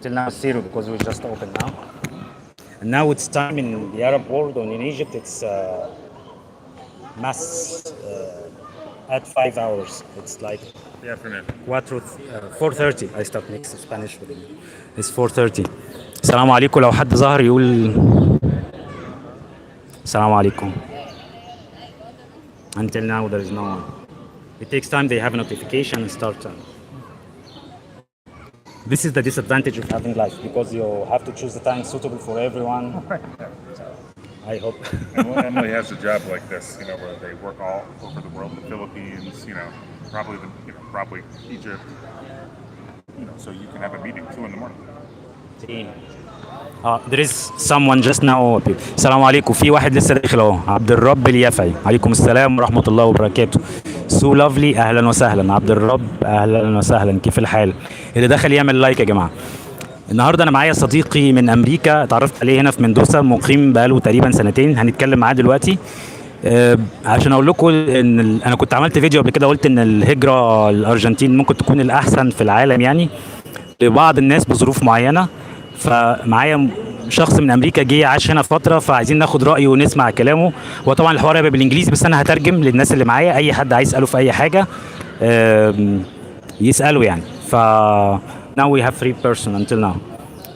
until now it's zero because we just opened now. And now it's time in the Arab world, and in Egypt it's mass at 5 hours. It's like the afternoon. 4:30. I start next Spanish with you. It's 4:30. السلام عليكم. لو حد ظهر يقول السلام عليكم. Until now there is no one. It takes time. They have a notification and start time. This is the disadvantage of having life because you have to choose the time suitable for everyone. I hope. Emily has a job like this, where they work all over the world, the Philippines, probably Egypt, so you can have a meeting 2 in the morning. There is someone just now. السلام عليكم. في واحد لسه داخل اهو. عبد الرب اليافعي. عليكم السلام ورحمة الله وبركاته. سو لافلي. اهلا وسهلا عبد الرب. اهلا وسهلا. كيف الحال؟ اللي دخل يعمل لايك يا جماعة. النهارده انا معايا صديقي من امريكا، اتعرفت عليه هنا في مندوسا، مقيم بقاله تقريبا 2 سنين. هنتكلم معاه دلوقتي عشان اقول لكم ان انا كنت عملت فيديو قبل كده قلت ان الهجرة الارجنتين ممكن تكون الاحسن في العالم يعني لبعض الناس بظروف معينة. فمعايا شخص من امريكا جه عاش هنا فتره، فعايزين ناخد رايه ونسمع كلامه. وطبعا الحوار هيبقى بالانجليزي بس انا هترجم للناس اللي معايا، اي حد عايز يساله في اي حاجه يساله يعني. ف now we have 3 person until now.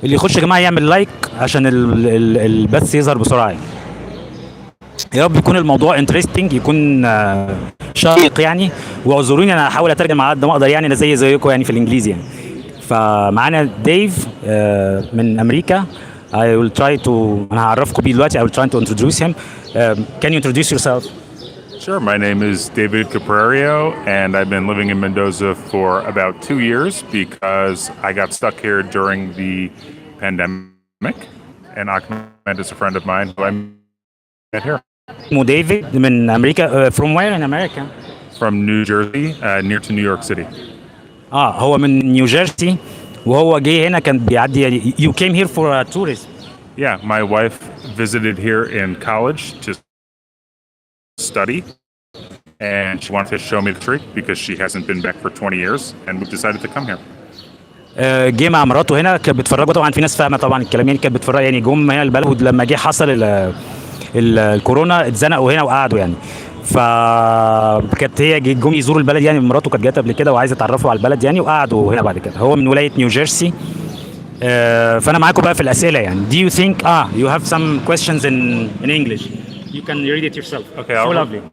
اللي يخش يا جماعه يعمل لايك عشان البث يظهر بسرعه يعني. يا رب يكون الموضوع انترستنج، يكون شيق يعني. واعذروني انا هحاول اترجم على قد ما اقدر يعني، انا زيكم يعني في الانجليزي يعني. فمعانا ديف من امريكا. I will try to انا هعرفكم بيه دلوقتي. I will try to introduce him. Can you introduce yourself? Sure. My name is David Caprario, and I've been living in Mendoza for about 2 years because I got stuck here during the pandemic. And Ahmed is a friend of mine who I met here. اسمه ديفيد من امريكا. From where in America? From New Jersey, near to New York City. هو من نيوجيرسي وهو جه هنا كان بيعدي. You came here for a tourism. Yeah, my wife visited here in college to study, and she wanted to show me the country because she hasn't been back for 20 years, and we decided to come here. جه مع مراته هنا، كانت بتفرجوا طبعا، في ناس فاهمه طبعا الكلام يعني، كانت بتفرج يعني. جم هنا البلد لما جه حصل الكورونا، اتزنقوا هنا وقعدوا يعني. فكانت هي جم يزوروا البلد يعني، مراته كانت جت قبل كده وعايزه تعرفوا على البلد يعني، وقعدوا هنا بعد كده. هو من ولايه نيوجيرسي. فانا معاكم بقى في الاسئله يعني. Do you think you have some questions in English? You can read it yourself. Okay,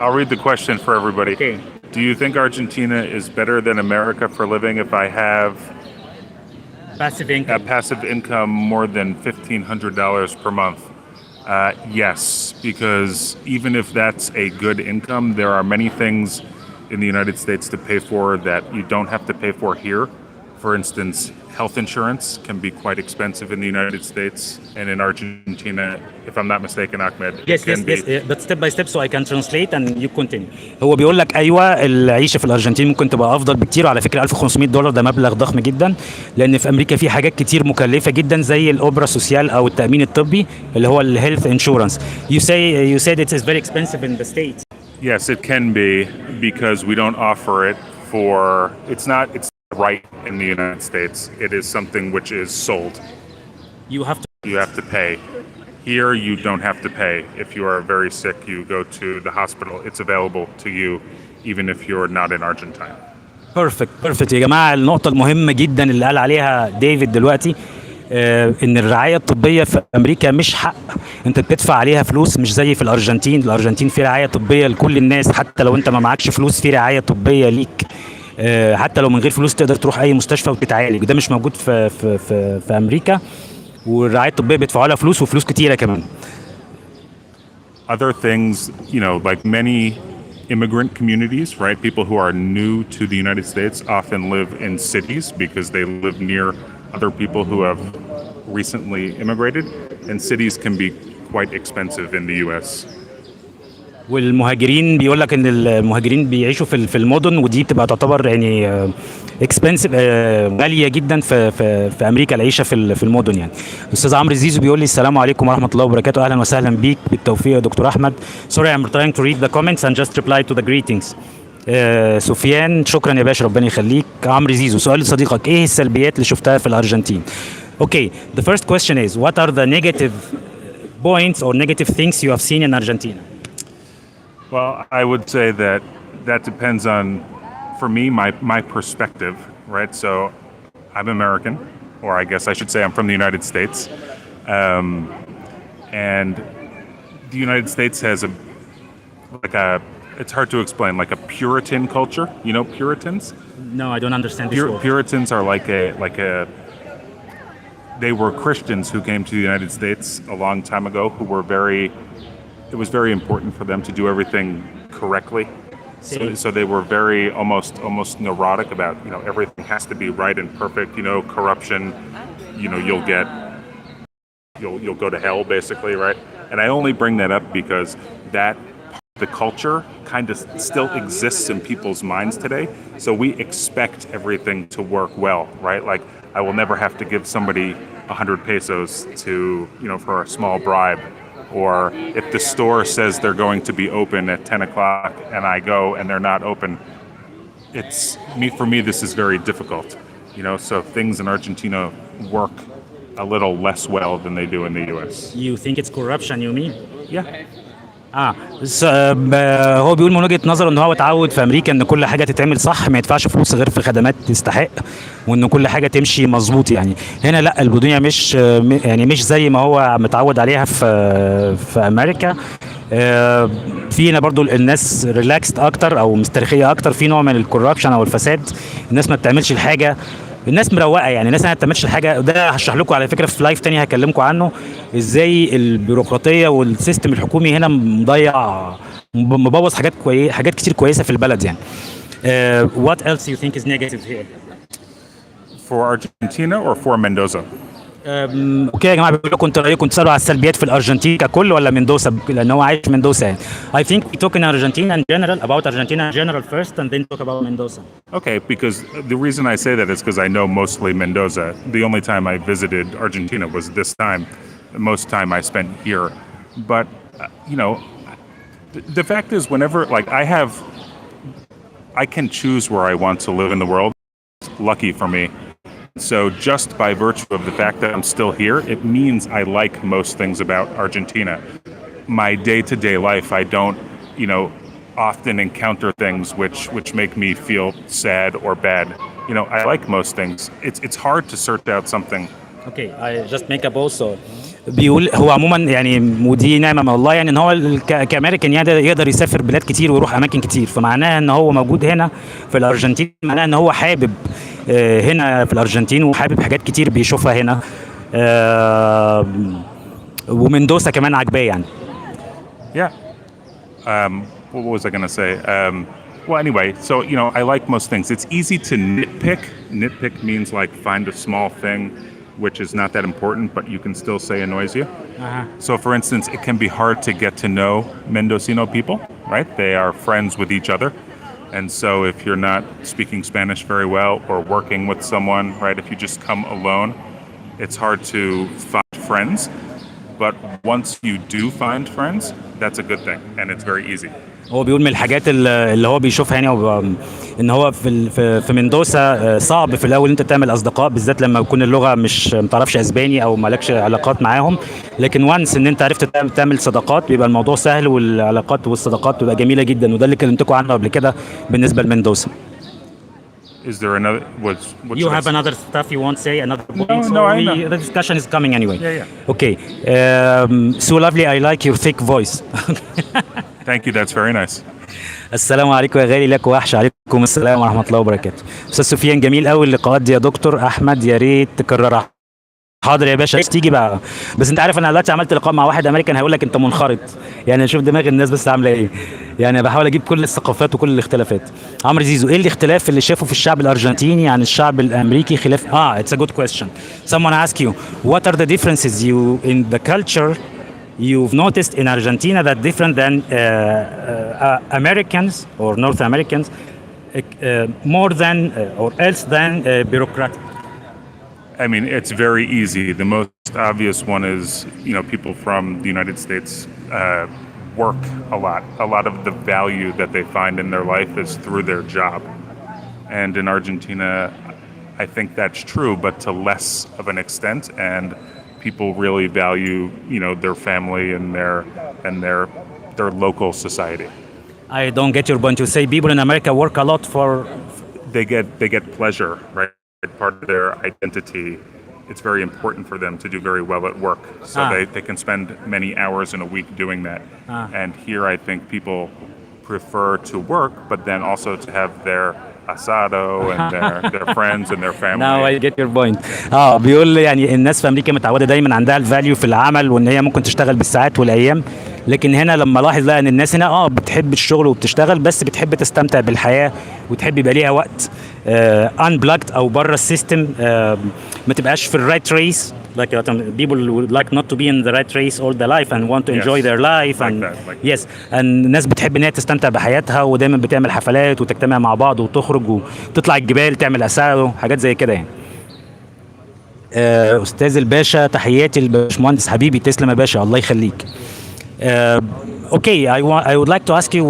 I'll read the question for everybody. Okay. Do you think Argentina is better than America for living if I have passive income more than $1,500 per month? Yes, because even if that's a good income, there are many things in the United States to pay for that you don't have to pay for here. For instance, health insurance can be quite expensive in the United States, and in Argentina, if I'm not mistaken, Ahmed, yes, but step by step so I can translate and you continue. هو بيقول لك ايوه العيشه في الارجنتين ممكن تبقى افضل بكتير. وعلى فكره $1,500 ده مبلغ ضخم جدا، لان في امريكا في حاجات كتير مكلفه جدا زي الاوبرا سوسيال او التامين الطبي اللي هو الهيلث انشورنس. You said it is very expensive in the States. Yes, it can be because we don't offer it for. It's right in the United States. It is something which is sold. You have to pay. Here you don't have to pay. If you are very sick, you go to the hospital. It's available to you even if you're not in Argentina. Perfect يا جماعة. النقطة المهمة جدا اللي قال عليها ديفيد دلوقتي ان الرعاية الطبية في امريكا مش حق انت بتدفع عليها فلوس، مش زي في الارجنتين. الارجنتين في رعاية طبية لكل الناس، حتى لو انت ما معكش فلوس في رعاية طبية ليك. حتى لو من غير فلوس تقدر تروح اي مستشفى وتتعالج. ده مش موجود في امريكا. والرعاية الطبية بيدفعوا لها فلوس وفلوس كتيرة كمان. Other things, like many immigrant communities, right? People who are new to the United States often live in cities because they live near other people who have recently immigrated, and cities can be quite expensive in the US. والمهاجرين بيقول لك ان المهاجرين بيعيشوا في المدن، ودي بتبقى تعتبر يعني اكسبنسيف، غاليه جدا في امريكا العيشه في المدن يعني. استاذ عمرو زيزو بيقول لي السلام عليكم ورحمه الله وبركاته. اهلا وسهلا بيك، بالتوفيق يا دكتور احمد. Sorry I'm trying to read the comments and just reply to the greetings. سفيان شكرا يا باشا، ربنا يخليك. عمرو زيزو، سؤال لصديقك، ايه السلبيات اللي شفتها في الارجنتين؟ Okay, the first question is, what are the negative points or negative things you have seen in Argentina? Well, I would say that depends on, for me, my perspective, right? So I'm American, or I guess I should say I'm from the United States. And the United States has it's hard to explain, like a Puritan culture. You know Puritans? No, I don't understand this word. Puritans are they were Christians who came to the United States a long time ago who were it was very important for them to do everything correctly. So they were very almost neurotic about, everything has to be right and perfect, corruption, you'll go to hell basically, right? And I only bring that up because the culture kind of still exists in people's minds today. So we expect everything to work well, right? Like I will never have to give somebody 100 pesos for a small bribe. Or if the store says they're going to be open at 10 o'clock and I go and they're not open, for me, this is very difficult. So things in Argentina work a little less well than they do in the US. You think it's corruption, you mean? Yeah. هو بيقول من وجهة نظره ان هو اتعود في امريكا ان كل حاجه تتعمل صح، ما يدفعش فلوس غير في خدمات تستحق، وان كل حاجه تمشي مظبوط. يعني هنا لا، الدنيا مش زي ما هو متعود عليها في امريكا. في هنا برضو الناس ريلاكسد اكتر او مسترخيه اكتر، في نوع من الكوربشن او الفساد. الناس ما بتعملش الحاجه، الناس مروقه، يعني الناس ما بتعملش الحاجه. ده هشرح لكم على فكره في لايف تاني، هكلمكم عنه ازاي البيروقراطيه والسيستم الحكومي هنا مبوظ حاجات كتير كويسه في البلد يعني. What else you think is negative here? For Argentina or for Mendoza? اوكي يا جماعه، بيقول لكم انتوا رايكم تسالوا على السلبيات في الارجنتين ككل ولا مندوسا، لان هو عايش في مندوسا يعني. I think we talk in Argentina in general about Argentina in general first and then talk about Mendoza. Okay, because the reason I say that is because I know mostly Mendoza. The only time I visited Argentina was this time. Most time I spent here. But the fact is, whenever I can choose where I want to live in the world. Lucky for me. So just by virtue of the fact that I'm still here, it means I like most things about Argentina. My day-to-day life, I don't, often encounter things which make me feel sad or bad. I like most things. It's hard to search out something. Okay, I just make a post. بيقول هو عموما يعني، ودي نعمه من الله يعني، ان هو كامريكان يعني يقدر يسافر بلاد كتير ويروح اماكن كتير، فمعناها ان هو موجود هنا في الارجنتين، معناها ان هو حابب هنا في الارجنتين وحابب حاجات كتير بيشوفها هنا. ومندوسا كمان عجباه يعني. Yeah. What was I going to say? Well, anyway, so, I like most things. It's easy to nitpick. Nitpick means like find a small thing which is not that important, but you can still say annoys you. So, for instance, it can be hard to get to know Mendocino people, right? They are friends with each other. And so if you're not speaking Spanish very well or working with someone, right, if you just come alone, it's hard to find friends. But once you do find friends, that's a good thing, and it's very easy. هو بيقول من الحاجات اللي هو بيشوفها هنا ان هو في مندوسا صعب في الاول انت تعمل اصدقاء، بالذات لما يكون اللغه مش متعرفش اسباني او مالكش علاقات معاهم. لكن وانس ان انت عرفت تعمل صداقات بيبقى الموضوع سهل، والعلاقات والصداقات بتبقى جميله جدا، وده اللي كلمتكم عنه قبل كده بالنسبه لمندوسا. Is there another? What you have another stuff you want to say? Another point? No, I know. The discussion is coming anyway. Yeah. Okay. So lovely. I like your thick voice. Thank you. That's very nice. السلام عليكم يا غالي، لك وحش. عليكم السلام ورحمه الله وبركاته. استاذ سفيان، جميل قوي اللقاءات دي يا دكتور احمد، يا ريت تكررها. حاضر يا باشا، تيجي بقى. بس انت عارف انا دلوقتي عملت لقاء مع واحد امريكان هيقول لك انت منخرط، يعني شوف دماغ الناس بس عامله ايه. يعني بحاول اجيب كل الثقافات وكل الاختلافات. عمرو زيزو، ايه الاختلاف اللي شافه في الشعب الارجنتيني عن الشعب الامريكي خلاف it's a good question. Someone ask you what are the differences you in the culture you've noticed in Argentina that different than Americans or North Americans, more than or else than bureaucratic? I mean, it's very easy. The most obvious one is, people from the United States work a lot. A lot of the value that they find in their life is through their job. And in Argentina, I I think that's true, but to less of an extent. And people really value, their family and their local society. I don't get your point. You say people in America work a lot for. They get pleasure, right? Part of their identity. It's very important for them to do very well at work. So they can spend many hours in a week doing that. And here I think people prefer to work, but then also to have their asado and their friends and their family. Now I get your point. بيقول لي يعني الناس في امريكا متعوده دايما عندها الفاليو في العمل وان هي ممكن تشتغل بالساعات والايام، لكن هنا لما لاحظ ان الناس هنا بتحب الشغل وبتشتغل، بس بتحب تستمتع بالحياه وتحب يبقى ليها وقت unplugged او بره السيستم، ما تبقاش في الرايت ريس. Like people would like not to be in the right race all their life and want to enjoy their life and yes. and الناس بتحب ان هي تستمتع بحياتها ودايما بتعمل حفلات وتجتمع مع بعض وتخرج وتطلع الجبال تعمل اساعو حاجات زي كده يعني. استاذ الباشا تحياتي الباشمهندس حبيبي، تسلم يا باشا الله يخليك. Okay, I would like to ask you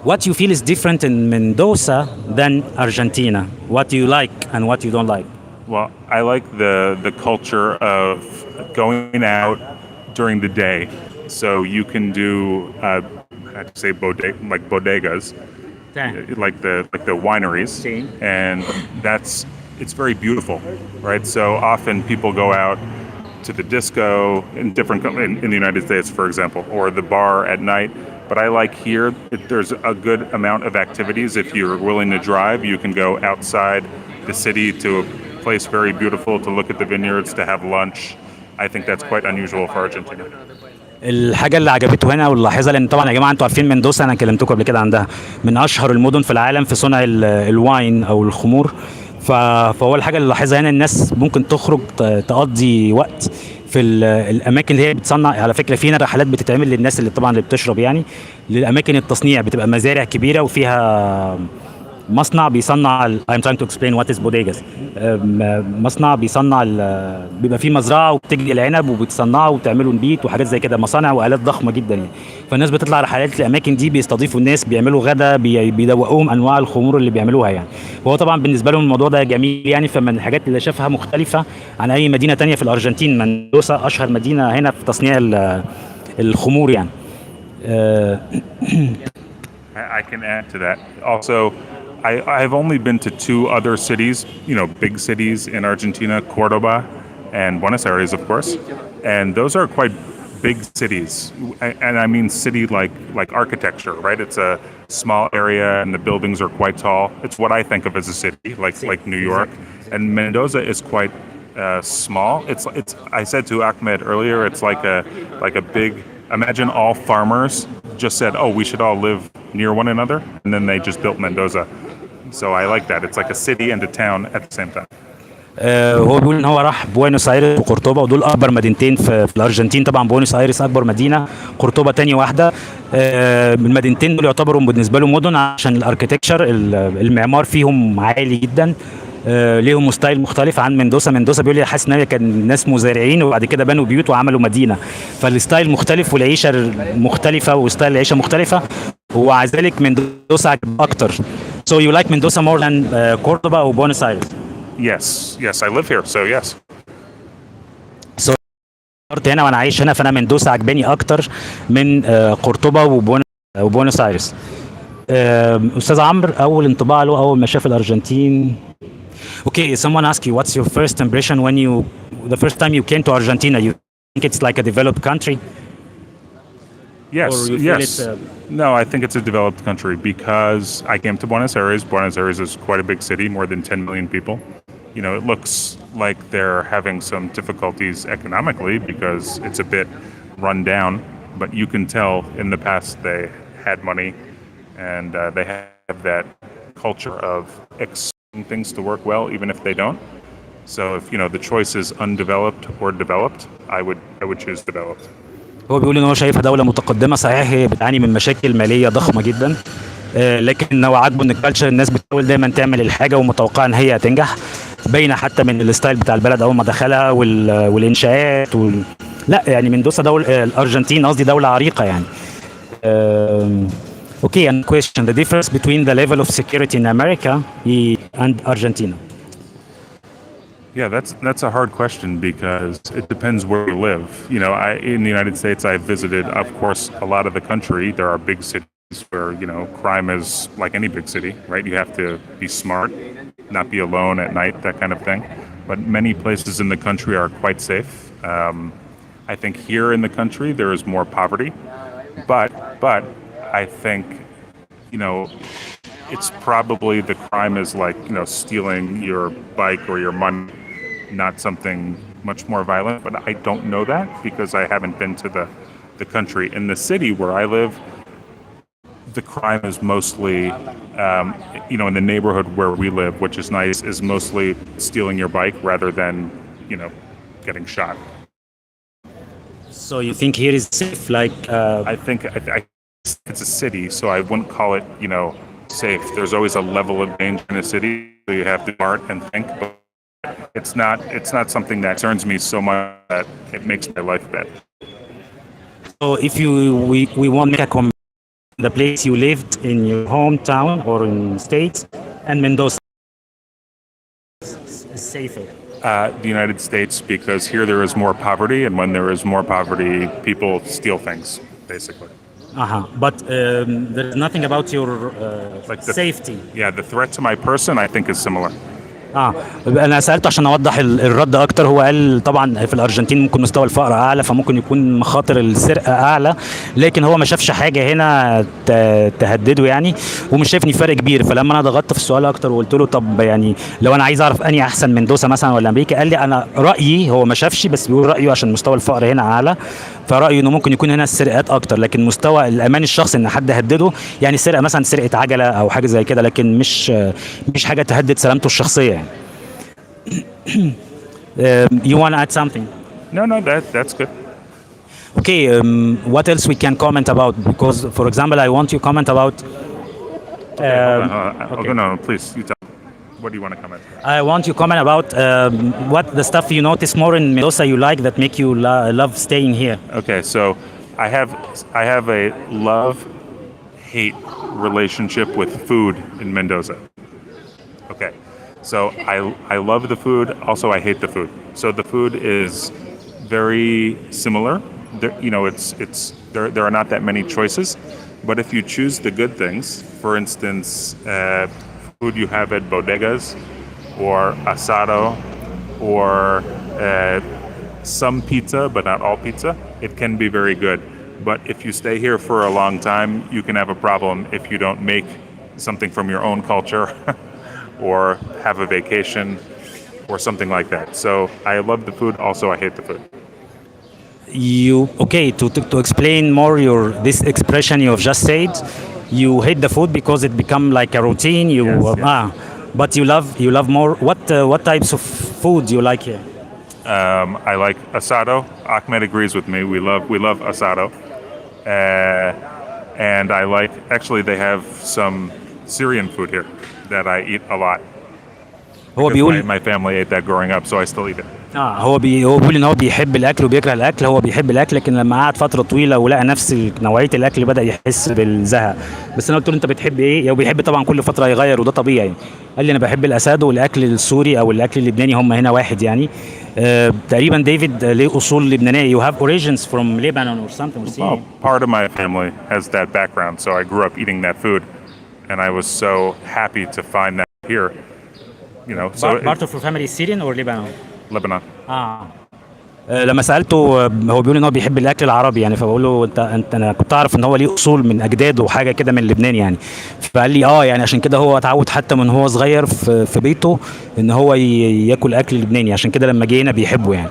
what you feel is different in Mendoza than Argentina. What do you like and what you don't like? Well, I like the culture of going out during the day, so you can do I'd say bodegas, like the wineries, and it's very beautiful, right? So often people go out to the disco in the United States, for example, or the bar at night. But I like here, there's a good amount of activities. If you're willing to drive, you can go outside the city to a place very beautiful to look at the vineyards, to have lunch. I think that's quite unusual for Argentina. الحاجه اللي عجبته هنا واللاحظها، لان طبعا يا جماعه انتوا عارفين مندوسا انا كلمتكم قبل كده عندها من اشهر المدن في العالم في صنع الواين او الخمور، فهو الحاجه اللي لاحظها هنا الناس ممكن تخرج تقضي وقت في الاماكن اللي هي بتصنع. على فكره في هنا رحلات بتتعمل للناس اللي طبعا اللي بتشرب يعني للاماكن التصنيع، بتبقى مزارع كبيره وفيها مصنع بيصنع I'm trying to explain what is bodegas. مصنع بيصنع بيبقى فيه مزرعه وبتجي العنب وبتصنعه وبتعملوا نبيت وحاجات زي كده، مصانع والات ضخمه جدا يعني. فالناس بتطلع رحلات الاماكن دي، بيستضيفوا الناس، بيعملوا غدا، بيدوقوهم انواع الخمور اللي بيعملوها يعني. وهو طبعا بالنسبه لهم الموضوع ده جميل يعني. فمن الحاجات اللي شافها مختلفه عن اي مدينه تانية في الارجنتين، مندوسا اشهر مدينه هنا في تصنيع الخمور يعني. I can add to that. Also, I've only been to two other cities, big cities in Argentina, Cordoba and Buenos Aires, of course. And those are quite big cities. And I mean city like architecture, right? It's a small area and the buildings are quite tall. It's what I think of as a city, like New York. And Mendoza is quite small. It's I said to Ahmed earlier, it's like a big, imagine all farmers just said, oh, we should all live near one another, and then they just built Mendoza. So I like that. It's like a city and a town at the same time. هو بيقول ان هو راح بوينوس ايرس وقرطبه، ودول اكبر مدينتين في الارجنتين. طبعا بوينوس ايرس اكبر مدينه، قرطبه تاني واحده. المدينتين دول يعتبروا بالنسبه له مدن عشان الاركيتكتشر، المعمار فيهم عالي جدا. ليهم ستايل مختلف عن مندوسا. مندوسا بيقول لي حاسس ان كان ناس مزارعين وبعد كده بنوا بيوت وعملوا مدينه، فالستايل مختلف والعيشه مختلفه وستايل العيشه مختلفه، ومع ذلك مندوسا عجب اكتر. So you like Mendoza more than Cordoba or Buenos Aires? Yes, I live here, so yes. So هنا وانا عايش هنا، فانا مندوسا عجباني اكتر من قرطبه وبوينوس ايرس. استاذ عمرو، اول انطباع له اول ما شاف الارجنتين. Okay, someone asked you what's your first impression when the first time you came to Argentina? You think it's like a developed country? Yes. No, I think it's a developed country because I came to Buenos Aires. Buenos Aires is quite a big city, more than 10 million people. It looks like they're having some difficulties economically because it's a bit run down, but you can tell in the past they had money and they have that culture of expecting things to work well even if they don't. So if the choice is undeveloped or developed, I would choose developed. هو بيقول ان هو شايفها دوله متقدمه، صحيح هي بتعاني من مشاكل ماليه ضخمه جدا، لكن هو عاجبه ان الكالتشر الناس بتحاول دايما تعمل الحاجه ومتوقعه ان هي هتنجح، باينه حتى من الستايل بتاع البلد اول ما دخلها والانشاءات لا يعني مندوسا دوله الارجنتين قصدي دوله عريقه يعني. Okay, and question the difference between the level of security in America and Argentina. Yeah, that's a hard question because it depends where you live. In the United States, I've visited, of course, a lot of the country. There are big cities where, crime is like any big city, right? You have to be smart, not be alone at night, that kind of thing. But many places in the country are quite safe. I think here in the country there is more poverty, but I think, it's probably the crime is like, stealing your bike or your money, not something much more violent. But I don't know that because I haven't been to the country. In the city where I live, the crime is mostly, in the neighborhood where we live, which is nice, is mostly stealing your bike rather than, getting shot. So you think here is safe, like I think it's a city, so I wouldn't call it, safe. There's always a level of danger in a city, so you have to be smart and think. But it's not something that concerns me so much that it makes my life better. so if we want to make a the place you lived in your hometown or in states and Mendoza is safer. The United States, because here there is more poverty, and when there is more poverty, people steal things, basically. But there's nothing about your Like safety. Yeah, the threat to my person, I think, is similar. انا سالته عشان اوضح الرد اكتر. هو قال طبعا في الارجنتين ممكن مستوى الفقر اعلى، فممكن يكون مخاطر السرقه اعلى، لكن هو ما شافش حاجه هنا تهدده يعني، ومش شايف ان فرق كبير. فلما انا ضغطت في السؤال اكتر وقلت له طب يعني لو انا عايز اعرف اني احسن مندوسا مثلا ولا امريكا، قال لي انا رايي، هو ما شافش بس بيقول رايه عشان مستوى الفقر هنا اعلى، فرايه انه ممكن يكون هنا السرقات اكتر، لكن مستوى الامان الشخصي ان حد هدده يعني سرقه مثلا سرقه عجله او حاجه زي كده، لكن مش حاجه تهدد سلامته الشخصيه يعني. You want to add something? No, that's good. Okay, what else we can comment about? Because, for example, I want you to comment about. Okay. No, please, you tell me. What do you want to comment? I want you to comment about what the stuff you notice more in Mendoza you like that make you love staying here. Okay, so I have a love-hate relationship with food in Mendoza. Okay. So I love the food. Also, I hate the food. So the food is very similar. There are not that many choices. But if you choose the good things, for instance, food you have at bodegas, or asado, or some pizza, but not all pizza, it can be very good. But if you stay here for a long time, you can have a problem if you don't make something from your own culture. Or have a vacation or something like that. So I love the food, also I hate the food. To explain more this expression you have just said, you hate the food because it become like a routine. Yes. But you love more. What types of food do you like here? I like asado. Ahmed agrees with me. We love asado. And I like, actually they have some Syrian food here that I eat a lot. My family ate that growing up, so I still eat it. هو بيقول ان هو بيحب الاكل وبيكره الاكل. هو بيحب الاكل لكن لما قعد فتره طويله ولقى نفس نوعيه الاكل بدا يحس بالزهق. بس انا قلت له انت بتحب ايه؟ هو بيحب طبعا كل فتره يغير وده طبيعي. قال لي انا بحب الاساد والاكل السوري او الاكل اللبناني، هم هنا واحد يعني. تقريبا ديفيد ليه اصول لبنانيه. You have origins from Lebanon or something. Well, part of my family has that background, so I grew up eating that food. And I was so happy to find that here. So part of your family is Syrian or Lebanon? Lebanon. لما سالته هو بيقول ان هو بيحب الاكل العربي يعني، فبقول له انا كنت اعرف ان هو ليه اصول من اجداده وحاجه كده من لبنان يعني. فقال لي يعني عشان كده هو اتعود حتى من هو صغير في بيته ان هو ياكل اكل لبناني، عشان كده لما جه هنا بيحبه يعني.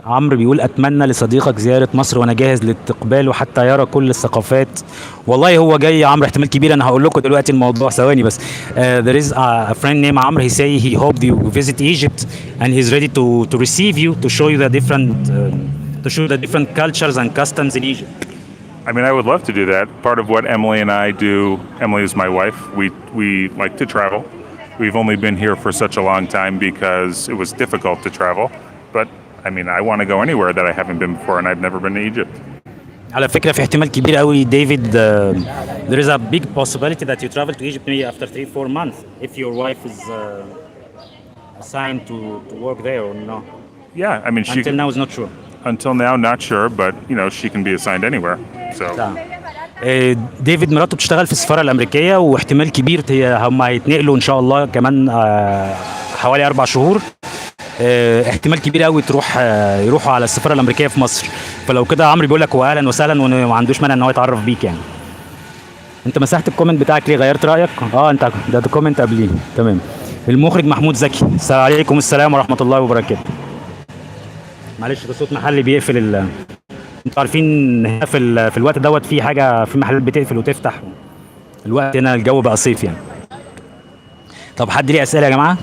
عمرو بيقول اتمنى لصديقك زياره مصر وانا جاهز لاستقباله حتى يرى كل الثقافات. والله هو جاي يا عمرو احتمال كبير. انا هقول لكم دلوقتي الموضوع ثواني بس. There is a friend named عمرو. He say he hoped you visit Egypt and he's ready to receive you to show you the different cultures and customs in Egypt. I mean, I would love to do that. Part of what Emily and I do, Emily is my wife. We like to travel. We've only been here for such a long time because it was difficult to travel, but I mean, I want to go anywhere that I haven't been before, and I've never been to Egypt. على فكرة في احتمال كبير قوي ديفيد there is a big possibility that you travel to Egypt maybe after 3-4 months if your wife is assigned to work there or no. Yeah, I mean, Until now is not sure. until now, not sure, but you know, she can be assigned anywhere. So تمام. ديفيد مراته بتشتغل في السفارة الأمريكية واحتمال كبير هم هيتنقلوا إن شاء الله كمان حوالي 4 شهور. احتمال كبير قوي يروحوا على السفارة الأمريكية في مصر. فلو كده عمرو بيقول لك هو أهلا وسهلا وما عندوش مانع إن هو يتعرف بيك يعني. أنت مسحت الكومنت بتاعك ليه؟ غيرت رأيك؟ أنت ده كومنت قبليه. تمام. المخرج محمود زكي. السلام عليكم السلام ورحمة الله وبركاته. معلش ده صوت محل بيقفل انتوا عارفين هنا في الوقت دوت في حاجه في محلات بتقفل وتفتح. الوقت هنا الجو بقى صيف يعني. طب حد ليه اسئله يا جماعه؟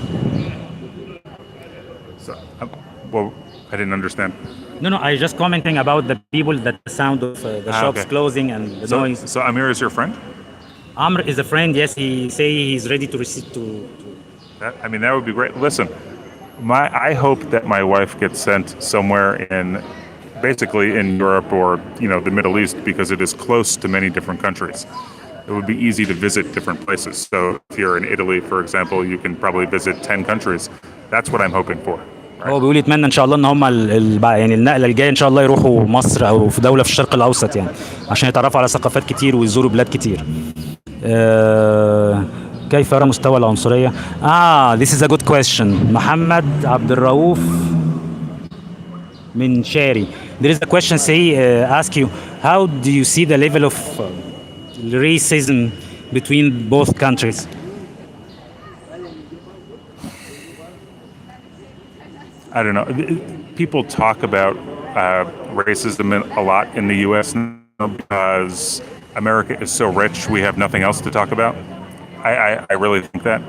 So, well, I didn't understand. No, I just commenting about the people that the sound of the shops okay. closing and the noise. So Amir is your friend? Amr is a friend. Yes, he say he's ready to receive to. I mean, that would be great. Listen, I hope that my wife gets sent somewhere basically in Europe or the Middle East because it is close to many different countries. It would be easy to visit different places. So if you're in Italy, for example, you can probably visit 10 countries. That's what I'm hoping for. هو بيقول يتمنى ان شاء الله ان هم يعني النقله الجايه ان شاء الله يروحوا مصر او في دوله في الشرق الاوسط يعني عشان يتعرفوا على ثقافات كتير ويزوروا بلاد كتير. كيف يرى مستوى العنصريه؟ this is a good question. محمد عبد الرؤوف من شاري. There is a question ask you how do you see the level of racism between both countries? I don't know. People talk about racism a lot in the U.S. now because America is so rich, we have nothing else to talk about. I really think that.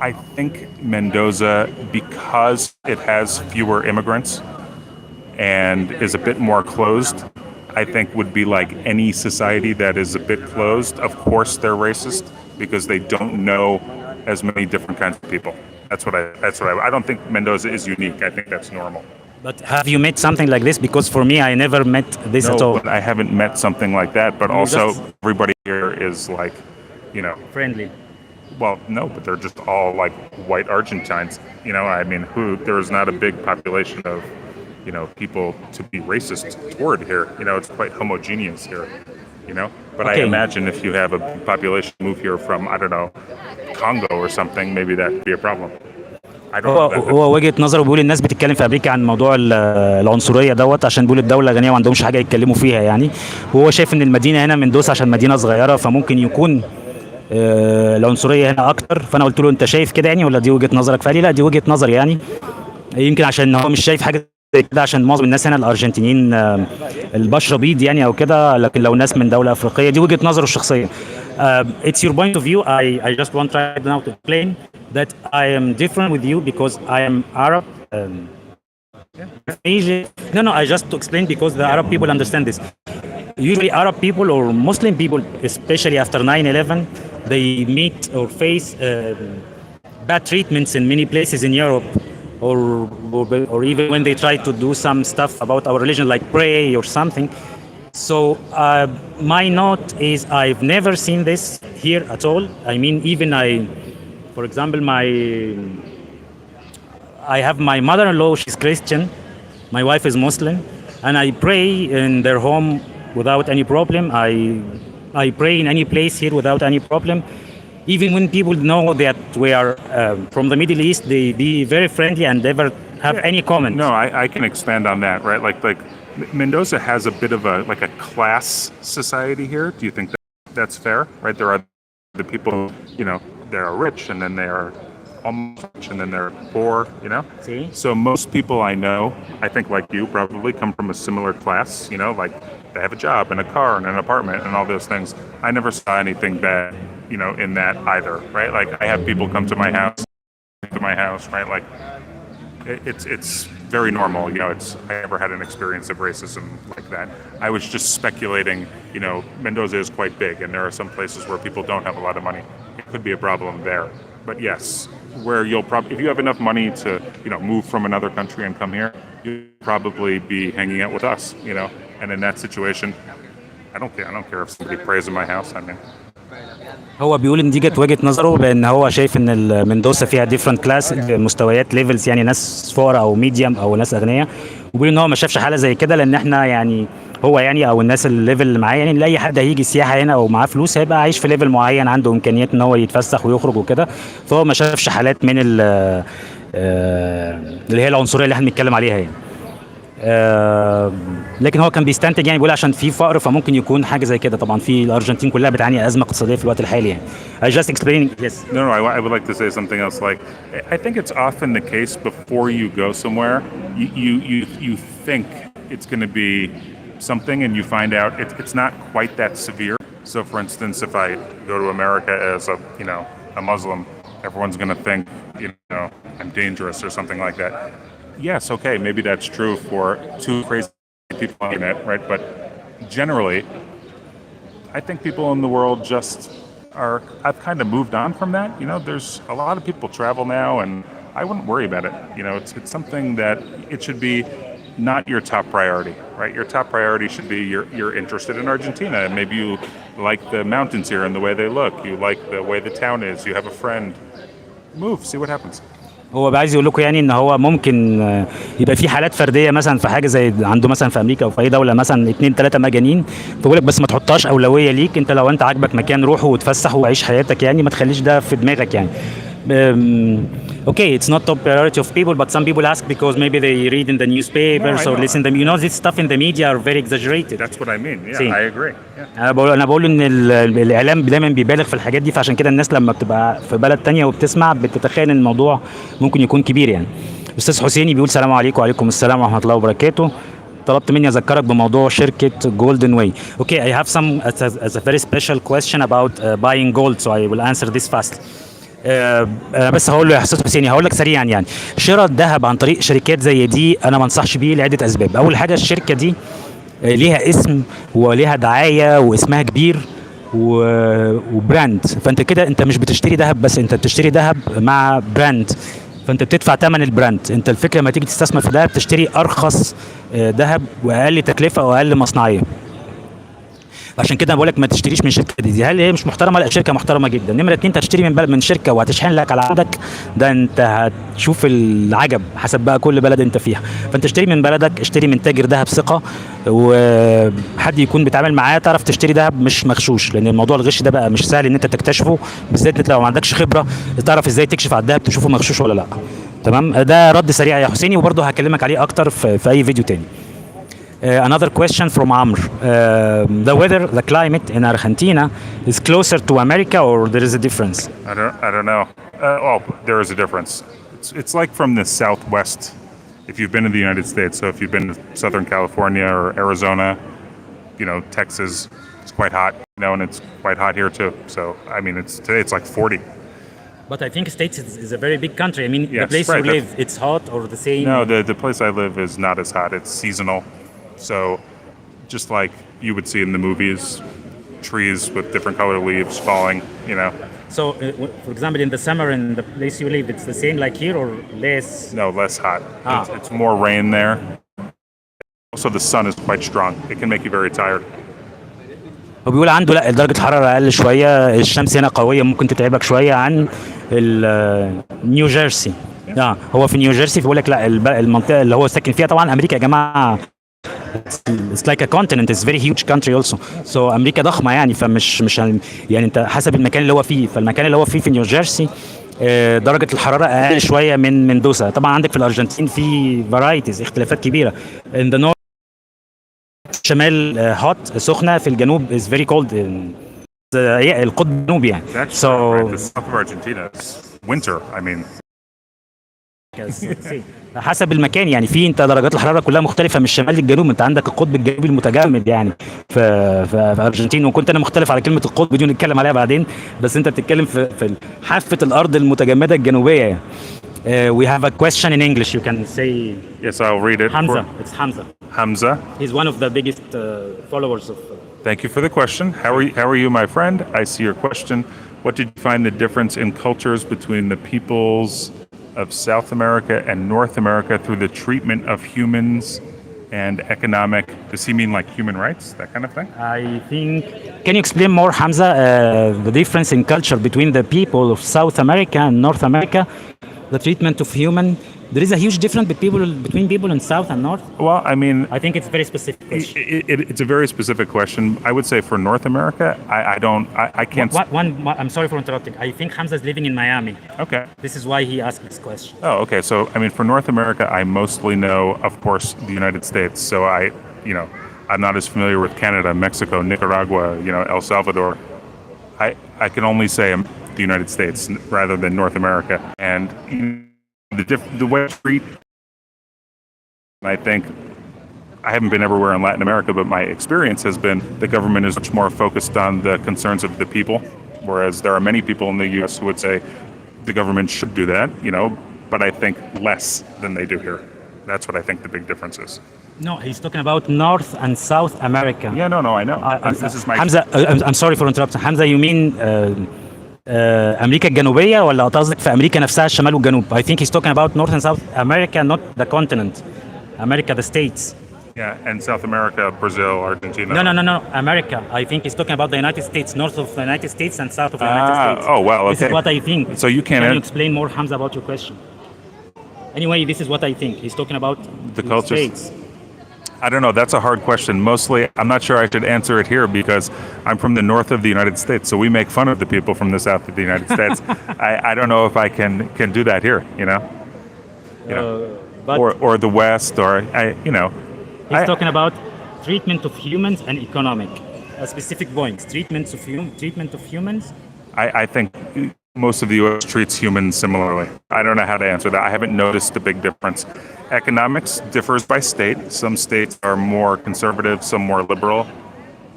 I think Mendoza, because it has fewer immigrants and is a bit more closed, I think would be like any society that is a bit closed. Of course they're racist because they don't know as many different kinds of people. That's what I don't think Mendoza is unique. I think that's normal. But have you met something like this? Because for me, I never met this at all. No, I haven't met something like that. But also, everybody here is like, friendly. Well, no, but they're just all like white Argentines. I mean, there is not a big population of, people to be racist toward here. It's quite homogeneous here. But okay. I imagine if you have a population move here from, I don't know, Congo or something, maybe that could be a problem. هو وجهة نظره بيقول الناس بتتكلم في امريكا عن موضوع العنصريه دوت عشان بيقول الدوله غنيه وما عندهمش حاجه يتكلموا فيها يعني. وهو شايف ان المدينه هنا مندوسا عشان مدينه صغيره فممكن يكون العنصريه هنا اكتر. فانا قلت له انت شايف كده يعني ولا دي وجهة نظرك؟ فقال لي لا دي وجهة نظري يعني. يمكن عشان هو مش شايف حاجه كده عشان معظم الناس هنا الارجنتينيين البشره بيض يعني او كده. لكن لو ناس من دوله افريقيه دي وجهة نظره الشخصيه. It's your point of view. I just want right now to explain that I am different with you because I am Arab. No, I just to explain because the Arab people understand this. Usually Arab people or Muslim people, especially after 9/11, they meet or face bad treatments in many places in Europe. Or even when they try to do some stuff about our religion like pray or something. So my note is I've never seen this here at all. I mean even for example I have my mother-in-law, she's Christian, my wife is Muslim, and I pray in their home without any problem. I pray in any place here without any problem. Even when people know that we are from the Middle East, they be very friendly and never have any comment. No, I can expand on that, right? Like Mendoza has a bit of a class society here. Do you think that's fair? Right? There are the people, they are rich and then they are almost rich and then they're poor, See? So most people I know, I think like you probably come from a similar class, like they have a job and a car and an apartment and all those things. I never saw anything bad, in that either, right? Like I have people come to my house, right? Like it's very normal, I never had an experience of racism like that. I was just speculating, Mendoza is quite big and there are some places where people don't have a lot of money. It could be a problem there. But yes, where you'll probably, if you have enough money to, move from another country and come here, you'll probably be hanging out with us, And in that situation, I don't care. I don't care if somebody prays in my house. I mean, هو بيقول ان دي جت وجهة نظره بان هو شايف ان مندوسا فيها different class مستويات ليفلز، يعني ناس فقراء او ميديوم او ناس اغنياء، وبيقول ان هو ما شافش حاله زي كده لان احنا يعني هو يعني او الناس الليفل اللي معاه، يعني لاي حد هيجي سياحه هنا او معاه فلوس هيبقى عايش في ليفل معين، عنده امكانيات ان هو يتفسح ويخرج وكده، فهو ما شافش حالات من اللي هي العنصريه اللي احنا بنتكلم عليها يعني. لكن هو كان بيستنتج يعني بيقول عشان في فقر فممكن يكون حاجه زي كده. طبعا في الارجنتين كلها بتعاني ازمه اقتصاديه في الوقت الحالي يعني. I just explaining yes. no, I would like to say something else. Like, I think it's often the case before you go somewhere, you think it's going to be something, and you find out it's not quite that severe. So, for instance, if I go to America as a Muslim, everyone's going to think I'm dangerous or something like that. Yes, okay, maybe that's true for two crazy people on the internet, right? But generally, I think people in the world just I've kind of moved on from that. There's a lot of people travel now, and I wouldn't worry about it. It's something that it should be not your top priority, right? Your top priority should be you're interested in Argentina, and maybe you like the mountains here and the way they look. You like the way the town is. You have a friend. Move, see what happens. هو عايز يقول لكم يعني ان هو ممكن يبقى في حالات فرديه مثلا في حاجه زي عنده مثلا في امريكا او في اي دوله مثلا 2 3 مجانين، فبقول لك بس ما تحطهاش اولويه ليك انت. لو انت عاجبك مكان روح وتفسح وعيش حياتك يعني، ما تخليش ده في دماغك يعني. Okay, it's not top priority of people, but some people ask because maybe they read in the newspapers or listen to them. This stuff in the media are very exaggerated. That's what I mean. Yeah, See. I agree. Yeah. انا بقول ان الاعلام دايما بيبالغ في الحاجات دي، فعشان كده الناس لما بتبقى في بلد تانية وبتسمع بتتخيل ان الموضوع ممكن يكون كبير يعني. استاذ حسيني بيقول السلام عليكم. وعليكم السلام ورحمه الله وبركاته. طلبت مني اذكرك بموضوع شركه جولدن واي. Okay, I have some as a very special question about buying gold, so I will answer this fast. بس هقول له يا استاذ حسيني، هقول لك سريعا يعني شراء الذهب عن طريق شركات زي دي انا ما انصحش بيه لعده اسباب. اول حاجه الشركه دي ليها اسم وليها دعايه واسمها كبير وبراند، فانت كده انت مش بتشتري ذهب بس، انت بتشتري ذهب مع براند، فانت بتدفع ثمن البراند. انت الفكره لما تيجي تستثمر في ذهب تشتري ارخص ذهب واقل تكلفه واقل مصنعيه. عشان كده بقول لك ما تشتريش من شركه دي. هل هي مش محترمه؟ لا، شركه محترمه جدا. نمره 2 تشتري من بلد من شركه وهتشحن لك على عندك، ده انت هتشوف العجب حسب بقى كل بلد انت فيها. فانت اشتري من بلدك، اشتري من تاجر ذهب ثقه وحد يكون بيتعامل معاه، تعرف تشتري ذهب مش مغشوش، لان الموضوع الغش ده بقى مش سهل ان انت تكتشفه، بالذات انت لو ما عندكش خبره تعرف ازاي تكشف على الذهب تشوفه مغشوش ولا لا. تمام، ده رد سريع يا حسيني، وبرضه هكلمك عليه اكتر في اي فيديو تاني. Another question from Amr. The weather, the climate in Argentina is closer to America, or there is a difference? I don't know. There is a difference. It's like from the Southwest. If you've been to the United States, so if you've been to Southern California or Arizona, Texas, it's quite hot, and it's quite hot here too. So I mean, today it's like 40. But I think States is a very big country. I mean, yes, the place right, you live, it's hot or the same? No, the place I live is not as hot. It's seasonal. So just like you would see in the movies, trees with different colored leaves falling, So, for example, in the summer in the place you live, it's the same like here or less? No, less hot. It's more rain there. Also, the sun is quite strong. It can make you very tired. هو بيقول عنده لا درجة الحرارة أقل شوية، الشمس هنا قوية ممكن تتعبك شوية عن نيو جيرسي. هو في نيو جيرسي بيقول لك لا المنطقة اللي هو ساكن فيها، طبعا أمريكا يا جماعة it's like a continent, it's very huge country also. So أمريكا ضخمة يعني، فمش يعني أنت حسب المكان اللي هو فيه. فالمكان اللي هو فيه في نيو جيرسي درجة الحرارة أقل شوية من مندوزا. طبعا عندك في الأرجنتين في varieties اختلافات كبيرة. in the north شمال hot سخنة، في الجنوب is very cold. القطب الجنوبي يعني. So right. The south of Argentina is winter. I mean. حسب المكان يعني، في انت درجات الحراره كلها مختلفه من الشمال للجنوب. انت عندك القطب الجنوبي المتجمد يعني في الارجنتين، وكنت انا مختلف على كلمه القطب دي نتكلم عليها بعدين، بس انت بتتكلم في حافه الارض المتجمده الجنوبيه يعني. We have a question in English. You can say. Yes, I'll read it. Hamza. It's Hamza. Hamza. He's one of the biggest followers of. Thank you for the question. How are you, my friend? I see your question. What did you find the difference in cultures between the peoples of South America and North America through the treatment of humans and economic. Does he mean like human rights, that kind of thing? I think. Can you explain more, Hamza, the difference in culture between the people of South America and North America, the treatment of human? There is a huge difference between people in South and North. Well, I mean, I think it's very specific question. it's a very specific question. I would say for North America, I can't. I'm sorry for interrupting. I think Hamza is living in Miami. Okay. This is why he asked this question. Oh, okay. So, I mean, for North America, I mostly know, of course, the United States. So I'm not as familiar with Canada, Mexico, Nicaragua, El Salvador. I can only say the United States rather than North America. And the way I treat, I think, I haven't been everywhere in Latin America, but my experience has been the government is much more focused on the concerns of the people, whereas there are many people in the U.S. who would say the government should do that, but I think less than they do here. That's what I think the big difference is. No, he's talking about North and South America. Yeah, no, I know. This is my... Hamza, I'm sorry for interrupting. Hamza, you mean أمريكا الجنوبية ولا قصدك في أمريكا نفسها الشمال والجنوب? I think he's talking about North and South America, not the continent. America, the states. Yeah, and South America, Brazil, Argentina. No. America. I think he's talking about the United States, north of the United States and south of the United States. Oh, well, okay. This is what I think. So you can't... Can you explain more, Hamza, about your question? Anyway, this is what I think. He's talking about the culture. States. I don't know. That's a hard question. Mostly, I'm not sure I should answer it here because I'm from the north of the United States, so we make fun of the people from the south of the United States. I don't know if I can do that here, But or the West, or he's talking about treatment of humans and economic, specific points. Treatment of humans. I think most of the U.S. treats humans similarly. I don't know how to answer that. I haven't noticed the big difference. Economics differs by state. Some states are more conservative, some more liberal,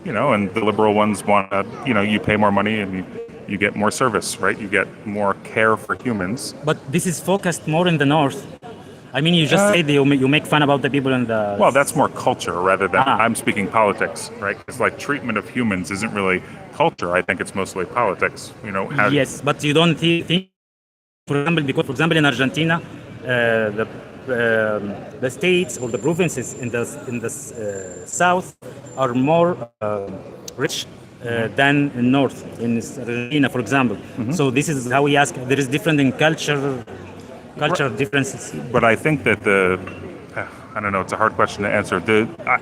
and the liberal ones want to, you pay more money and you get more service, right? You get more care for humans. But this is focused more in the north. I mean, you just say that you make fun about the people in the... Well, that's more culture rather than... I'm speaking politics, right? It's like treatment of humans isn't really culture. I think it's mostly politics, how... Yes, but you don't think... For example, in Argentina, the states or the provinces in the south are more rich than in north, in Argentina, for example. Mm-hmm. So this is how we ask. There is different in culture differences. But I think that I don't know, it's a hard question to answer.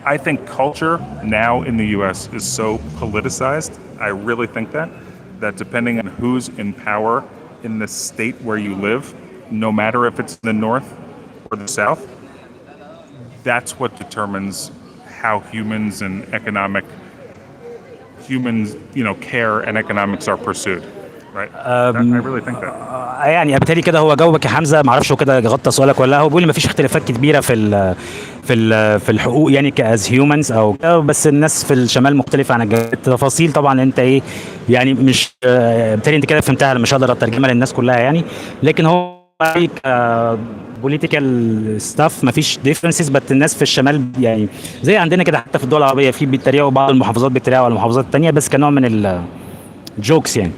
I think culture now in the U.S. is so politicized. I really think that depending on who's in power in the state where you live, no matter if it's the north or the south, that's what determines how humans and care and economics are pursued. Right. I really think that. يعني بالتالي كده هو جاوبك يا حمزه، ما اعرفش هو كده غطى سؤالك ولا لا. هو بيقول ما فيش اختلافات كبيره في الحقوق يعني كاز هيومنز او بس الناس في الشمال مختلفه عن التفاصيل. طبعا انت ايه يعني مش بالتالي انت كده فهمتها، مش هقدر اترجمها للناس كلها يعني، لكن هو بوليتيكال ستاف ما فيش ديفرنسز. بس الناس في الشمال يعني زي عندنا كده حتى في الدول العربيه في بيتريقوا، بعض المحافظات بيتريقوا على المحافظات الثانيه بس كنوع من الجوكس يعني.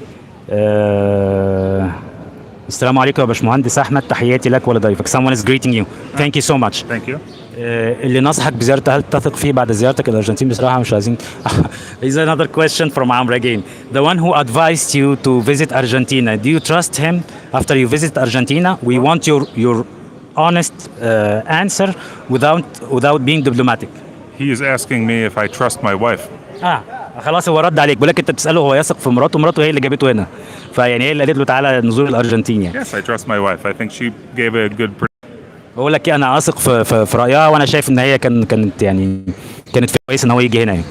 السلام عليكم يا باشمهندس احمد، تحياتي لك ولضيفك. Someone is greeting you. Thank you so much. Thank you. اللي نصحك بزيارته هل تثق فيه بعد زيارتك الارجنتين؟ بصراحه مش عايزين. Is another question from Amr again. The one who advised you to visit Argentina, do you trust him after you visit Argentina? We want your honest answer without being diplomatic. He is asking me if I trust my wife. خلاص هو رد عليك، بقول لك انت بتساله هو يثق في مراته هي اللي جابته هنا، فيعني هي اللي قالت له تعالى نزور الارجنتين يعني. Yes, I trust my wife. I think she gave a good. بقول لك انا اثق في رايها، وانا شايف ان هي كانت يعني كانت كويس ان هو يجي هنا يعني.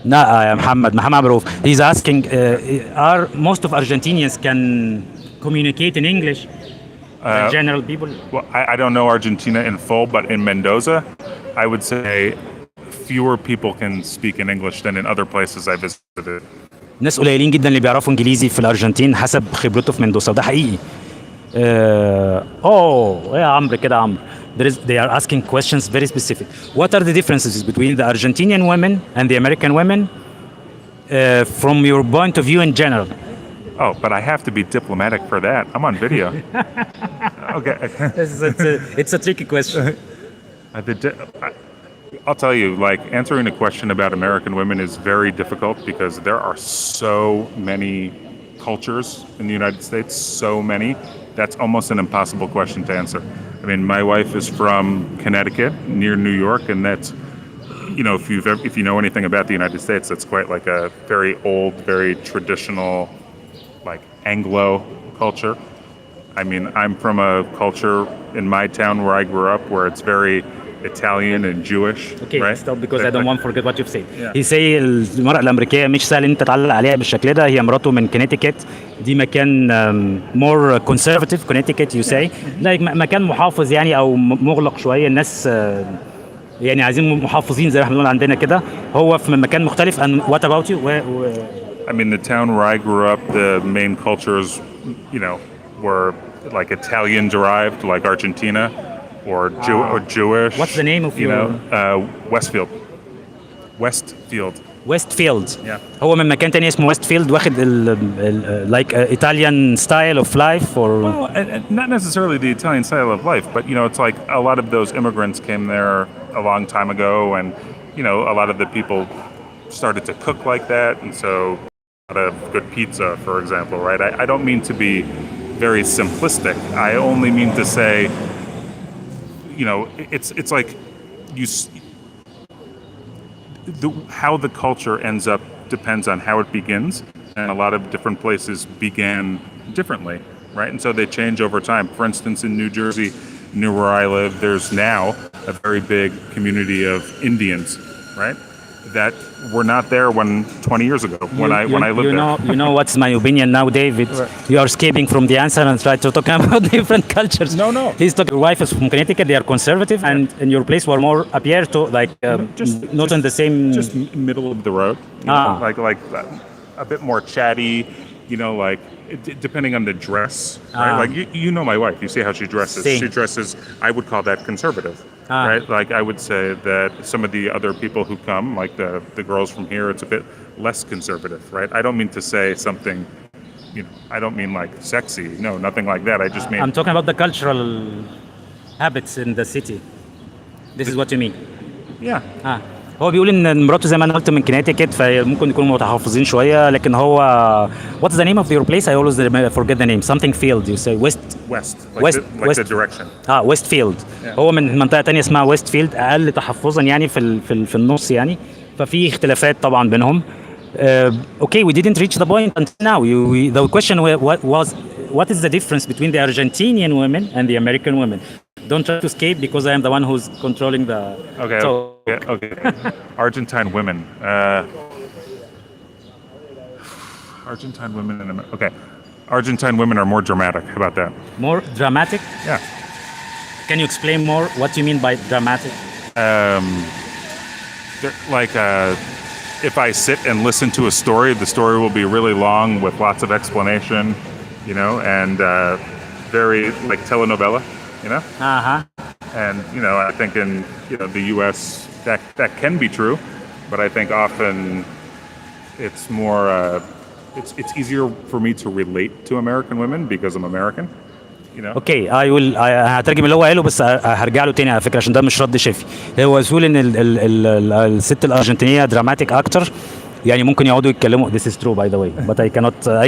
لا يا محمد عبروف. He's asking are most of Argentinians can communicate in English? General people. Well, I don't know Argentina in full, but in Mendoza, I would say fewer people can speak in English than in other places I visited. ناس قليلين جدا اللي بيعرفوا انجليزي في الارجنتين حسب خبرته في مندوسا، وده حقيقي. يا عمرو كده عمرو. They are asking questions very specific. What are the differences between the Argentinian women and the American women from your point of view in general? Oh, but I have to be diplomatic for that. I'm on video. Okay. It's a tricky question. I'll tell you, like, answering a question about American women is very difficult because there are so many cultures in the United States, so many. That's almost an impossible question to answer. I mean, my wife is from Connecticut, near New York, and that's, if you know anything about the United States, that's quite like a very old, very traditional, like Anglo culture. I mean, I'm from a culture in my town where I grew up where it's very Italian and Jewish. Okay, right? stop because I don't want to forget what you've said. Yeah. He say المرأة الأمريكية مش سهل انت تعلق عليها بالشكل ده. هي مراته من كونيتيكت، دي مكان more conservative. كونيتيكت you say like مكان محافظ يعني او مغلق شوية. الناس يعني عايزين محافظين زي ما احنا بنقول عندنا كده. هو في مكان مختلف. And what about you? I mean, the town where I grew up, the main cultures, were like Italian derived, like Argentina, or Jewish. What's the name of Westfield. Westfield. Westfield. Yeah. هو من مكان تاني اسمه Westfield واخد like Italian style of life or Well, and not necessarily the Italian style of life, but it's like a lot of those immigrants came there a long time ago, and a lot of the people started to cook like that, and so a lot of good pizza, for example, right? I don't mean to be very simplistic. I only mean to say, it's like how the culture ends up depends on how it begins, and a lot of different places began differently, right? And so they change over time. For instance, in New Jersey, near where I live, there's now a very big community of Indians, right? That were not there 20 years ago when I lived there. You know what's my opinion now, David? Right. You are escaping from the answer and try to talk about different cultures. No. He's talking. Your wife is from Connecticut. They are conservative, and in your place were more appear to like not in the same. Just middle of the road. Like a bit more chatty. Like depending on the dress. Right? Like you know my wife. You see how she dresses. See. She dresses. I would call that conservative. Right? Like I would say that some of the other people who come, like the girls from here, it's a bit less conservative, right? I don't mean to say something, I don't mean like sexy. No, nothing like that. I just mean I'm talking about the cultural habits in the city. This is what you mean. yeah. هو بيقول ان مراته زي ما انا قلت من كونيتيكت، فممكن يكونوا متحفظين شويه. لكن هو what's the name of your place? I always forget the name. Something field. You say West. Like the direction. Westfield. هو من منطقه تانية اسمها ويستفيلد، اقل تحفظا يعني في النص يعني. ففي اختلافات طبعا بينهم. Okay, we didn't reach the point until now. The question was what is the difference between the Argentinian women and the American women? Don't try to escape because I am the one who's controlling the. Okay. Okay. Argentine women. Argentine women in America. Okay. Argentine women are more dramatic. How about that? More dramatic? Yeah. Can you explain more what you mean by dramatic? Like if I sit and listen to a story, the story will be really long with lots of explanation, and very like telenovela, And I think in the U.S. that can be true, but I think often it's more it's easier for me to relate to American women because I'm American. اوكي هترجم اللي هو قاله، بس هرجع له تاني على فكره عشان ده مش رد شافي. هو يقول ان الست الارجنتينيه دراماتيك اكتر، يعني ممكن يقعدوا يتكلموا. This is true by the way, but I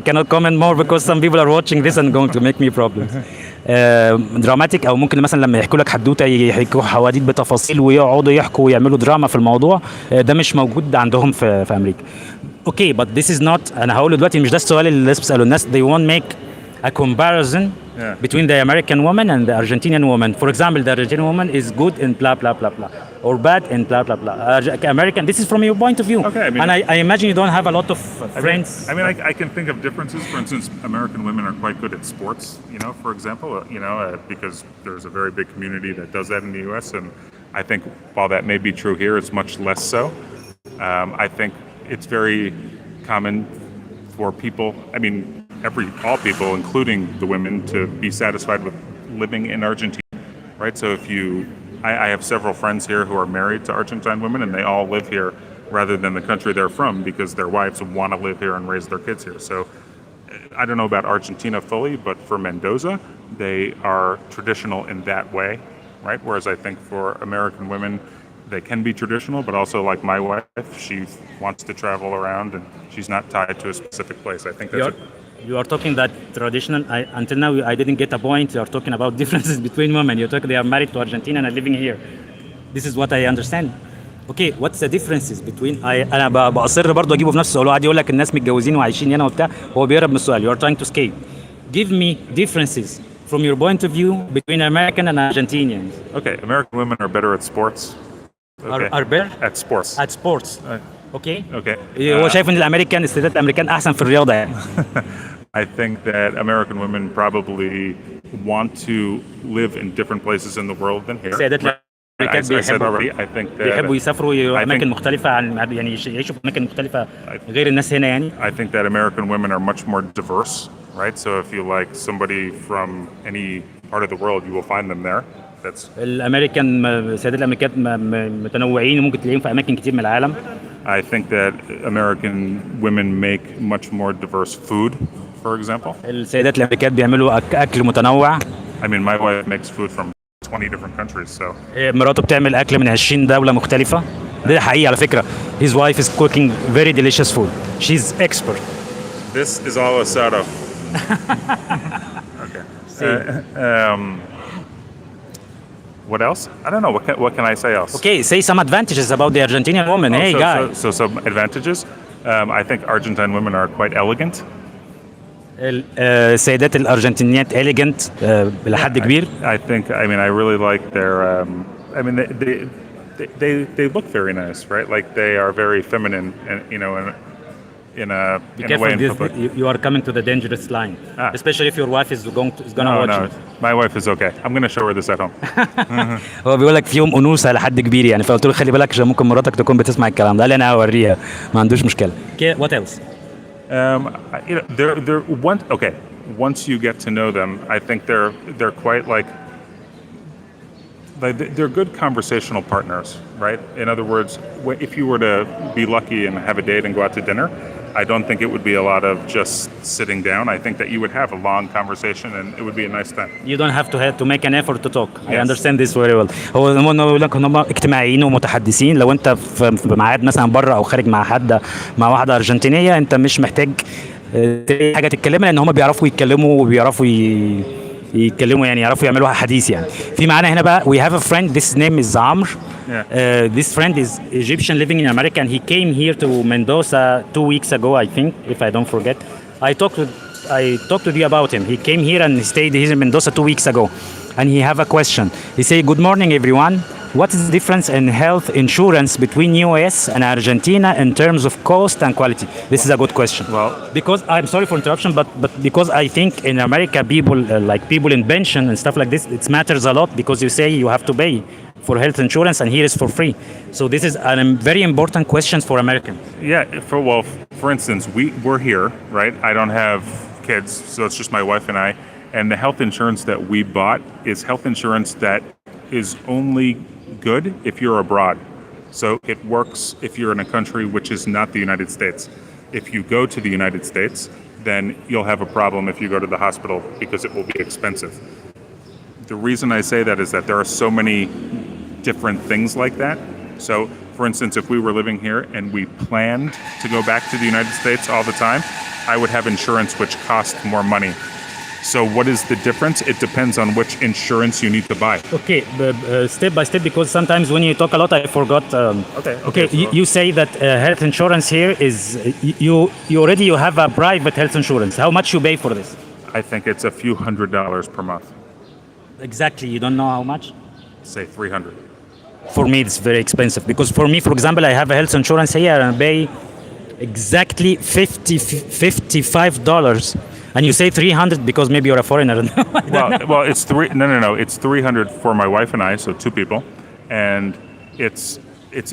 cannot comment more because some people are watching this and going to make me problems. دراماتيك، او ممكن مثلا لما يحكوا لك حدوته يحكوا حواديت بتفاصيل ويقعدوا يحكوا ويعملوا دراما في الموضوع. ده مش موجود عندهم في امريكا. اوكي but this is not. انا هقوله دلوقتي مش ده السؤال اللي الناس بيسالوا الناس. They won't make a comparison between the American woman and the Argentinian woman. For example, the Argentinian woman is good in blah blah blah blah, or bad in blah blah blah. American. This is from your point of view. Okay, and I imagine you don't have a lot of friends. I can think of differences. For instance, American women are quite good at sports. For example, because there's a very big community that does that in the U.S. And I think while that may be true here, it's much less so. I think it's very common for people. All people, including the women, to be satisfied with living in Argentina, right? So I have several friends here who are married to Argentine women, and they all live here rather than the country they're from because their wives want to live here and raise their kids here. So I don't know about Argentina fully, but for Mendoza, they are traditional in that way. right? Whereas I think for American women, they can be traditional, but also like my wife, she wants to travel around and she's not tied to a specific place. I think that's You are talking that traditional. Until now, I didn't get a point. You are talking about differences between women. You're talking they are married to Argentina and are living here. This is what I understand. Okay, what's the differences between انا بأصر برضه اجيبه في نفس السؤال. قاعد يقول لك الناس متجوزين وعايشين هنا وبتاع. هو بيهرب من السؤال. You are trying to escape. Give me differences from your point of view between American and Argentinians. Okay, American women are better at sports. Okay. Are better at sports. at sports. Okay. Okay. هو شايف ان الامريكان السيدات الامريكان احسن في الرياضه يعني. I think that American women probably want to live in different places in the world than here. السيدات الامريكان I said already, I think that بيحبوا يسافروا اماكن مختلفه عن يعني يعيشوا في اماكن مختلفه غير الناس هنا يعني. I think that American women are much more diverse, right? So if you like somebody from any part of the world, you will find them there. That's الامريكان السيدات الامريكان متنوعين وممكن تلاقيهم في اماكن كتير من العالم. I think that American women make much more diverse food, for example. السيدات الامريكان بيعملوا اكل متنوع. I mean, my wife makes food from 20 different countries, so. مراته بتعمل اكل من 20 دولة مختلفة. ده حقيقي على فكرة. His wife is cooking very delicious food. She's expert. This is all a setup. Okay. What else? I don't know. What can I say else? Okay, say some advantages about the Argentinian woman. Hey, guys. So some advantages. I think Argentine women are quite elegant. السيدات الأرجنتينيات elegant لحد كبير. I mean, I really like their. I mean, they look very nice, right? Like they are very feminine, and you know, in a way in public. You are coming to the dangerous line, especially if your wife is gonna watch it. My wife is okay. I'm gonna show her this at home. هو بيقول لك فيهم أنوثة لحد كبير يعني، فقلت له خلي بالك عشان ممكن مراتك تكون بتسمع الكلام ده. قال لي أنا هوريها، ما عندوش مشكلة. Okay, what else? You know, they're once you get to know them, I think they're quite like they're good conversational partners, right? In other words, if you were to be lucky and have a date and go out to dinner, I don't think it would be a lot of just sitting down. I think that you would have a long conversation and it would be a nice time. You don't have to make an effort to talk. Yes. I understand this very well. هو يقول لك هم اجتماعيين ومتحدثين. لو انت في ميعاد مثلا بره او خارج مع حد مع واحده ارجنتينيه، انت مش محتاج حاجه تتكلمها لان هم بيعرفوا يتكلموا وبيعرفوا يتكلموا يعني، يعرفوا يعملوها حديث يعني. في معانا هنا بقى we have a friend, this name is عمرو. This friend is Egyptian living in America and he came here to Mendoza 2 weeks ago, I think, if I don't forget. I talked to you about him. He came here and stayed here in Mendoza 2 weeks ago and he have a question. He say, good morning everyone. What is the difference in health insurance between US and Argentina in terms of cost and quality? This is a good question. Well, because I'm sorry for interruption, but because I think in America people like people in pension and stuff like this, it matters a lot because you say you have to pay for health insurance and here is for free. So this is a very important question for Americans. Yeah, for instance, we're here, right? I don't have kids, so it's just my wife and I. And the health insurance that we bought is health insurance that is only good if you're abroad. So it works if you're in a country which is not the United States. If you go to the United States, then you'll have a problem if you go to the hospital because it will be expensive. The reason I say that is that there are so many different things like that. So, for instance, if we were living here and we planned to go back to the United States all the time, I would have insurance which cost more money. So what is the difference? It depends on which insurance you need to buy. Okay, step by step, because sometimes when you talk a lot, I forgot. Okay. You say that health insurance here is you already have a private health insurance. How much you pay for this? I think it's a few $100s per month. Exactly, you don't know how much? Say 300. For me, it's very expensive because for me, for example, I have a health insurance here and I pay exactly $55. And you say 300 because maybe you're a foreigner. Well, it's no. It's 300 for my wife and I, so two people, and it's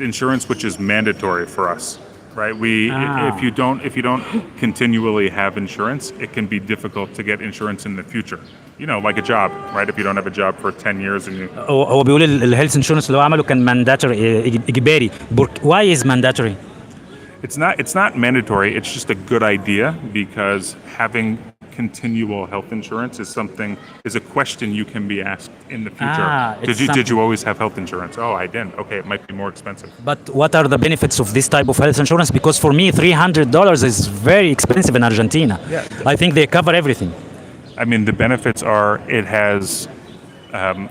insurance which is mandatory for us, right? If you don't continually have insurance, it can be difficult to get insurance in the future. You know, like a job, right? If you don't have a job for 10 years and you. هو بيقول الهيلث انشورنس اللي هو عمله كان mandatory إجباري. Why is mandatory? It's not mandatory. It's just a good idea because having continual health insurance is a question you can be asked in the future. Did you always have health insurance? Oh, I didn't. Okay, it might be more expensive. But what are the benefits of this type of health insurance? Because for me, $300 is very expensive in Argentina. Yeah. I think they cover everything. I mean, the benefits are it has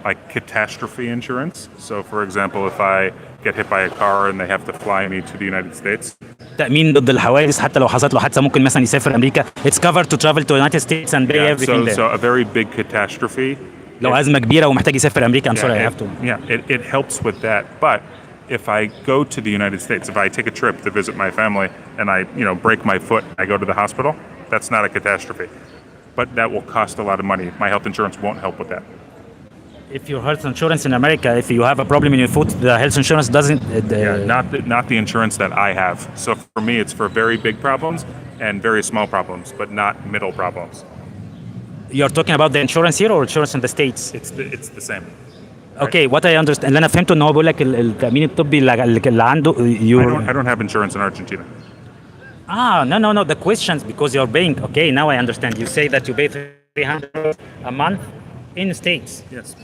like catastrophe insurance. So, for example, if I get hit by a car and they have to fly me to the United States. تأمين ضد الحوادث حتى لو حصلت له حادثة ممكن مثلا يسافر أمريكا. It's covered to travel to the United States and pay everything there. So a very big catastrophe. لو أزمة كبيرة ومحتاج يسافر أمريكا, I'm sorry, I have to. Yeah, it helps with that. But if I go to the United States, if I take a trip to visit my family and I, break my foot, I go to the hospital, that's not a catastrophe. But that will cost a lot of money. My health insurance won't help with that. If your health insurance in America, if you have a problem in your foot, the health insurance doesn't. Not the insurance that I have. So for me, it's for very big problems and very small problems, but not middle problems. You're talking about the insurance here or insurance in the States? It's the same. Okay, what I understand, اللي أنا فهمته إن هو بيقول لك التأمين الطبي اللي عنده. I don't have insurance in Argentina. No. The questions, because you're paying. Okay, now I understand. You say that you pay $300 a month in the States. Yes.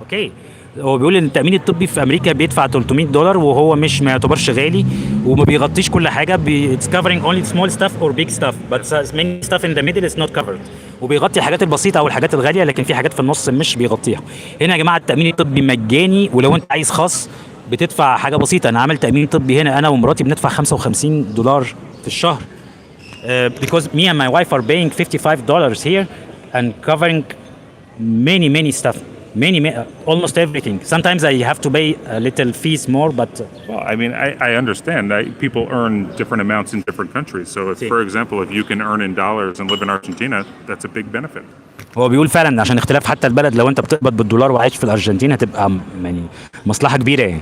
Okay. هو بيقول ان التأمين الطبي في أمريكا بيدفع $300 وهو ما يعتبرش غالي وما بيغطيش كل حاجة. It's covering only small stuff or big stuff, but many stuff in the middle is not covered. وبيغطي الحاجات البسيطة أو الحاجات الغالية, لكن في حاجات في النص مش بيغطيها. هنا يا جماعة التأمين الطبي مجاني, ولو أنت عايز خاص بتدفع حاجة بسيطة. أنا عامل تأمين طبي هنا أنا ومراتي بندفع $55 في الشهر. Because me and my wife are paying $55 here and covering many stuff. Almost everything. Sometimes I have to pay a little fees more, but well, I mean, I understand. People earn different amounts in different countries. So, for example, if you can earn in dollars and live in Argentina, that's a big benefit. هو بيقول فعلا عشان اختلاف حتى البلد, لو انت بتقبض بالدولار وعايش في الأرجنتين هتبقى يعني مصلحة كبيرة يعني.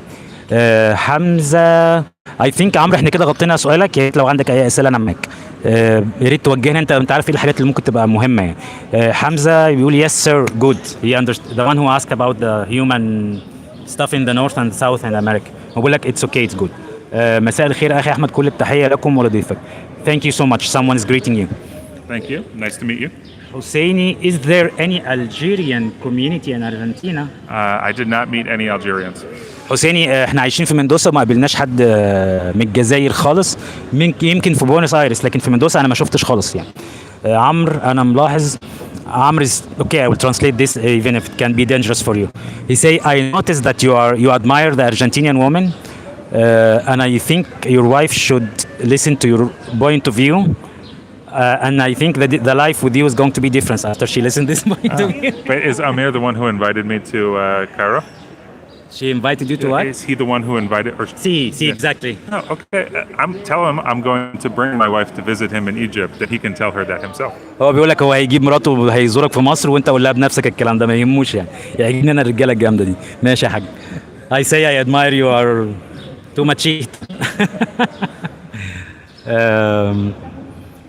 حمزة, I think عمرو احنا كده غطينا سؤالك. يا ريت لو عندك اي اسئله انا معاك. يا ريت توجهنا, انت عارف ايه الحاجات اللي ممكن تبقى مهمه يعني. حمزه بيقول yes sir good. He understood the one who asked about the human stuff in the north and south in America. هو بيقول لك it's okay, it's good. مساء الخير اخي احمد, كل التحيه لكم ولضيفك. Thank you so much. Someone is greeting you. Thank you. Nice to meet you. Husseini, is there any Algerian community in Argentina? I did not meet any Algerians. حسيني, احنا عايشين في مندوسا وما قابلناش حد من الجزائر خالص. يمكن في بوينس ايرس, لكن في مندوسا انا ما شفتش خالص يعني. عمرو, انا ملاحظ. عمرو is okay. I will translate this even if it can be dangerous for you. He say, I noticed that you admire the Argentinian woman, and I think your wife should listen to your point of view. And I think that the life with you is going to be different after she listened this point of view. But is Amir the one who invited me to Cairo? She invited you to what? Is he the one who invited? See, exactly. No, okay. Tell him I'm going to bring my wife to visit him in Egypt, that he can tell her that himself. هو بيقول لك هو هيجيب مراته وهيزورك في مصر, وانت قول لها بنفسك الكلام ده, ما يهموش يعني. يعجبني انا الرجاله الجامده دي. ماشي يا حاج. I say I admire you are too much cheat.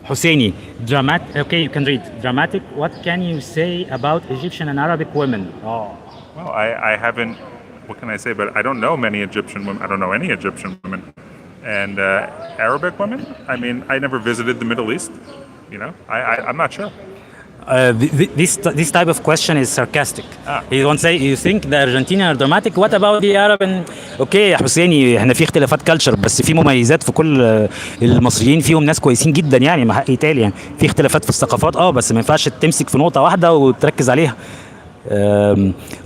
Husseini, dramatic. Okay, you can read. Dramatic. What can you say about Egyptian and Arabic women? Well, I haven't. What can I say? But I don't know many Egyptian women. I don't know any Egyptian women. And Arabic women? I mean, I never visited the Middle East. I'm not sure. This type of question is sarcastic. He won't say, you think the Argentinian are dramatic? What about the Arab? Okay يا حسيني, احنا في اختلافات كلتشر, بس في مميزات في كل المصريين, فيهم ناس كويسين جدا يعني, ما حق يتقال يعني. في اختلافات في الثقافات بس ما ينفعش تمسك في نقطة واحدة وتركز عليها.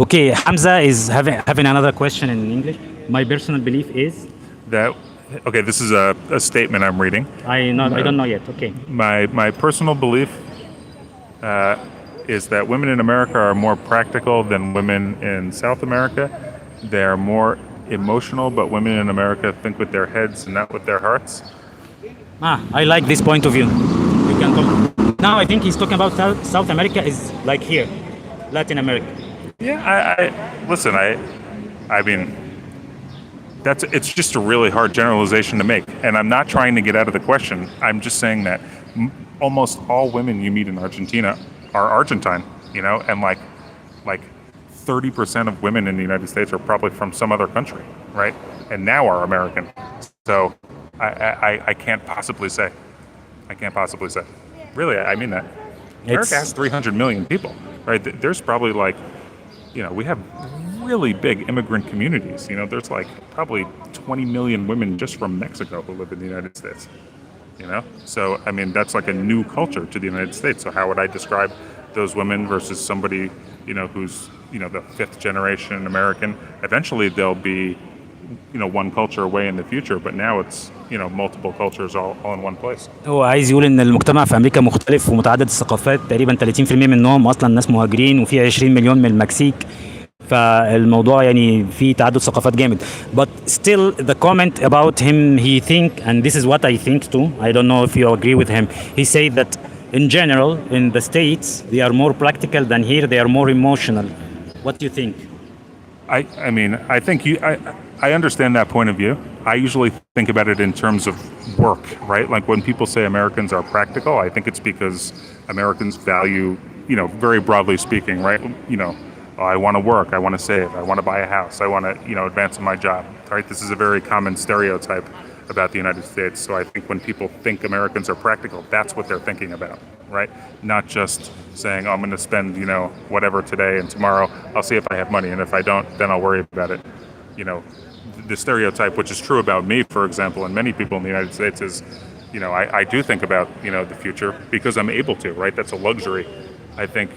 Okay, Hamza is having another question in English. My personal belief is that. Okay, this is a statement I'm reading. I don't know yet. Okay. My personal belief is that women in America are more practical than women in South America. They are more emotional, but women in America think with their heads and not with their hearts. I like this point of view. You can come. Now I think he's talking about South America is like here. Latin America. Yeah, listen. I mean, it's just a really hard generalization to make, and I'm not trying to get out of the question. I'm just saying that almost all women you meet in Argentina are Argentine, and like 30% of women in the United States are probably from some other country, right? And now are American. So I can't possibly say. Really, I mean that. America has 300 million people, right? There's probably like, we have really big immigrant communities. There's like probably 20 million women just from Mexico who live in the United States. So I mean that's like a new culture to the United States. So how would I describe those women versus somebody who's the fifth generation American? Eventually they'll be one culture away in the future, but now it's multiple cultures all in one place. هو عايز يقول ان المجتمع في امريكا مختلف ومتعدد الثقافات، تقريبا 30% منهم اصلا ناس مهاجرين، وفي 20 مليون من المكسيك، فالموضوع يعني في تعدد ثقافات جامد. But still the comment about him, he think, and this is what I think too, I don't know if you agree with him, he say that in general in the States they are more practical than here, they are more emotional. What do you think? I mean, I think I understand that point of view. I usually think about it in terms of work, right? Like when people say Americans are practical, I think it's because Americans value, very broadly speaking, right? I want to work, I want to save, I want to buy a house, I want to, advance in my job, right? This is a very common stereotype about the United States. So I think when people think Americans are practical, that's what they're thinking about, right? Not just saying, I'm going to spend, whatever today and tomorrow, I'll see if I have money. And if I don't, then I'll worry about it. The stereotype, which is true about me, for example, and many people in the United States is, I do think about, the future because I'm able to, right? That's a luxury. I think,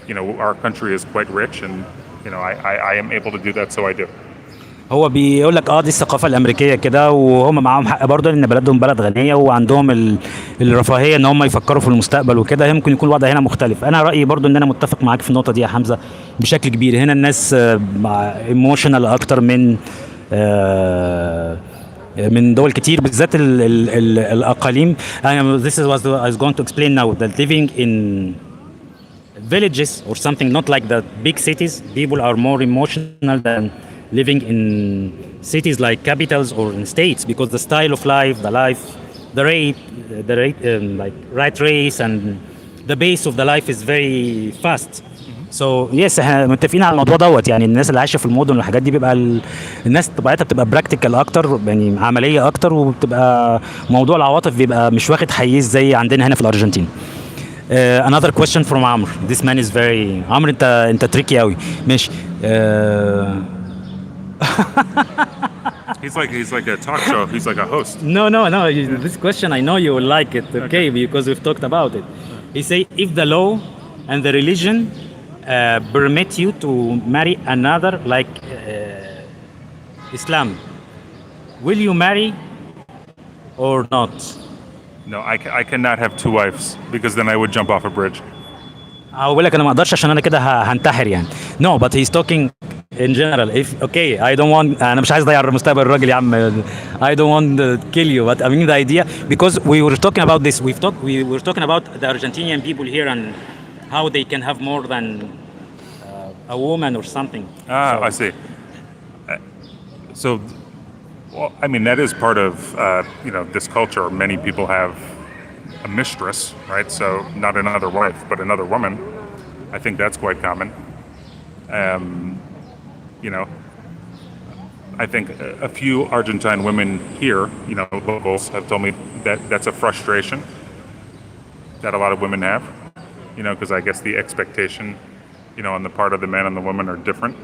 our country is quite rich and, I am able to do that, so I do. هو بيقول لك دي الثقافه الامريكيه كده، وهم معاهم حق برضه ان بلدهم بلد غنيه وعندهم الرفاهيه ان هم يفكروا في المستقبل وكده. يمكن يكون الوضع هنا مختلف. انا رايي برضه ان انا متفق معاك في النقطه دي يا حمزه بشكل كبير. هنا الناس ايموشنال اكتر من دول كتير، بالذات الاقاليم. This is what I was going to explain now, that living in villages or something not like the big cities, people are more emotional than living in cities like capitals or in states, because the style of life, the rate, like rat race and the pace of the life is very fast. So yes, احنا متفقين على الموضوع دوت. يعني الناس اللي عايشه في المدن والحاجات دي بيبقى الناس طبيعتها بتبقى براكتيكال اكتر، يعني عمليه اكتر، وبتبقى موضوع العواطف بيبقى مش واخد حيز زي عندنا هنا في الارجنتين. Another question from عمرو. This man is very... عمرو انت تريكي قوي. ماشي. He's like a talk show. He's like a host. No. This question I know you will like it, okay, because we've talked about it. He say, if the law and the religion permit you to marry another like Islam, will you marry or not? No, I cannot have two wives because then I would jump off a bridge. اقول لك انا ما اقدرش عشان انا كده هنتحر يعني. No, but he's talking in general. If okay, I don't want... انا مش عايز اضيع مستقبل الراجل يا عم. I don't want to kill you, but I mean the idea, because we were talking about this. We were talking about the Argentinian people here and how they can have more than a woman or something. I see. So, well, I mean that is part of this culture. Many people have a mistress, right? So not another wife, but another woman. I think that's quite common. I think a few Argentine women here, locals, have told me that that's a frustration that a lot of women have, because I guess the expectation, on the part of the man and the woman are different.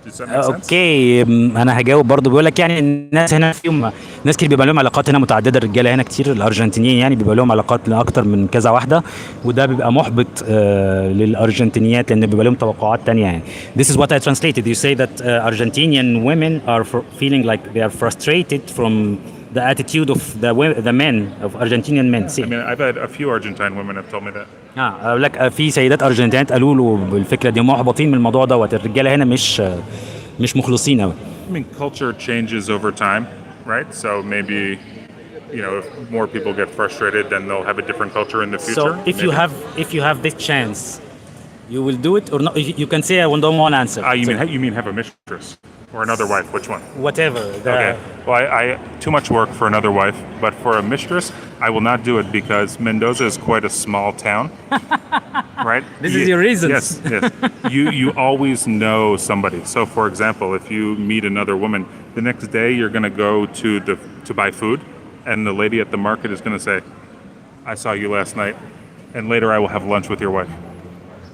Does that make sense? اوكي، انا هجاوب برضه. بيقول لك يعني الناس هنا فيهم ناس كتير بيبقى لهم علاقات هنا متعدده. الرجاله هنا كتير الارجنتينيين يعني بيبقى لهم علاقات اكتر من كذا واحده، وده بيبقى محبط للارجنتينيات لان بيبقى لهم توقعات تانية يعني. This is what I translated. You say that Argentinian women are feeling like they are frustrated from the attitude of the men, of Argentinian men. I mean, I've had a few Argentine women have told me that. اقول لك في سيدات ارجنتينيات قالوا له بالفكره دي، محبطين من الموضوع دوت. الرجاله هنا مش مخلصين قوي. I mean, culture changes over time, right? So maybe, if more people get frustrated, then they'll have a different culture in the future. So if you have this chance, you will do it or not? You can say I don't want to answer. You mean have a mistress or another wife? Which one? Whatever. Okay. Well, I too much work for another wife, but for a mistress, I will not do it because Mendoza is quite a small town, right? This is your reason. Yes. You always know somebody. So, for example, if you meet another woman, the next day you're going to go to buy food, and the lady at the market is going to say, "I saw you last night, and later I will have lunch with your wife.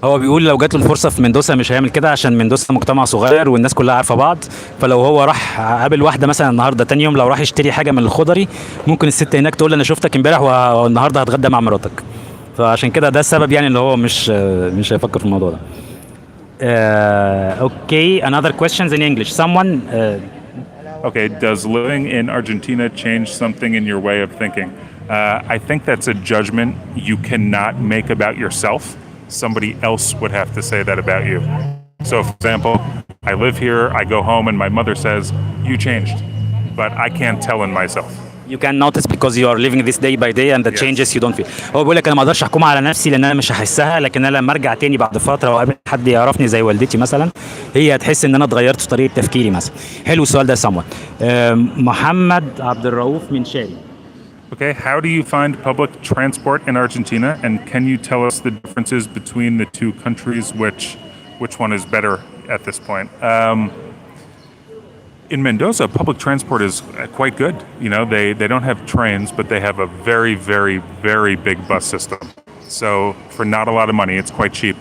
هو بيقول لو جات له الفرصه في مندوسا مش هيعمل كده عشان مندوسا مجتمع صغير والناس كلها عارفه بعض. فلو هو راح قابل واحده مثلا النهارده، تاني يوم لو راح يشتري حاجه من الخضري ممكن الست هناك تقول له انا شفتك امبارح والنهارده هتغدى مع مراتك. فعشان كده ده السبب يعني اللي هو مش هيفكر في الموضوع ده. Okay, another questions in English. Someone Okay, does living in Argentina change something in your way of thinking? I think that's a judgment you cannot make about yourself. Somebody else would have to say that about you. So, for example, I live here, I go home, and my mother says, you changed. But I can't tell in myself. you can notice because you are living this day by day and the changes you don't feel. هو بيقول لك انا ما اقدرش احكم على نفسي لان انا مش هحسها، لكن انا لما ارجع تاني بعد فتره واقابل حد يعرفني زي والدتي مثلا هي هتحس ان انا اتغيرت في طريقه تفكيري مثلا. حلو السؤال ده. someone محمد عبد الرؤوف من شاري. Okay, how do you find public transport in Argentina, and can you tell us the differences between the two countries? Which one is better at this point? In Mendoza, public transport is quite good. You know, they don't have trains, but they have a very, very, very big bus system. So for not a lot of money, it's quite cheap.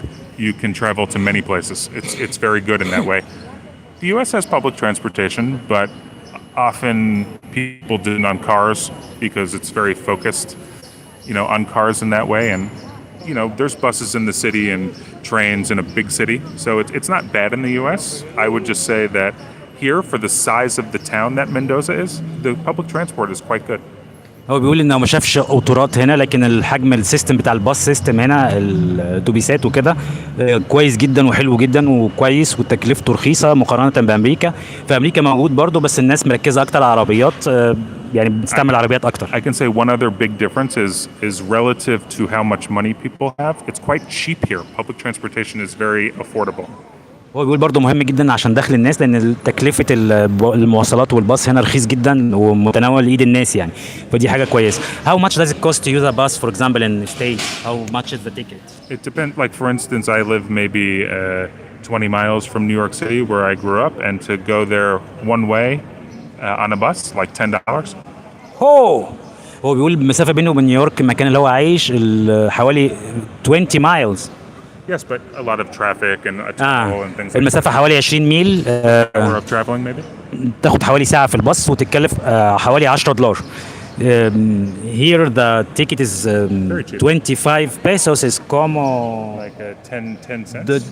You can travel to many places. It's very good in that way. The U.S. has public transportation, but often people do it on cars because it's very focused, you know, on cars in that way. And, you know, there's buses in the city and trains in a big city. So it's not bad in the U.S. I would just say that here, for the size of the town that Mendoza is, the public transport is quite good. هو بيقول انه ما شافش قطارات هنا، لكن الحجم السيستم بتاع الباص سيستم هنا الاتوبيسات وكده كويس جدا وحلو جدا وكويس وتكلفته رخيصه مقارنه بامريكا. في امريكا موجود برضه بس الناس مركزه اكتر على العربيات، يعني بتستعمل عربيات اكتر. I can say one other big difference is relative to how much money people have. It's quite cheap here. Public transportation is very affordable. هو بيقول برضه مهم جدا عشان دخل الناس لان تكلفه المواصلات والباص هنا رخيص جدا ومتناول ايد الناس يعني، فدي حاجه كويسه. How much does it cost to use a bus for example in States? How much is the ticket? It depends. Like for instance, I live maybe 20 miles from New York City where I grew up, and to go there one way on a bus like $10. هو بيقول المسافه بينه وبين نيويورك المكان اللي هو عايش حوالي 20 miles. Yes, but a lot of traffic and a tunnel and things like المسافة حوالي 20 ميل. hour of traveling maybe. تاخد حوالي ساعة في الباص وتتكلف حوالي $10. Here the ticket is 25 pesos is como like 10 cents.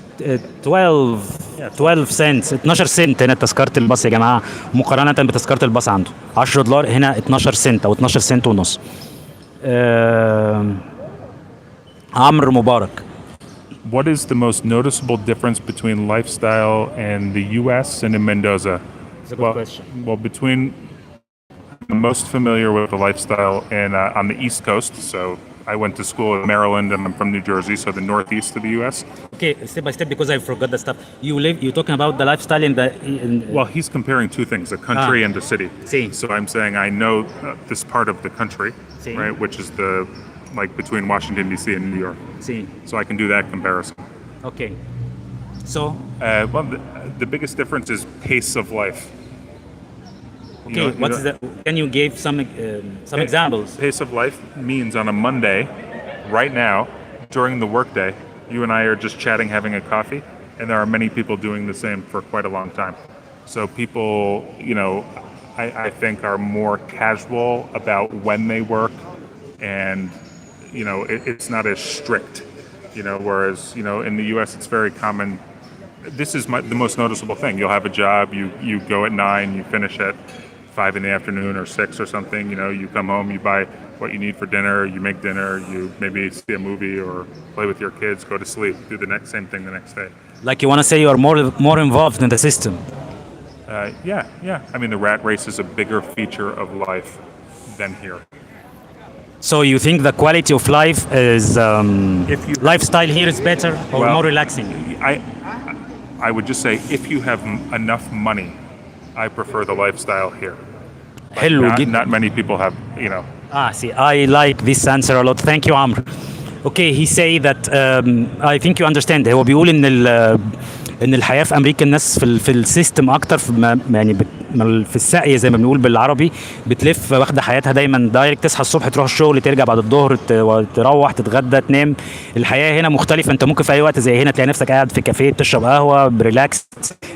12 cents 12 سنت هنا تذكرة الباص يا جماعة، مقارنة بتذكرة الباص عنده $10 هنا 12 سنت أو 12 سنت ونص. عمرو مبارك. What is the most noticeable difference between lifestyle in the U.S. and in Mendoza? It's a good question. Well, I'm most familiar with the lifestyle on the East Coast. So I went to school in Maryland, and I'm from New Jersey, so the northeast of the U.S. Okay, step by step because I forgot the stuff. You're talking about the lifestyle Well, he's comparing two things: a country and a city. Sí. So I'm saying I know this part of the country, Sí. right, which is like between Washington D.C. and New York. See. So I can do that comparison. Okay. So. Well, the biggest difference is pace of life. Okay. Can you give some examples? Pace of life means on a Monday, right now, during the workday, you and I are just chatting, having a coffee, and there are many people doing the same for quite a long time. So people, you know, I think are more casual about when they work, and you know, it's not as strict, you know, whereas, you know, in the U.S. it's very common. This is the most noticeable thing. You'll have a job, you go at 9, you finish at 5 in the afternoon or 6 or something, you know, you come home, you buy what you need for dinner, you make dinner, you maybe see a movie or play with your kids, go to sleep, do the same thing the next day. Like you want to say you are more involved in the system. Yeah. I mean, the rat race is a bigger feature of life than here. So you think the quality of life is lifestyle here is better or more relaxing? I would just say if you have enough money, I prefer the lifestyle here. Not many people have, you know. See, I like this answer a lot. Thank you, Amr. Okay, he say that I think you understand. هو بيقول ان الحياة في أمريكا الناس في السيستم أكتر يعني في الساقية زي ما بنقول بالعربي، بتلف واخدة حياتها دايما دايركت، تصحى الصبح تروح الشغل، ترجع بعد الظهر تروح تتغدى تنام. الحياة هنا مختلفة، انت ممكن في اي وقت زي هنا تلاقي نفسك قاعد في كافيه بتشرب قهوة بريلاكس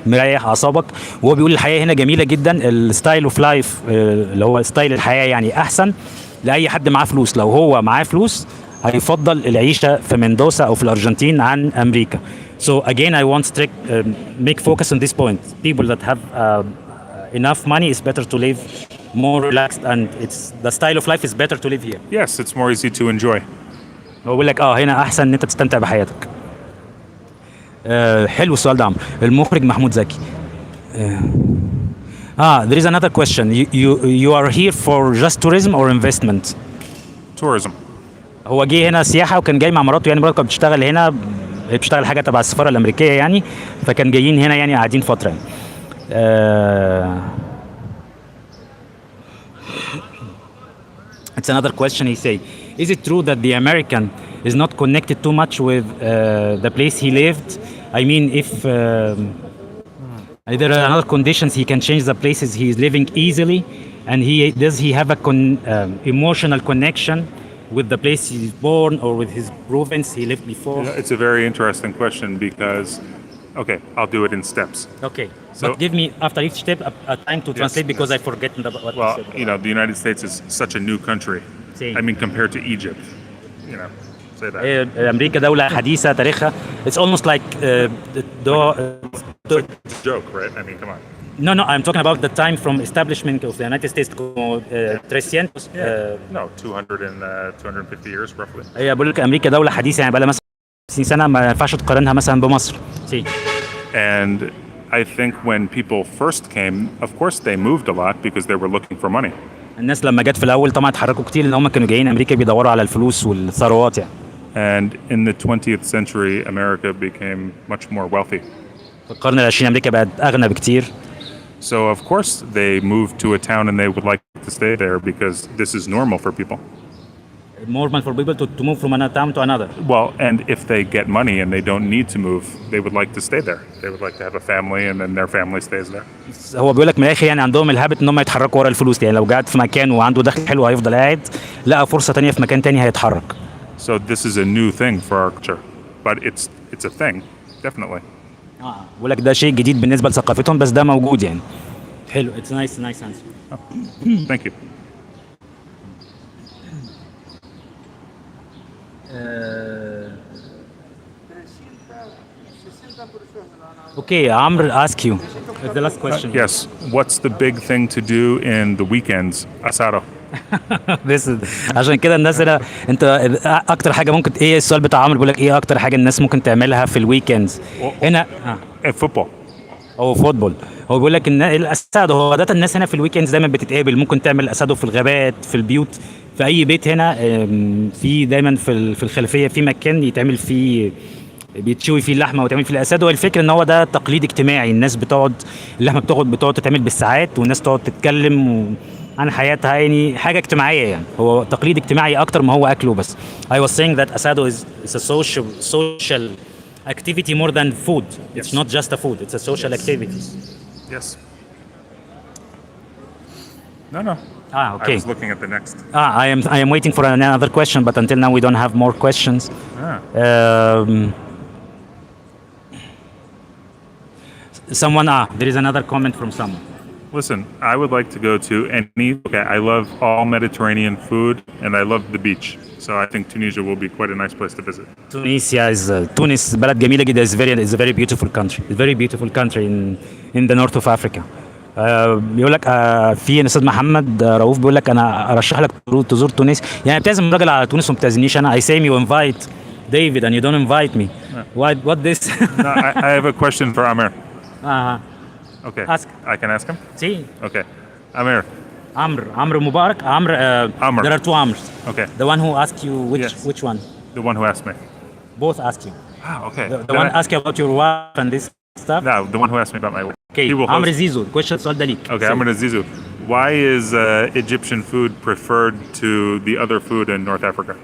مريح اعصابك. وهو بيقول الحياة هنا جميلة جدا، الستايل اوف لايف اللي هو ستايل الحياة يعني احسن لاي حد معاه فلوس. لو هو معاه فلوس هيفضل العيشة في مندوسا او في الارجنتين عن امريكا. So again, I want to make focus on this point. People that have enough money is better to live more relaxed, and it's the style of life is better to live here. Yes, it's more easy to enjoy. هو بيقول لك هنا احسن ان انت تستمتع بحياتك. حلو السؤال ده عمرو. المخرج محمود زكي. There is another question. You are here for just tourism or investment? Tourism. هو جه هنا سياحة وكان جاي مع مراته، يعني مراته كانت بتشتغل هنا، بتشتغل حاجة تبع السفارة الأمريكية يعني، فكان جايين هنا يعني قاعدين فترة يعني. It's another question he say. Is it true that the American is not connected too much with the place he lived? I mean, if there are other conditions he can change the places he is living easily, and does he have a emotional connection with the place he's born or with his province he lived before? It's a very interesting question because, okay, I'll do it in steps. Okay, So, but give me after each step a time to translate because I forget what well, you said. you know, the United States is such a new country. Same. I mean, compared to Egypt, you know, say that. أمريكا دولة حديثة تاريخها. It's almost like It's a joke, right? I mean, come on. No, I'm talking about the time from establishment of the United States como 300. No, 250 years roughly. هي بقول لك أمريكا دولة حديثة يعني بقى لها مثلا 50 سنة، ما ينفعش تقارنها مثلا بمصر. See. And I think when people first came, of course they moved a lot because they were looking for money. الناس لما جت في الأول طبعا اتحركوا كتير لأن هم كانوا جايين أمريكا بيدوروا على الفلوس والثروات يعني. And in the 20th century, America became much more wealthy. في القرن العشرين أمريكا بقت أغنى بكتير. So of course they moved to a town and they would like to stay there because this is normal for people. Normal for people to move from one town to another. Well, and if they get money and they don't need to move, they would like to stay there. They would like to have a family and then their family stays there. هو بيقول لك من الآخر يعني عندهم الهابت إن هم يتحركوا ورا الفلوس، يعني لو قاعد في مكان وعنده دخل حلو هيفضل قاعد، لقى فرصة تانية في مكان تاني هيتحرك. So this is a new thing for our culture, but it's a thing, definitely. بقول لك ده شيء جديد بالنسبة لثقافتهم بس ده موجود يعني. حلو. It's nice answer. Thank you. Okay, Amr, ask you. The last question. Yes. What's the big thing to do in the weekends? Asado. عشان كده الناس هنا، انت اكتر حاجه ممكن ايه السؤال بتاع عمرو بيقول لك ايه اكتر حاجه الناس ممكن تعملها في الويكندز هنا؟ Football. او فوتبول. هو بيقول لك ان الاسادو هو عاده الناس هنا في الويكندز دايما بتتقابل، ممكن تعمل اسادو في الغابات في البيوت في اي بيت هنا، في دايما في الخلفيه في مكان يتعمل فيه بيتشوي فيه اللحمه وتعمل فيه الاسادو. والفكره ان هو ده تقليد اجتماعي، الناس بتقعد اللحمه بتقعد تتعمل بالساعات والناس تقعد تتكلم عن حياتها، يعني حاجه اجتماعيه يعني، هو تقليد اجتماعي اكتر ما هو اكله بس. I was saying that asado is a social activity more than food. It's not just a food, it's a social activity. Yes. No. Okay. I was looking at the next. I am waiting for another question, but until now we don't have more questions. There is another comment from someone. Listen, I would like to go to I love all Mediterranean food and I love the beach. So I think Tunisia will be quite a nice place to visit. Tunisia is تونس بلد جميلة جدا. It's a very beautiful country. It's a very beautiful country in the north of Africa. بيقول لك في الاستاذ محمد رؤوف بيقول لك انا ارشح لك تزور تونس، يعني بتعزم الراجل على تونس وما بتعزمنيش انا. I say you invite David and you don't invite me. What this? No, I have a question for Amir. Okay. Ask. I can ask him? See. Okay. Amir. Amr Mubarak. Amr. There are two Amrs. Okay. The one who asked you which one? The one who asked me. Both asked you. Okay. The one asked you about your wife and this stuff? No, the one who asked me about my wife. Okay. Amr Zizu. Question السؤال ده ليك. Okay, Amr Zizu. Why is Egyptian food preferred to the other food in North Africa?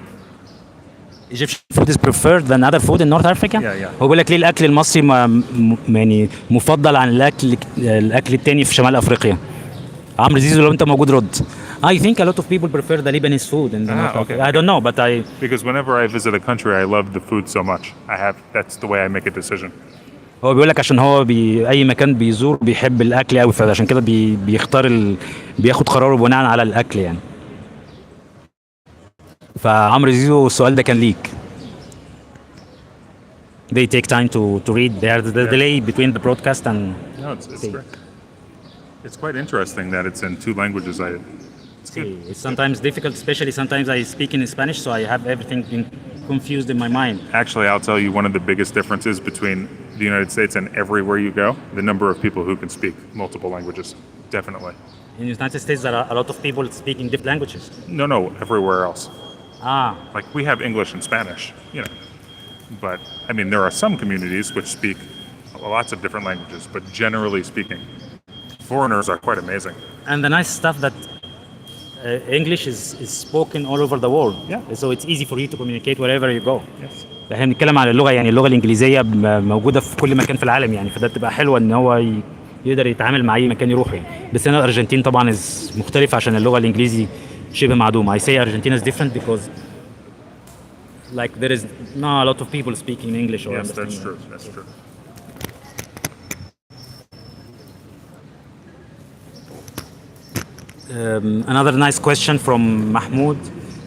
Egyptian food is preferred than other food in North Africa. Yeah. هو بيقول لك ليه الاكل المصري يعني مفضل عن الاكل التاني في شمال افريقيا. عمرو زيزو لو انت موجود رد. I think a lot of people prefer the Lebanese food in the North Okay. Africa. I don't know, but Because whenever I visit a country, I love the food so much. That's the way I make a decision. هو بيقول لك عشان هو اي مكان بيزور بيحب الاكل قوي، فعشان كده بيختار بياخد قراره بناء على الاكل يعني. فعمرو زيزو السؤال ده كان ليك. They take time to read. There's the delay between the broadcast and. No, it's quite interesting that it's in two languages. It's sometimes difficult, especially sometimes I speak in Spanish, so I have everything confused in my mind. Actually, I'll tell you one of the biggest differences between the United States and everywhere you go, the number of people who can speak multiple languages. Definitely. In the United States, there are a lot of people speaking different languages. No, everywhere else. Ah. Like we have English and Spanish, you know. But, I mean, there are some communities which speak lots of different languages, but generally speaking, foreigners are quite amazing. And the nice stuff that English is spoken all over the world. Yeah. So it's easy for you to communicate wherever you go. Yes. احنا بنتكلم على اللغه، يعني اللغه الانجليزيه موجوده في كل مكان في العالم يعني، فده بتبقى حلوه ان هو يقدر يتعامل مع اي مكان يروح يعني. بس هنا الارجنتين طبعا مختلف عشان اللغه الانجليزي شبه معدومه. I say Argentina is different because like there is not a lot of people speaking English or Yes, understanding. that's true. That's true. Another nice question from Mahmoud.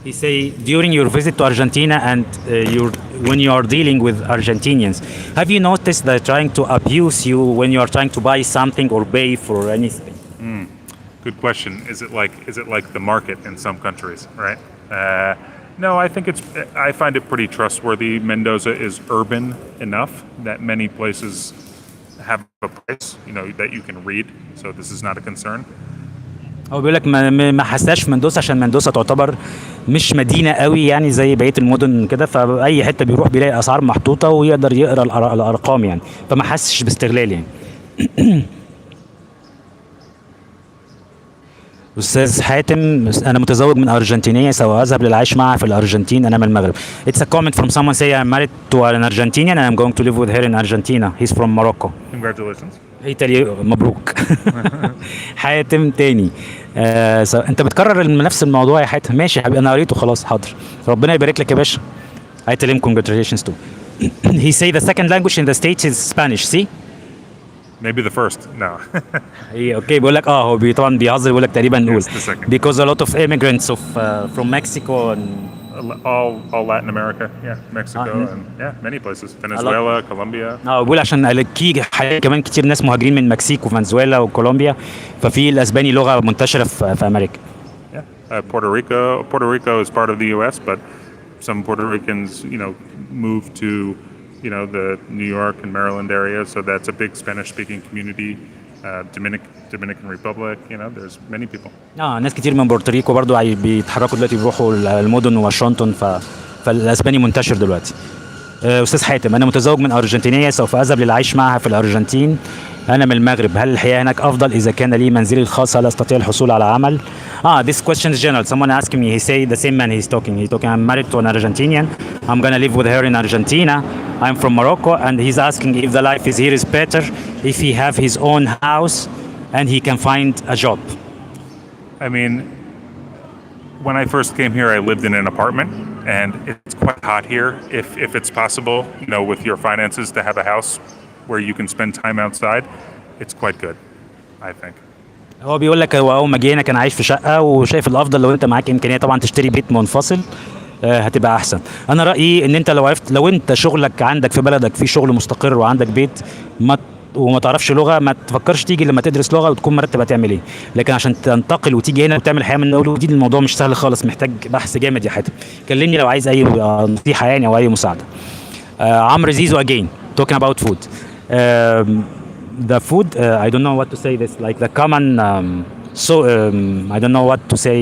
He say, during your visit to Argentina and when you are dealing with Argentinians, have you noticed they're trying to abuse you when you are trying to buy something or pay for anything? Good question. Is it like the market in some countries, right? No, I think I find it pretty trustworthy. Mendoza is urban enough that many places have a price, that you can read. So this is not a concern. هو بيقول لك ما حساش في مندوسا عشان مندوسا تعتبر مش مدينه قوي يعني زي بقيه المدن كده، فاي حته بيروح بيلاقي اسعار محطوطه ويقدر يقرا الارقام يعني، فما حسش باستغلال يعني. أستاذ حاتم، أنا متزوج من أرجنتينية سأذهب للعيش معها في الأرجنتين، أنا من المغرب. It's a comment from someone say I'm married to an Argentinian and I'm going to live with her in Argentina. He's from Morocco. Congratulations. مبروك. حاتم تاني. أنت بتكرر نفس الموضوع يا حاتم. ماشي يا حبيبي، أنا قريته خلاص، حاضر. ربنا يبارك لك يا باشا. I tell him congratulations too. He say the second language in the States is Spanish. See? Maybe the first. No. اوكي بيقول لك هو طبعا بيهزر، بيقول لك تقريبا نقول because a lot of immigrants from Mexico and all Latin America, Mexico and many places, Venezuela, Colombia. بيقول عشان حاليا كمان كتير ناس مهاجرين من المكسيك وفنزويلا وكولومبيا، ففي الاسباني لغه منتشره في امريكا. Puerto Rico is part of the U.S., but some Puerto Ricans, move to the New York and Maryland area, so that's a big Spanish-speaking community. Dominican Republic, there's many people. ناس كتير من بورتوريكو برضو بيتحركوا دلوقتي، بيروحوا المدن واشنطن، فالاسباني منتشر دلوقتي. استاذ حاتم، انا متزوج من ارجنتينيه سوف اذهب للعيش معها في الارجنتين، انا من المغرب، هل الحياه هناك افضل اذا كان لي منزلي الخاص؟ هل استطيع الحصول على عمل؟ This question is general. Someone asked me, he say the same man he's talking I'm married to an Argentinian, I'm gonna live with her in Argentina, I'm from Morocco, and he's asking if the life is here is better if he have his own house and he can find a job. I mean, when I first came here, I lived in an apartment, and it's quite hot here. If it's possible, with your finances, to have a house where you can spend time outside, it's quite good, I think. هو بيقول لك هو اول ما جينا كان عايش في شقه، وشايف الافضل لو انت معاك امكانيه طبعا تشتري بيت منفصل هتبقى احسن. انا رايي ان انت لو انت شغلك عندك في بلدك في شغل مستقر وعندك بيت وما تعرفش لغه، ما تفكرش تيجي لما تدرس لغه وتكون مرتب هتعمل ايه، لكن عشان تنتقل وتيجي هنا وتعمل حياه من اول وجديد الموضوع مش سهل خالص، محتاج بحث جامد يا حاتم. كلمني لو عايز اي نصيحه يعني او اي مساعده. عمرو زيزو again talking about food. The food, I don't know what to say this, like the common, I don't know what to say,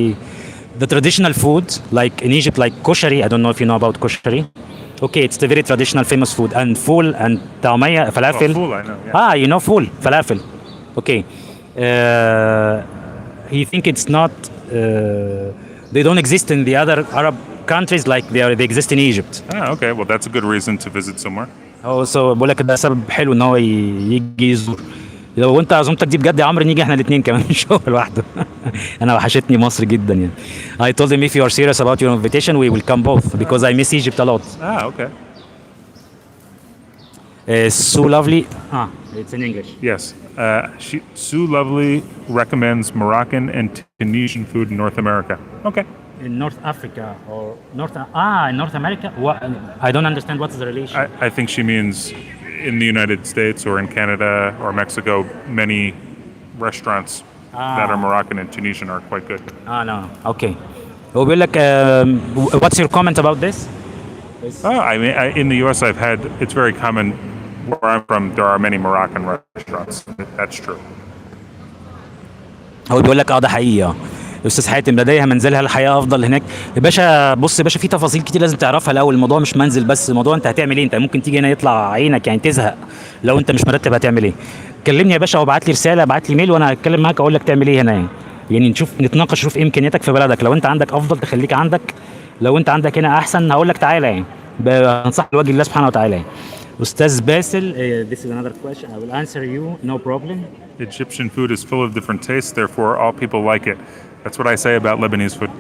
the traditional food, like in Egypt, like koshari, I don't know if you know about koshari. Okay, it's the very traditional famous food, and fool and taumaya, falafel. Fool, I know, yeah. You know fool, falafel. Okay. He think it's not, they don't exist in the other Arab countries like they exist in Egypt. Okay. Well, that's a good reason to visit somewhere. بقول لك ده سبب حلو ان هو يجي يزور. لو انت عزومتك دي بجد يا عمرو نيجي احنا الاثنين كمان مش هو لوحده. انا وحشتني مصر جدا يعني. I told him if you are serious about your invitation we will come both because I miss Egypt a lot. Okay. So lovely. It's in English. Yes. Sue Lovely recommends Moroccan and Tunisian food in North America. Okay. In North Africa or in North America. What? I don't understand what's the relation. I think she means in the United States or in Canada or Mexico, many restaurants that are Moroccan and Tunisian are quite good. No. Okay. هو بيقول لك what's your comment about this? I mean, in the U.S. it's very common where I'm from, there are many Moroccan restaurants. That's true. هو بيقول لك ده حقيقي. الاستاذ حاتم لديها منزلها الحياه افضل هناك يا باشا. بص يا باشا في تفاصيل كتير لازم تعرفها الاول. الموضوع مش منزل بس، الموضوع انت هتعمل ايه. انت ممكن تيجي هنا يطلع عينك يعني تزهق لو انت مش مرتب هتعمل ايه. كلمني يا باشا وابعت لي رساله، ابعت لي ميل وانا هتكلم معاك اقول لك تعمل ايه هنا يعني نشوف نتناقش نشوف ايه امكانياتك في بلدك. لو انت عندك افضل تخليك عندك، لو انت عندك هنا احسن هقول لك تعالى يعني. بنصح لوجه الله سبحانه وتعالى يعني. أستاذ باسل, this is another question. I will answer you, no problem. Egyptian food is full of different tastes, therefore all people like it. That's what I say about Lebanese food.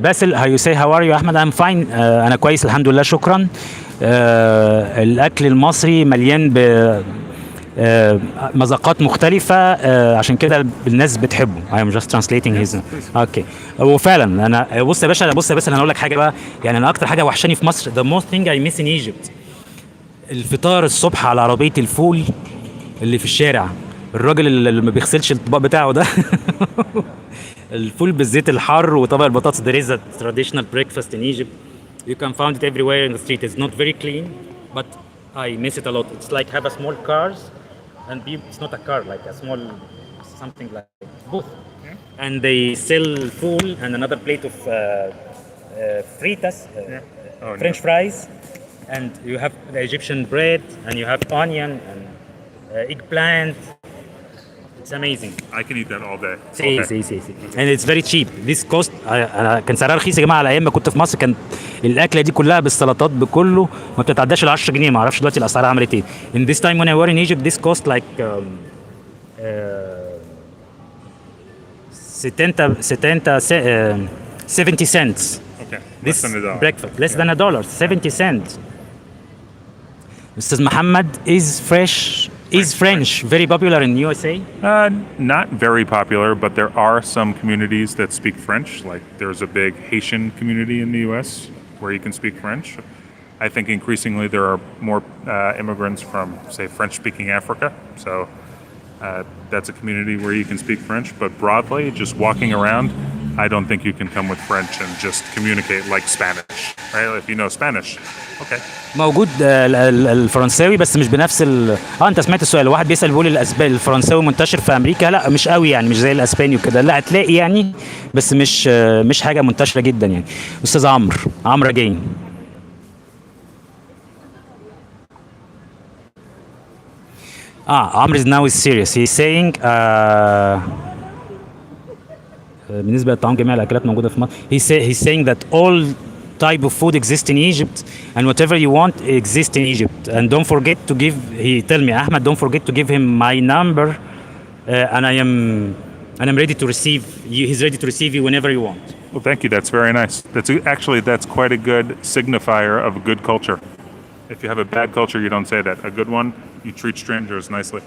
باسل, how you say how are you أحمد? I'm fine. أنا كويس الحمد لله شكرا. الأكل المصري مليان مذاقات مختلفة عشان كده الناس بتحبه. I am just translating his. Okay. وفعلا أنا بص يا باشا أنا هقول لك حاجة بقى. يعني أنا أكتر حاجة وحشاني في مصر the most thing I miss in Egypt الفطار الصبح على عربية الفول اللي في الشارع. الراجل اللي ما بيغسلش الطبق بتاعه ده الفول بالزيت الحار وطبق البطاطس. There is a traditional breakfast in Egypt. You can find it everywhere in the street. It's not very clean, but I miss it a lot. It's like have a small cars and it's not a car, like a small something like booth. Yeah. And they sell food and another plate of fritas, French fries, and you have the Egyptian bread and you have onion and eggplant. It's amazing. I can eat that all day. سي. And it's very cheap. This cost أنا كان سعرها رخيص يا جماعة. على أيام ما كنت في مصر كان الأكلة دي كلها بالسلطات بكله ما بتتعداش ال 10 جنيه. ما أعرفش دلوقتي الأسعار عملت إيه. In this time when I were in Egypt this cost like 70 cents. Okay. This less than $1. Breakfast less than $1. 70 cents. Mr. Muhammad is French very popular in USA? Not very popular, but there are some communities that speak French. Like there's a big Haitian community in the U.S. where you can speak French. I think increasingly there are more immigrants from, say, French-speaking Africa. So that's a community where you can speak French. But broadly, just walking around, I don't think you can come with French and just communicate like Spanish, right? If you know Spanish, okay. موجود الفرنساوي بس مش بنفس انت سمعت السؤال. واحد بيسأل بيقول الفرنساوي منتشر في امريكا. لا مش قوي يعني، مش زي الاسباني وكده. لا هتلاقي يعني بس مش حاجه منتشره جدا يعني. استاذ عمرو جاي. عمرو is now serious. He's saying بالنسبه للطعام جميع الاكلات موجوده في مصر. He's saying that all type of food exists in Egypt and whatever you want exists in Egypt. And don't forget to give, tell me Ahmed, don't forget to give him my number and I'm ready to receive you. He's ready to receive you whenever you want. Well, thank you. That's very nice. That's quite a good signifier of a good culture. If you have a bad culture, you don't say that. A good one, you treat strangers nicely.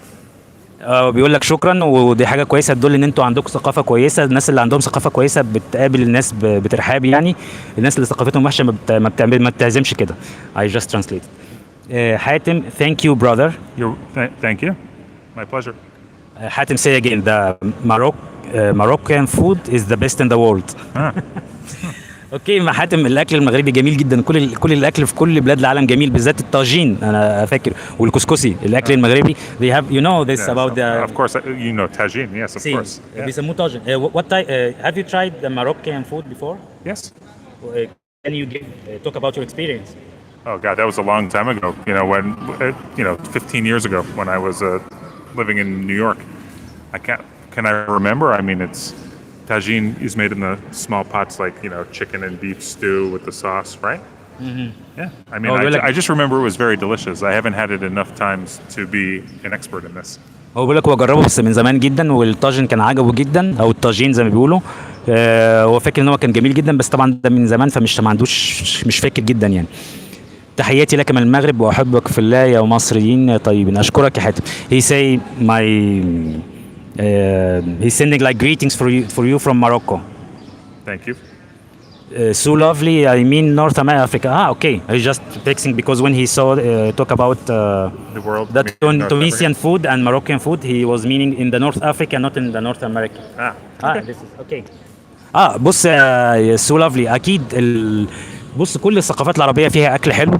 بيقول لك شكرا ودي حاجه كويسه تدل ان انتوا عندكم ثقافه كويسه. الناس اللي عندهم ثقافه كويسه بتقابل الناس بترحاب يعني. الناس اللي ثقافتهم وحشه ما بتعزمش كده. I just translate. حاتم thank you brother. Thank you. My pleasure. حاتم say again the Moroccan food is the best in the world. اوكي مع حاتم الاكل المغربي جميل جدا. كل الاكل في كل بلاد العالم جميل بالذات الطاجين انا فاكر والكسكسي. الاكل المغربي they have this about the of course you know tagine. Yes, of course. بيسموه طاجن. What have you tried the Moroccan food before? Yes. Can you talk about your experience? Oh God, that was a long time ago. When 15 years ago when I was living in New York. Can I remember? I mean, it's tagine is made in the small pots, like chicken and beef stew with the sauce, right? Yeah. I mean, I just remember it was very delicious. I haven't had it enough times to be an expert in this. هو بيقول لك هو جربه بس من زمان جدا، والطاجن كان عجبه جدا، او الطاجين زي ما بيقولوا. هو فاكر ان هو كان جميل جدا، بس طبعا ده من زمان، فمش ما عندوش، مش فاكر جدا يعني. تحياتي لك من المغرب واحبك في الله يا مصريين طيبين. اشكرك يا حاتم. He say my he's sending like greetings for you from Morocco. Thank you. So lovely. I mean North Africa. Okay. He's just texting because when he saw talk about The world. that North Tunisian Africa. food and Moroccan food, he was meaning in the North Africa, not in the North America. Okay. This is okay. بص so lovely. اكيد بص كل الثقافات العربيه فيها اكل حلو.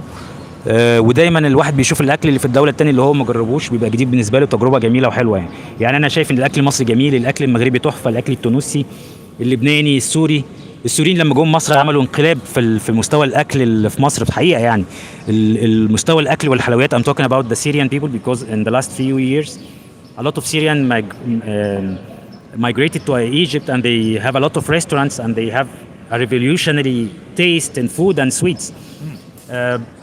ودايما الواحد بيشوف الاكل اللي في الدوله الثانيه اللي هو ما جربوش، بيبقى جديد بالنسبه له، تجربه جميله وحلوه يعني. يعني انا شايف ان الاكل المصري جميل، الاكل المغربي تحفه، الاكل التونسي، اللبناني، السوري. السوريين لما جم مصر عملوا انقلاب في مستوى الاكل اللي في مصر في الحقيقه يعني. المستوى الاكل والحلويات. I'm talking about the Syrian people because in the last few years a lot of Syrian migrated to Egypt and they have a lot of restaurants and they have a revolutionary taste in food and sweets.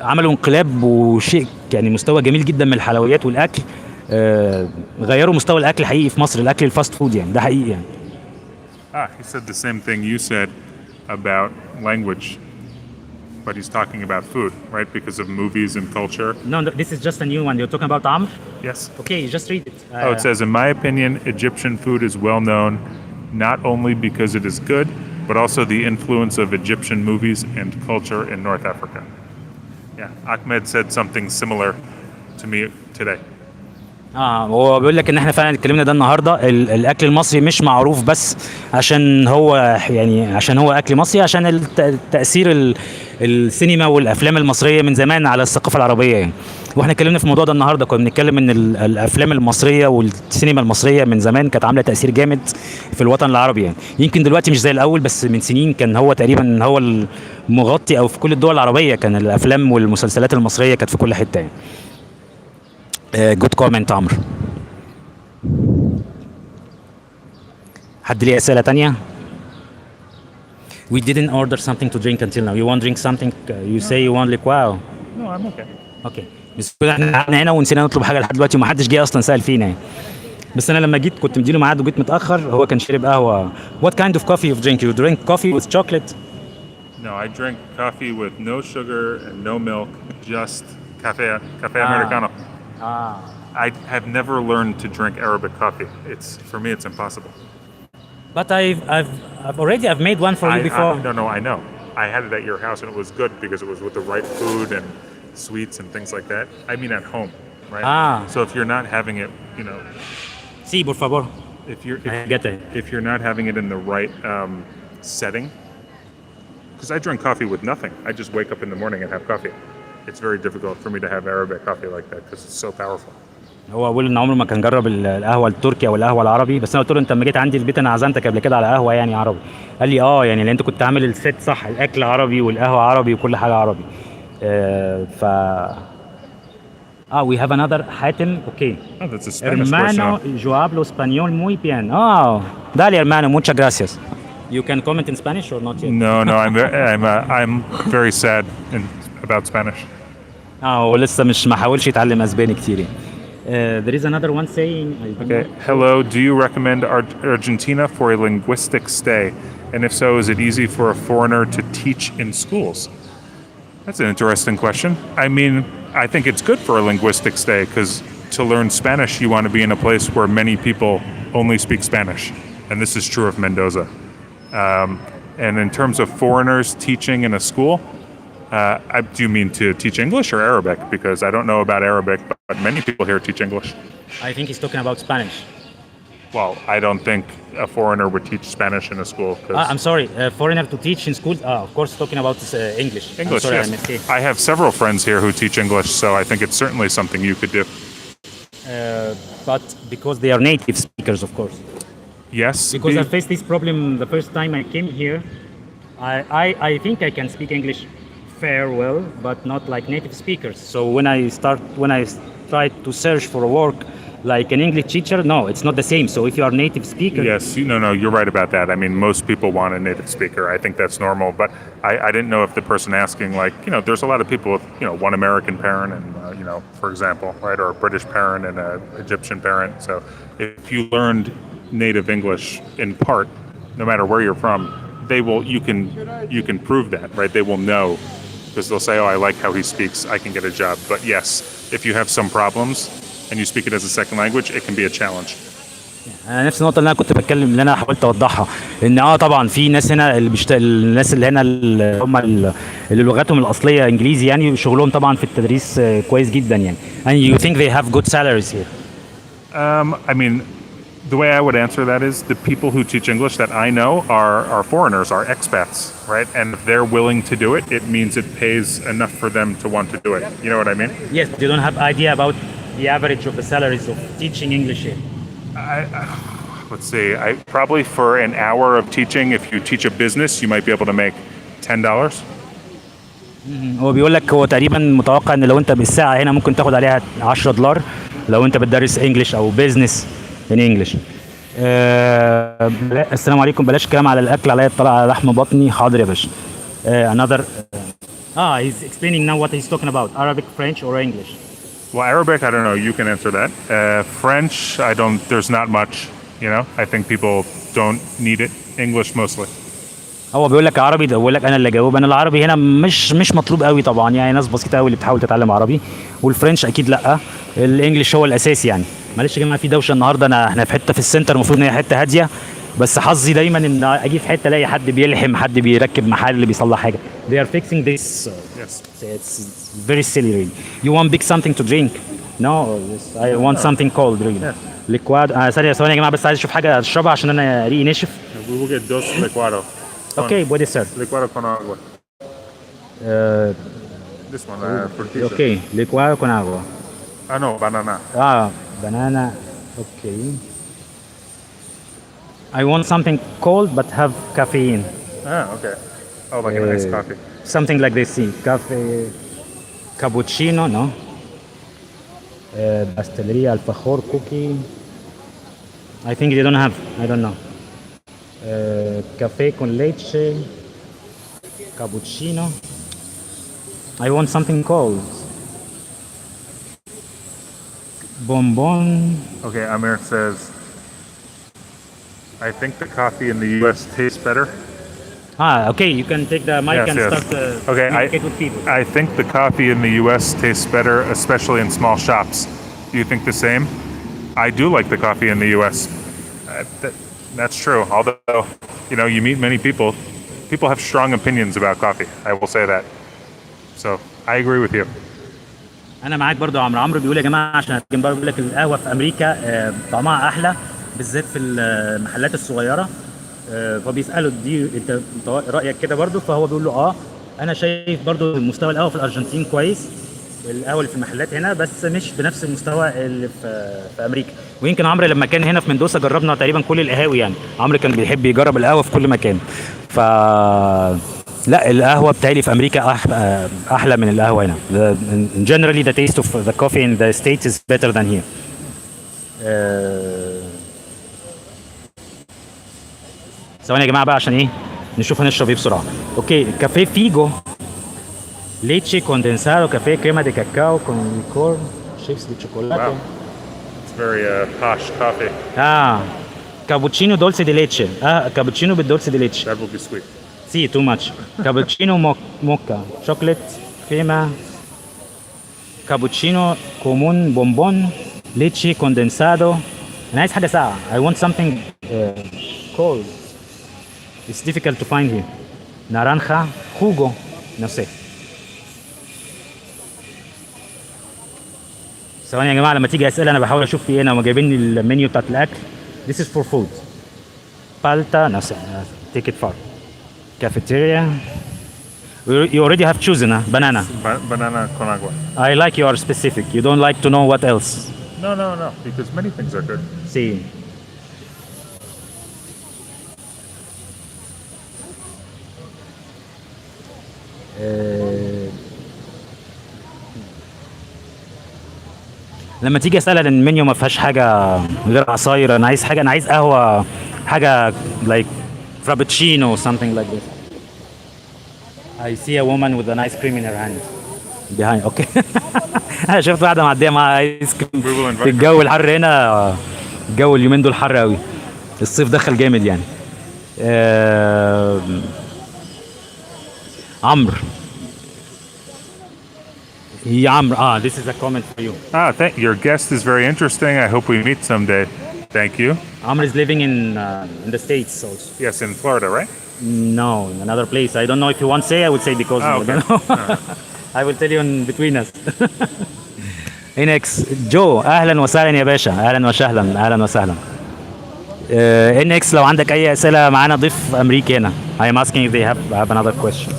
عملوا انقلاب وشيء يعني مستوى جميل جدا من الحلويات والاكل. غيروا مستوى الاكل حقيقي في مصر، الاكل الفاست فود يعني، ده حقيقي يعني. He said the same thing you said about language, but he's talking about food, right? Because of movies and culture. No, this is just a new one. You're talking about Amr? Yes. Okay, just read it. It says, in my opinion, Egyptian food is well known not only because it is good, but also the influence of Egyptian movies and culture in North Africa. Yeah, Ahmed said something similar to me today. هو بيقول لك ان احنا فعلا اتكلمنا ده النهارده. الاكل المصري مش معروف بس عشان هو اكل مصري، عشان تاثير السينما والافلام المصريه من زمان على الثقافه العربيه يعني. واحنا اتكلمنا في الموضوع ده النهارده، كنا بنتكلم ان الافلام المصريه والسينما المصريه من زمان كانت عامله تاثير جامد في الوطن العربي يعني. يمكن دلوقتي مش زي الاول، بس من سنين كان هو تقريبا هو المغطي، او في كل الدول العربيه كان الافلام والمسلسلات المصريه كانت في كل حته يعني. جود كومنت عمرو. حد ليه اسئله تانية؟ We didn't order something to drink until now. You want to drink something? You say you want liqueur. No, I'm okay. Okay. بس احنا قعدنا هنا ونسينا نطلب حاجه لحد دلوقتي، ومحدش جه اصلا سال فينا يعني. بس انا لما جيت كنت مديله ميعاد وجيت متاخر، هو كان شرب قهوه. What kind of coffee you drink? You drink coffee with chocolate? No, I drink coffee with no sugar and no milk, just cafe americano. I have never learned to drink Arabic coffee. For me, it's impossible. But I've made one for you before. No, I know. I had it at your house and it was good because it was with the right food and sweets and things like that. I mean at home, right? So if you're not having it, Sí, por favor. If you're not having it in the right setting, because I drink coffee with nothing. I just wake up in the morning and have coffee. It's very difficult for me to have Arabic coffee like that because it's so powerful. هو بيقول ان عمره ما كان جرب القهوه التركي او القهوه العربي، بس انا قلت له انت لما جيت عندي البيت انا عزمتك قبل كده على قهوه يعني عربي. قال لي يعني لان انت كنت عامل الست صح، الاكل عربي والقهوه عربي وكل حاجه عربي. we have another حاتم. Okay. Oh, that's a Spanish Hermano, yo hablo español muy bien. Dale hermano, muchas gracias. You can comment in Spanish or not yet? No, I'm very sad about Spanish. هو لسه ما حاولش يتعلم اسباني كتير يعني. There is another one saying. Okay. Hello. Do you recommend Argentina for a linguistic stay? And if so, is it easy for a foreigner to teach in schools? That's an interesting question. I mean, I think it's good for a linguistic stay because to learn Spanish, you want to be in a place where many people only speak Spanish. And this is true of Mendoza. And in terms of foreigners teaching in a school, do you mean to teach English or Arabic? Because I don't know about Arabic, but many people here teach English. I think he's talking about Spanish. Well, I don't think a foreigner would teach Spanish in a school. I'm sorry, a foreigner to teach in school? Of course, talking about English. English, sorry, yes. I have several friends here who teach English, so I think it's certainly something you could do. But because they are native speakers, of course. Yes. Because I faced this problem the first time I came here. I think I can speak English fair well, but not like native speakers. So when I tried to search for work Like an English teacher, no, it's not the same. So if you are native speaker, Yes, no, you're right about that. I mean, most people want a native speaker. I think that's normal. But I didn't know if the person asking, like, there's a lot of people with, one American parent and, for example, right, or a British parent and an Egyptian parent. So if you learned native English in part, no matter where you're from, you can prove that, right? They will know because they'll say, oh, I like how he speaks, I can get a job. But yes, if you have some problems and you speak it as a second language, it can be a challenge. انا نفس النقطه اللي انا كنت بتكلم اللي انا حاولت اوضحها ان طبعا في ناس هنا اللي الناس اللي هنا اللي هم اللي لغتهم الاصليه انجليزي يعني شغلهم طبعا في التدريس كويس جدا يعني. And you think they have good salaries here? I mean, the way I would answer that is the people who teach English that I know are foreigners, are expats, right? And if they're willing to do it, it means it pays enough for them to want to do it. You know what I mean? Yes, but you don't have idea about the average of the salaries of teaching English here. Let's see. I probably for an hour of teaching, if you teach a business, you might be able to make $10. هو بيقول لك هو تقريبا متوقع ان لو انت بالساعه هنا ممكن تاخد عليها $10 لو انت بتدرس انجلش او بيزنس ان انجلش. السلام عليكم، بلاش كلام على الاكل، عليا اطلاع على لحم بطني. حاضر يا باشا. Another he's explaining now what he's talking about, Arabic, French or English. Well, Arabic, I don't know. You can answer that. French, there's not much, I think people don't need it. English mostly. هو بيقول لك عربي، ده بقول لك انا اللي جاوب. انا العربي هنا مش مطلوب قوي طبعا، يعني ناس بسيطه قوي اللي بتحاول تتعلم عربي، والفرنش اكيد لا. الانجليش هو الاساسي يعني. معلش يا جماعه في دوشه النهارده، احنا في حته في السنتر، المفروض ان هي حته هاديه، بس حظي دايما ان اجي في حته الاقي حد بيلحم، حد بيركب محل اللي بيصلح حاجه. They are fixing this. Yes. It's very silly really. You want big something to drink? No, yes, I want something cold really. Yes. Liquid. ثانيه يا جماعه بس عايز اشوف حاجه اشربها عشان انا ريقي ناشف. We will get dos licuado. Okay, puede ser. Licuado con agua. This one, frutilla. Okay, licuado con agua. No, banana. Banana. Okay. I want something cold but have caffeine. Okay. Oh, like a nice coffee. Something like this, see. Cafe, cappuccino, no? Pastelería, alfajor, cookie. I think they don't have. I don't know. Cafe con leche, cappuccino. I want something cold. Bonbon. Okay, Amir says, I think the coffee in the U.S. tastes better. Okay, you can take the mic and start communicate with people. I think the coffee in the U.S. tastes better, especially in small shops. Do you think the same? I do like the coffee in the U.S. That's true. Although, you meet many people. People have strong opinions about coffee. I will say that. So I agree with you. أنا معاك برضو. عمرو بيقول يا جماعة عشان برضو بيقول لك القهوة في أمريكا طعمها أحلى، بالذات في المحلات الصغيرة. فبيسأله دي أنت رأيك كده برضو؟ فهو بيقول له أنا شايف برضو مستوى القهوة في الأرجنتين كويس، القهوة اللي في المحلات هنا، بس مش بنفس المستوى اللي في أمريكا. ويمكن عمرو لما كان هنا في مندوسا جربنا تقريبا كل القهاوي، يعني عمرو كان بيحب يجرب القهوة في كل مكان. لا القهوة بتاعي في أمريكا أحلى من القهوة هنا. Generally the taste of the coffee in the States is better than here. ثواني يا جماعة بقى عشان نشوف هنشرب بسرعة. اوكي، كافيه فيجو، leche condensado, café, crema de cacao con licor, chips de chocolate. Wow. It's very posh coffee. Cappuccino dulce de leche. Cappuccino with dulce de leche. That will be sweet. Sì, too much. Cappuccino mocha, chocolate, crema, cappuccino común, bonbon, leche condensado. أنا عايز حاجة ساقعة. I want something cold. It's difficult to find here. Naranja, jugo, no sé. ثواني يا جماعة، لما تيجي أسئلة أنا بحاول أشوف في إيه. أنا جايبين لي المنيو بتاعت الأكل. This is for food. Palta, no sé. Take it far. Cafeteria. You already have chosen, banana. Banana con agua. I like you are specific. You don't like to know what else. No, because many things are good. See. لما تيجي اسالها لان المنيو ما فيهاش حاجه غير عصاير، انا عايز حاجه، انا عايز قهوه، حاجه like frappuccino something like this. I see a woman with an ice cream in her hand behind. اوكي. انا شفت واحده معديه مع ايس كريم في الجو الحر هنا. الجو اليومين دول حر قوي، الصيف دخل جامد يعني. عمرو، هي عمرو. This is a comment for you. Your guest is very interesting. I hope we meet someday. Thank you. Amr is living in the States also. Yes, in Florida, right? No, in another place. I don't know if you want to say. I would say because I Okay. don't know. I will tell you in between us. NX جو، اهلا وسهلا يا باشا، اهلا وسهلا، اهلا وسهلا. NX لو عندك اي اسئله معانا ضيف امريكي هنا. I am asking if they have another question.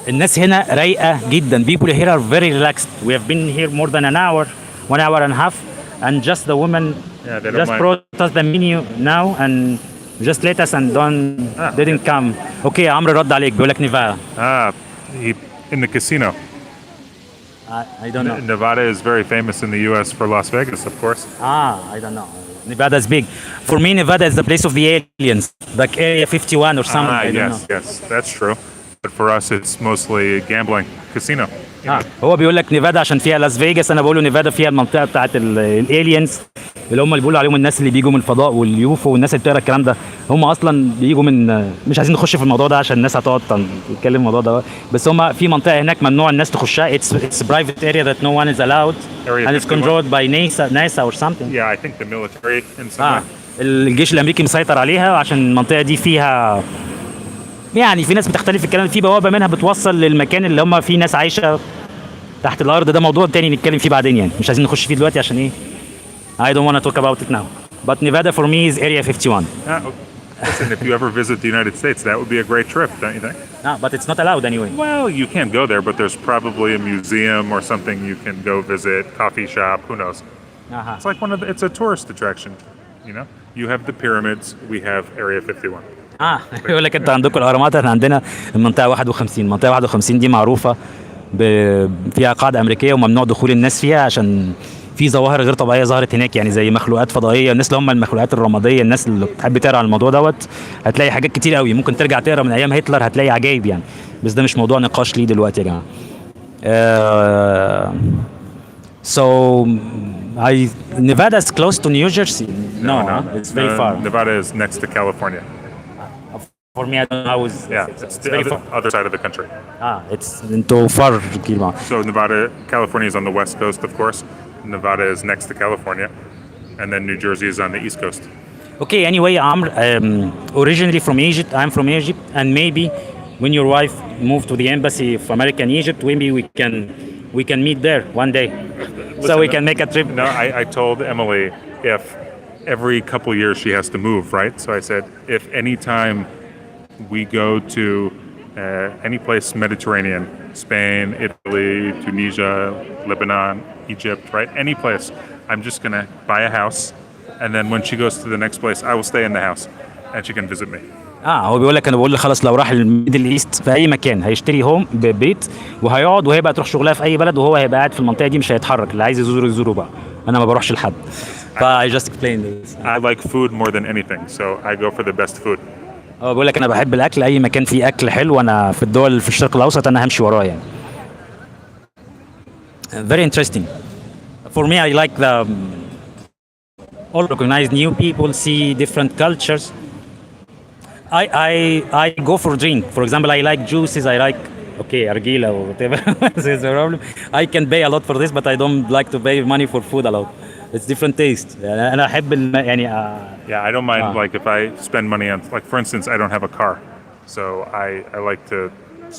الناس هنا رايقه جدا. People here are very relaxed. We have been here more than an hour, 1 hour and a half, and just the woman they don't just mind. brought us the menu now and just let us and didn't come. Okay, عمرو رد عليك بيقول لك نيفادا. In the casino. I don't know. Nevada is very famous in the U.S. for Las Vegas, of course. I don't know. Nevada is big. For me, Nevada is the place of the aliens, like Area 51 or something. I don't know. Yes, that's true. But for us, it's mostly gambling, casino. هو بيقول لك نيفادا عشان فيها لاس فيجاس، انا بقول له نيفادا فيها المنطقه بتاعت الالينز اللي هم اللي بيقولوا عليهم الناس اللي بيجوا من الفضاء واليوفو والناس اللي بتقرا الكلام ده. هم اصلا بيجوا من، مش عايزين نخش في الموضوع ده عشان الناس هتقعد تتكلم الموضوع ده، بس هم في منطقه هناك ممنوع الناس تخشها. It's private area that no one is allowed and it's controlled by NASA or something. Yeah, I think the military in some way. الجيش الامريكي مسيطر عليها عشان المنطقه دي فيها، يعني في ناس بتختلف في الكلام، في بوابه منها بتوصل للمكان اللي هم فيه ناس عايشه تحت الارض. ده موضوع تاني نتكلم فيه بعدين، يعني مش عايزين نخش فيه دلوقتي عشان ايه. I don't want to talk about it now. But Nevada for me is Area 51. Listen, if you ever visit the United States, that would be a great trip, don't you think? But it's not allowed anyway. Well, you can't go there, but there's probably a museum or something you can go visit, coffee shop, who knows. It's like it's a tourist attraction, you know? You have the pyramids, we have Area 51. يقول لك انت عندكم الاهرامات، احنا عندنا المنطقه 51. المنطقه 51 دي معروفه فيها قاعده امريكيه وممنوع دخول الناس فيها عشان في ظواهر غير طبيعيه ظهرت هناك، يعني زي مخلوقات فضائيه. الناس اللي هم المخلوقات الرماديه، الناس اللي بتحب تقرا عن الموضوع دوت هتلاقي حاجات كتير قوي. ممكن ترجع تقرا من ايام هتلر هتلاقي عجايب يعني، بس ده مش موضوع نقاش ليه دلوقتي يا جماعه. So Nevada is close to New Jersey. No, it's very far. Nevada is next to California. For me, I don't know how it's the other side of the country. It's into far. So Nevada, California is on the west coast, of course. Nevada is next to California, and then New Jersey is on the east coast. Okay, anyway, I'm originally from Egypt. I'm from Egypt, and maybe when your wife moved to the embassy of America in Egypt, maybe we can meet there one day. Listen, so we can make a trip. No, I told Emily if every couple years she has to move, right? So I said if any time we go to any place Mediterranean, Spain, Italy, Tunisia, Lebanon, Egypt, right? Any place, I'm just gonna buy a house, and then when she goes to the next place, I will stay in the house, and she can visit me. هو بيقول لك، انا بقول له خلاص لو راح الميدل ايست في اي مكان هيشتري هوم ببيت وهيقعد، وهي بقى تروح شغلها في اي بلد وهو هيبقى قاعد في المنطقه دي مش هيتحرك. اللي عايز يزوره بقى، انا ما بروحش لحد. I just explained this. I like food more than anything, so I go for the best food. هو بيقول لك انا بحب الاكل، اي مكان فيه اكل حلو انا في الدول في الشرق الاوسط انا همشي وراه يعني. Very interesting. For me, I like the all recognize new people, see different cultures. I go for drink. For example, I like juices. I like argila or whatever. There's a problem. I can pay a lot for this, but I don't like to pay money for food a lot. It's different taste. أنا أحب يعني. Yeah, I don't mind like if I spend money on, like for instance, I don't have a car, so I like to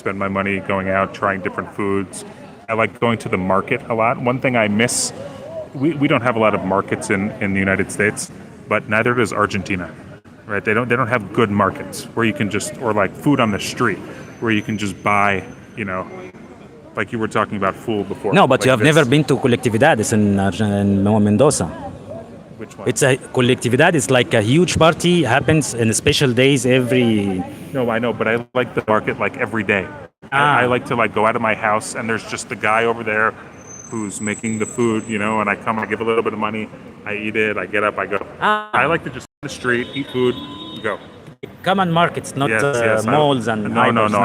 spend my money going out, trying different foods. I like going to the market a lot. One thing I miss, we don't have a lot of markets in the United States, but neither does Argentina. Right? They don't have good markets where you can just, or like food on the street where you can just buy, you know, like you were talking about food before. No, but like you have never been to Colectividades in Mendoza. Which one? It's a Colectividad. It's like a huge party happens in special days every. No, I know, but I like the market like every day. I like to like go out of my house and there's just the guy over there who's making the food, you know, and I come, I give a little bit of money, I eat it, I get up, I go. I like to just on the street, eat food, go. common markets not malls and no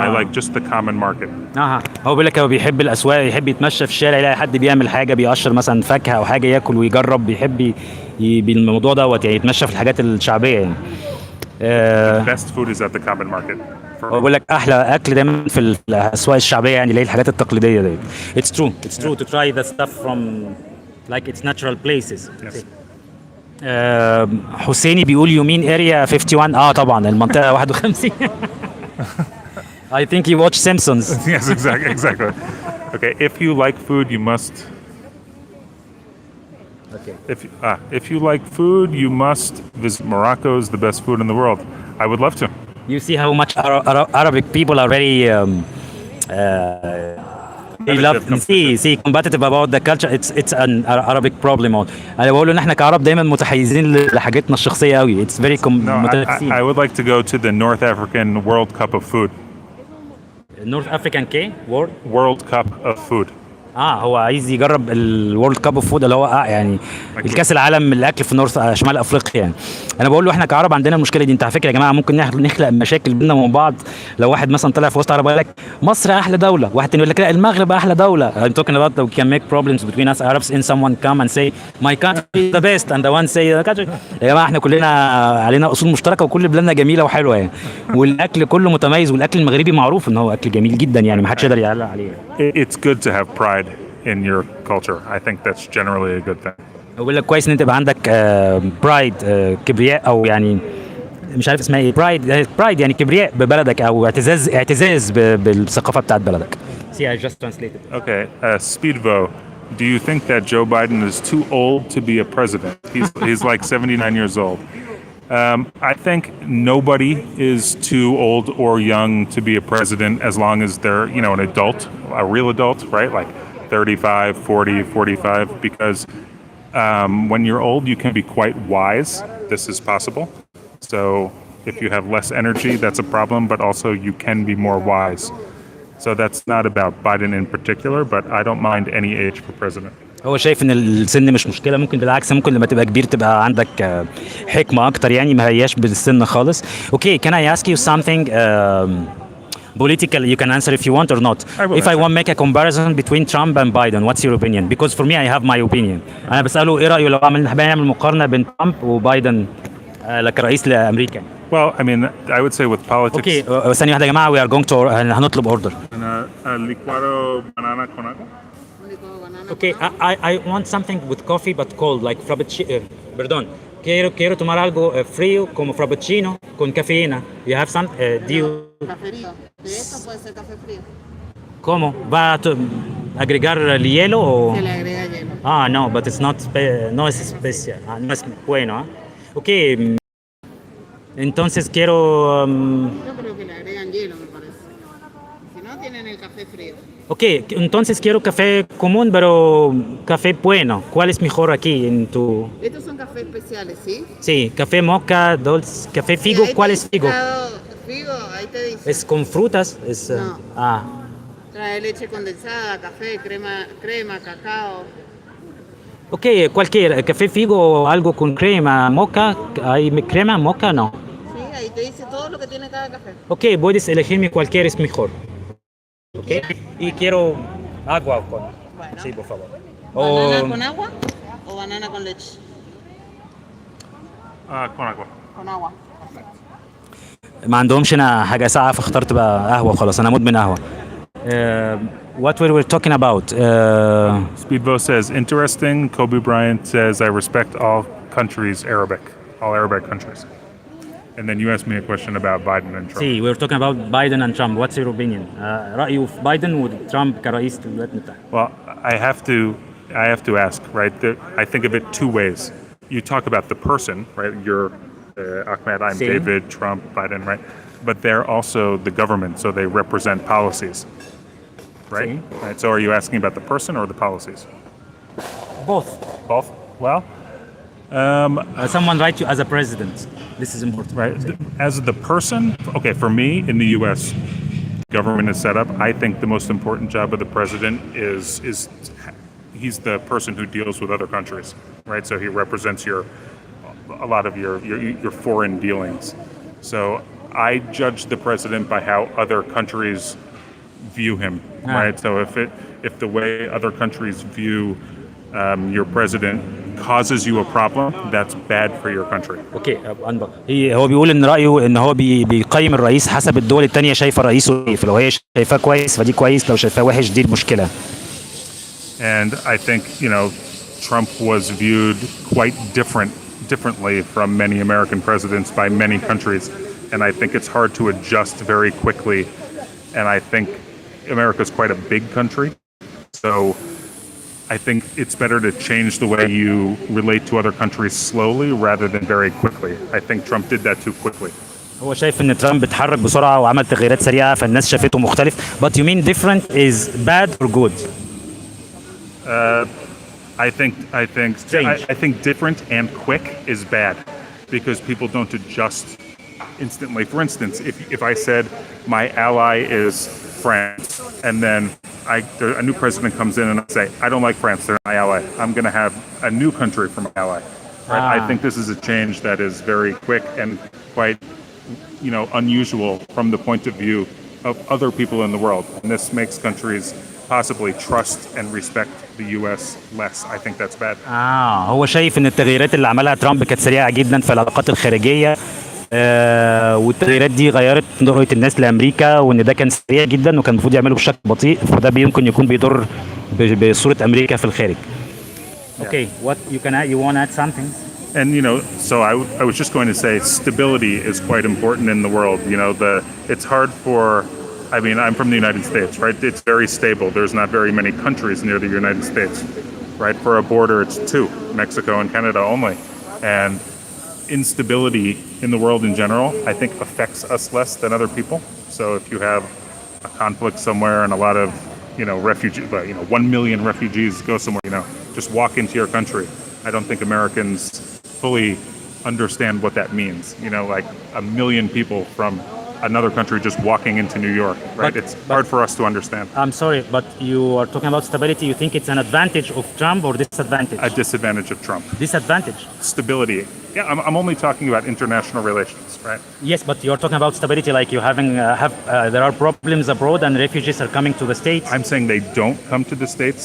I like just the common market. هو بيقول لك هو بيحب الاسواق، يحب يتمشى في الشارع يلاقي حد بيعمل حاجه، بيقشر مثلا فاكهه او حاجه ياكل ويجرب، بيحب بالموضوع دوت يعني يتمشى في الحاجات الشعبيه يعني. The best food is at the common market. هو بيقول لك احلى اكل دايما في الاسواق الشعبيه يعني اللي هي الحاجات التقليديه دي. It's true to try the stuff from like its natural places. Yes. حسيني بيقول يومين اريا 51 طبعا المنطقه 51. I think you watch Simpsons. Yes, exactly. Okay, if you like food, you must. Okay. If you like food, you must visit Morocco. Is the best food in the world. I would love to. You see how much Arabic people are very they love see competitive about the culture. It's an Arabic problem. انا بقول ان احنا كعرب دايما متحيزين لحاجاتنا الشخصيه قوي. It's very متنافسين. I would like to go to the North African World Cup of food. North African World Cup of food. هو عايز يجرب الورلد كاب اوف فود اللي هو يعني الكاس العالم الاكل في شمال افريقيا يعني. انا بقول له احنا كعرب عندنا المشكله دي. انت على فكره يا جماعه ممكن نخلق مشاكل بيننا وبين بعض. لو واحد مثلا طلع في وسط عرب يقول لك مصر احلى دوله، واحد تاني يقول لك لا المغرب احلى دوله. I'm talking about we can make problems between us Arabs and someone come and say my country is the best and the one say the country. يا جماعه احنا كلنا علينا اصول مشتركه وكل بلادنا جميله وحلوه يعني. والاكل كله متميز، والاكل المغربي معروف ان هو اكل جميل جدا يعني ما حدش يقدر يعلق عليه. It's good to have pride in your culture. I think that's generally a good thing. بقول لك كويس ان انت يبقى عندك برايد، كبرياء او يعني مش عارف اسمها ايه، برايد يعني كبرياء ببلدك او اعتزاز بالثقافه بتاعت بلدك. See, I just translated. Okay, Speedvo, do you think that Joe Biden is too old to be a president? He's like 79 years old. I think nobody is too old or young to be a president as long as they're, you know, an adult, a real adult, right? Like 35, 40, 45, because when you're old, you can be quite wise. This is possible. So if you have less energy, that's a problem, but also you can be more wise. So that's not about Biden in particular, but I don't mind any age for president. هو شايف ان السن مش مشكله، ممكن بالعكس ممكن لما تبقى كبير تبقى عندك حكمه اكتر يعني ما هياش بالسن خالص. Okay, can I ask you something political? You can answer if you want or not. If I want to make a comparison between Trump and Biden, what's your opinion? Because for me I have my opinion. أنا بسأله إيه رأيه لو نعمل مقارنة بين ترامب وبايدن كرئيس لأمريكا. Well, I mean, I would say with politics. Okay, ثانية واحدة يا جماعة. We are going to هنطلب order. Licuado banana con agua. Okay, I want something with coffee but cold, like frappuccino. Perdón. Quiero tomar algo frío como frappuccino con cafeína. You have some? Do you? Café frío. De esto puede ser café frío. ¿Cómo? ¿Va a agregar hielo o? Se le agrega hielo. No, but it's not no es especial. No es bueno. Okay. Entonces quiero. Yo creo que le agregan hielo, me parece. Si no, tienen el café frío. Okay, entonces quiero café común, pero café bueno. ¿Cuál es mejor aquí en tu? Estos son cafés especiales, ¿sí? Sí, café mocha, dulce, café figo. ¿Cuál es figo? Figo, ahí te dice. ¿Es con frutas? No. Trae leche condensada, café, crema, cacao. Ok, cualquier, café figo, algo con crema, mocha. ¿Hay crema, mocha? No. Sí, ahí te dice todo lo que tiene cada café. Ok, puedes elegirme cualquier es mejor. Ok, y quiero agua con. Bueno. Sí, por favor. ¿Banana con agua o banana con leche? Con agua. Con agua. ما عندهمش هنا حاجة ساقعة فاخترت بقى قهوة خلاص. أنا مدمن قهوة. What we were talking about. Speedbo says, interesting. Kobe Bryant says, I respect all countries Arabic, all Arabic countries. And then you asked me a question about Biden and Trump. See, we were talking about Biden and Trump. What's your opinion? رأيه في بايدن وترامب كرئيس الولايات المتحدة. Well, I have to ask, right? I think of it two ways. You talk about the person, right? You're Ahmed, I'm Same. David, Trump, Biden, right? But they're also the government, so they represent policies, right? Same. Right. So are you asking about the person or the policies? Both. Both. Well, Someone write you as a president. This is important. right. As the person, okay, for me in the U.S., government is set up. I think the most important job of the president is he's the person who deals with other countries, right? So he represents a lot of your foreign dealings. So I judge the president by how other countries view him, right? So if the way other countries view your president causes you a problem, that's bad for your country. اوكي هو بيقول ان رايه ان هو بيقيم الرئيس حسب الدول التانية شايفه رئيسه ايه، فلو هي شايفاه كويس فدي كويس، لو شايفاه وحش دي المشكله. And I think, Trump was viewed quite differently from many American presidents by many countries. And I think it's hard to adjust very quickly. And I think America's quite a big country. So I think it's better to change the way you relate to other countries slowly rather than very quickly. I think Trump did that too quickly. هو شايف ان ترامب اتحرك بسرعه وعمل تغييرات سريعه فالناس شافته مختلف. But you mean different is bad or good? I think different and quick is bad because people don't adjust instantly. For instance, if I said my ally is France, and then a new president comes in and I say I don't like France, they're my ally, I'm going to have a new country for my ally. Right? I think this is a change that is very quick and quite unusual from the point of view of other people in the world, and this makes countries possibly trust and respect the U.S. less. I think that's bad. هو شايف ان التغييرات اللي عملها ترامب كانت سريعه جدا في العلاقات الخارجيه، والتغييرات دي غيرت رؤيه الناس لامريكا، وان ده كان سريع جدا وكان المفروض يعمله بشكل بطيء، فده يمكن يكون بيضر بصوره امريكا في الخارج. Okay, you want to add something? And so I was just going to say stability is quite important in the world. It's hard for. I'm from the United States, right? It's very stable. There's not very many countries near the United States, right? For a border, it's 2, Mexico and Canada only. And instability in the world in general, I think, affects us less than other people. So if you have a conflict somewhere and a lot of, refugees, 1 million refugees go somewhere, just walk into your country. I don't think Americans fully understand what that means. Like 1 million people from another country just walking into New York, right? It's hard for us to understand. I'm sorry, but you are talking about stability. You think it's an advantage of Trump or disadvantage? A disadvantage of Trump. Disadvantage? Stability. Yeah, I'm only talking about international relations, right? Yes, but you're talking about stability like you there are problems abroad and refugees are coming to the States. I'm saying they don't come to the States,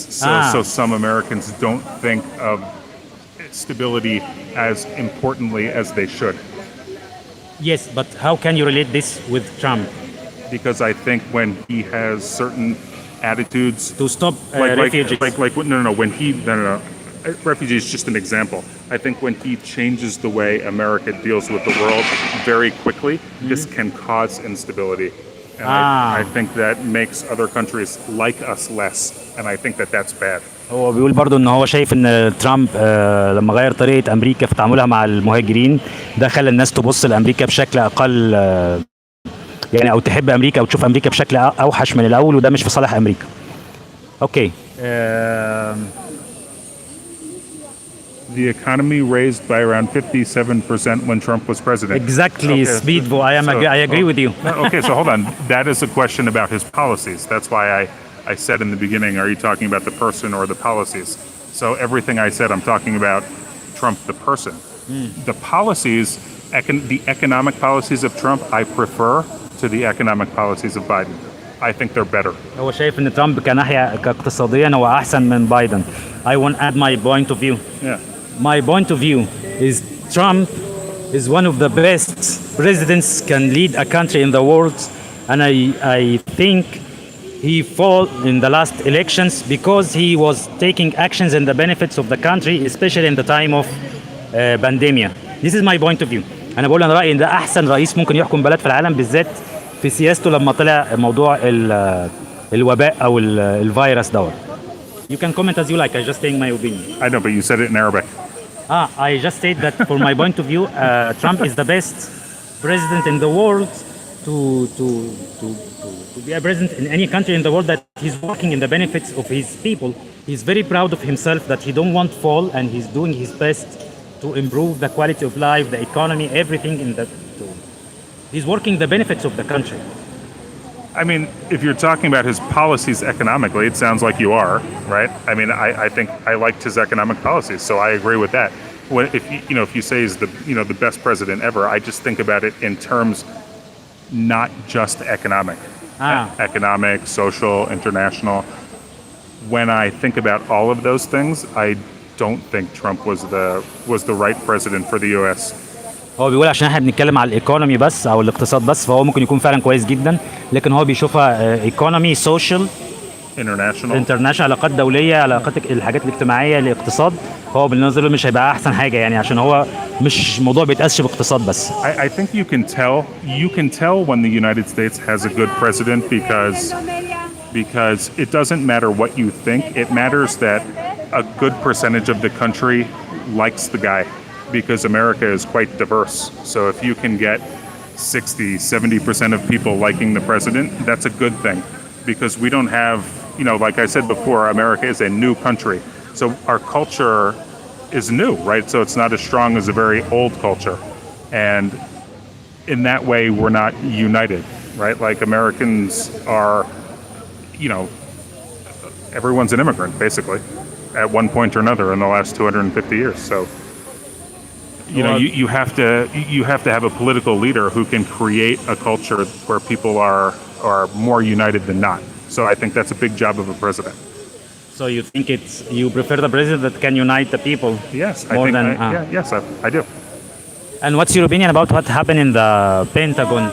so some Americans don't think of stability as importantly as they should. Yes, but how can you relate this with Trump? Because I think when he has certain attitudes to stop refugees, refugees is just an example. I think when he changes the way America deals with the world very quickly, this can cause instability. And I think that makes other countries like us less, and I think that that's bad. هو بيقول برضو ان هو شايف ان ترامب لما غير طريقه امريكا في تعاملها مع المهاجرين ده خلى الناس تبص لامريكا بشكل اقل، او تحب امريكا او تشوف امريكا بشكل اوحش من الاول، وده مش في صالح امريكا. اوكي. The economy raised by around 57% when Trump was president. Exactly, okay. Speedbo. I agree with you. Okay, so hold on. That is a question about his policies. That's why I said in the beginning, are you talking about the person or the policies? So everything I said, I'm talking about Trump, the person. The policies, the economic policies of Trump, I prefer to the economic policies of Biden. I think they're better. هو شايف ان ترامب كناحية اقتصاديا هو احسن من بايدن. I want to add my point of view. Yeah. My point of view is Trump is one of the best presidents can lead a country in the world, and I think he fought in the last elections because he was taking actions in the benefits of the country, especially in the time of pandemic. This is my point of view. أنا بقول أنا رأيي إن ده أحسن رئيس ممكن يحكم بلد في العالم، بالذات في سياسته لما طلع موضوع الوباء أو الفيروس دوت. You can comment as you like. I'm just saying my opinion. I know, but you said it in Arabic. I just said that for my point of view, Trump is the best president in the world to be a president in any country in the world that he's working in the benefits of his people. He's very proud of himself that he don't want fall, and he's doing his best to improve the quality of life, the economy, everything in that. He's working the benefits of the country. I mean, if you're talking about his policies economically, it sounds like you are, right? I mean, I think I liked his economic policies, so I agree with that. If you say he's the best president ever, I just think about it in terms not just economic, economic, social, international. When I think about all of those things, I don't think Trump was the right president for the U.S. هو بيقول عشان احنا بنتكلم على الايكونومي بس او الاقتصاد بس، فهو ممكن يكون فعلا كويس جدا، لكن هو بيشوفها ايكونومي، سوشيال، international علاقات دوليه، علاقات الحاجات الاجتماعيه، الاقتصاد. هو بالنسبه له مش هيبقى احسن حاجه يعني، عشان هو مش موضوع بيتقاسش باقتصاد بس. I think you can tell when the United States has a good president because it doesn't matter what you think. It matters that a good percentage of the country likes the guy, because America is quite diverse. So if you can get 60-70% of people liking the president, that's a good thing, because we don't have, like I said before, America is a new country. So our culture is new, right? So it's not as strong as a very old culture. And in that way, we're not united, right? Like Americans are, everyone's an immigrant, basically, at one point or another in the last 250 years. So, you have to have a political leader who can create a culture where people are more united than not. So I think that's a big job of a president. So you think you prefer the president that can unite the people? Yes, I do. And what's your opinion about what happened in the Pentagon?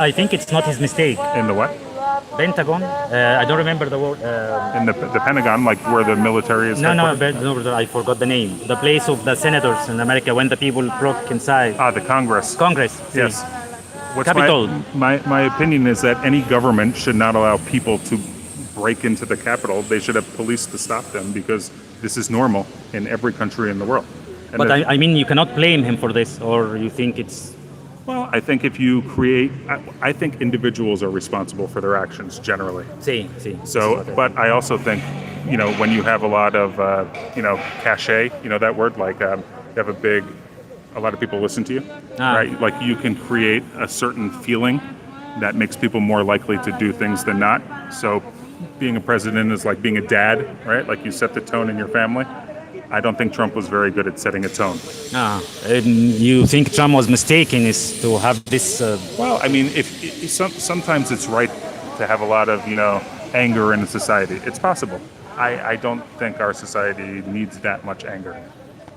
I think it's not his mistake. In the what? Pentagon? I don't remember the word. In the Pentagon, like where the military is. No, I forgot the name. The place of the senators in America when the people broke inside. The Congress. Congress. Yes. Capitol. My opinion is that any government should not allow people to break into the Capitol. They should have police to stop them, because this is normal in every country in the world. And but I mean, you cannot blame him for this, or you think it's... Well, I think if you I think individuals are responsible for their actions generally. See. So, but I also think, when you have a lot of, cachet, that word, like you have a lot of people listen to you, right? Like you can create a certain feeling that makes people more likely to do things than not. So being a president is like being a dad, right? Like you set the tone in your family. I don't think Trump was very good at setting a tone. And you think Trump was mistaken is to have this... Well, I mean, sometimes it's right to have a lot of, anger in a society. It's possible. I don't think our society needs that much anger.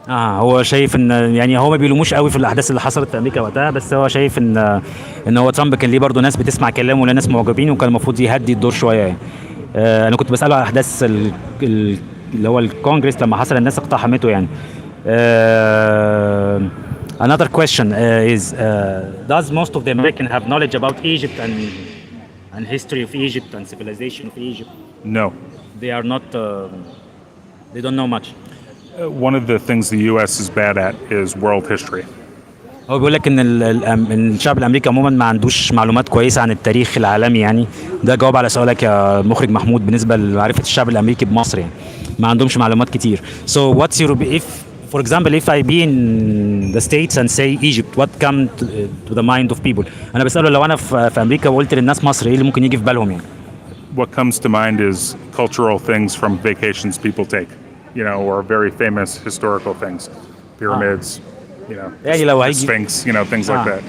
هو شايف ان يعني هو ما بيلوموش قوي في الاحداث اللي حصلت في امريكا وقتها، بس هو شايف ان هو ترامب كان ليه برضه ناس بتسمع كلامه ولا ناس معجبين، وكان المفروض يهدي الدور شويه يعني. انا كنت بساله على احداث اللي هو الكونجرس لما حصل الناس اقتحمته يعني. Another question is does most of the Americans have knowledge about Egypt and history of Egypt and civilization of Egypt? No. They are not they don't know much. One of the things the U.S. is bad at is world history. هو بيقول لك ان الشعب الامريكي عموما ما عندوش معلومات كويسه عن التاريخ العالمي يعني. ده جواب على سؤالك يا مخرج محمود بالنسبه لمعرفه الشعب الامريكي بمصر يعني. ما عندهمش معلومات كتير. So what's your for example if I be in the States and say Egypt, what come to the mind of people? انا بساله لو انا في امريكا وقلت للناس مصر ايه اللي ممكن يجي في بالهم يعني. What comes to mind is cultural things from vacations people take, or very famous historical things, pyramids, the Sphinx, things like that.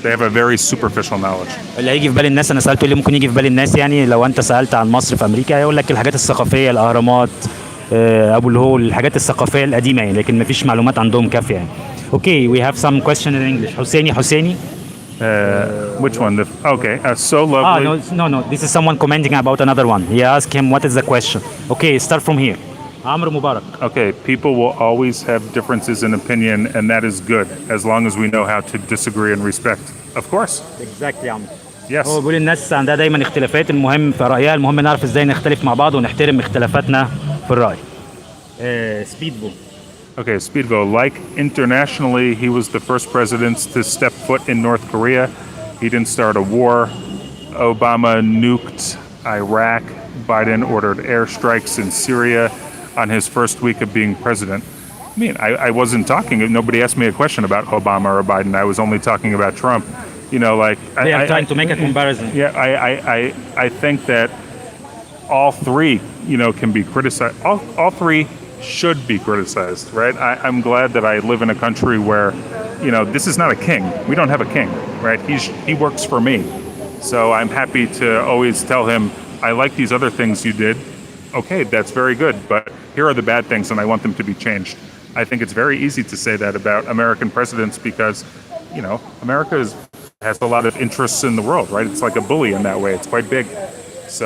They have a very superficial knowledge. اللي هيجي في بال الناس، انا سالته اللي ممكن يجي في بال الناس يعني لو انت سالت عن مصر في امريكا هيقول لك الحاجات الثقافيه، الاهرامات، ابو الهول، الحاجات الثقافيه القديمه يعني، لكن ما فيش معلومات عندهم كافيه يعني. Okay, we have some question in English. حسيني. Which one? So lovely. No. This is someone commenting about another one. He asked him what is the question. Okay, start from here. Amr Mubarak. Okay, people will always have differences in opinion, and that is good, as long as we know how to disagree and respect. Of course. Exactly, Amr. Yes. هو بيقول الناس عندها دايما اختلافات، المهم في رأيها، المهم نعرف ازاي نختلف مع بعض ونحترم اختلافاتنا في الرأي. Speedbo. Okay, Speedbo. Like internationally, he was the first president to step foot in North Korea. He didn't start a war. Obama nuked Iraq. Biden ordered airstrikes in Syria on his first week of being president. I wasn't talking, nobody asked me a question about Obama or Biden. I was only talking about Trump. You know, like They are trying to make a comparison. Yeah, I think that all three, you know, can be criticized. All three should be criticized, right? I'm glad that I live in a country where, you know, this is not a king. We don't have a king, right? He works for me. So I'm happy to always tell him, I like these other things you did. Okay, that's very good, but here are the bad things and I want them to be changed. I think it's very easy to say that about American presidents because, you know, America has a lot of interests in the world, right? It's like a bully in that way. It's quite big. So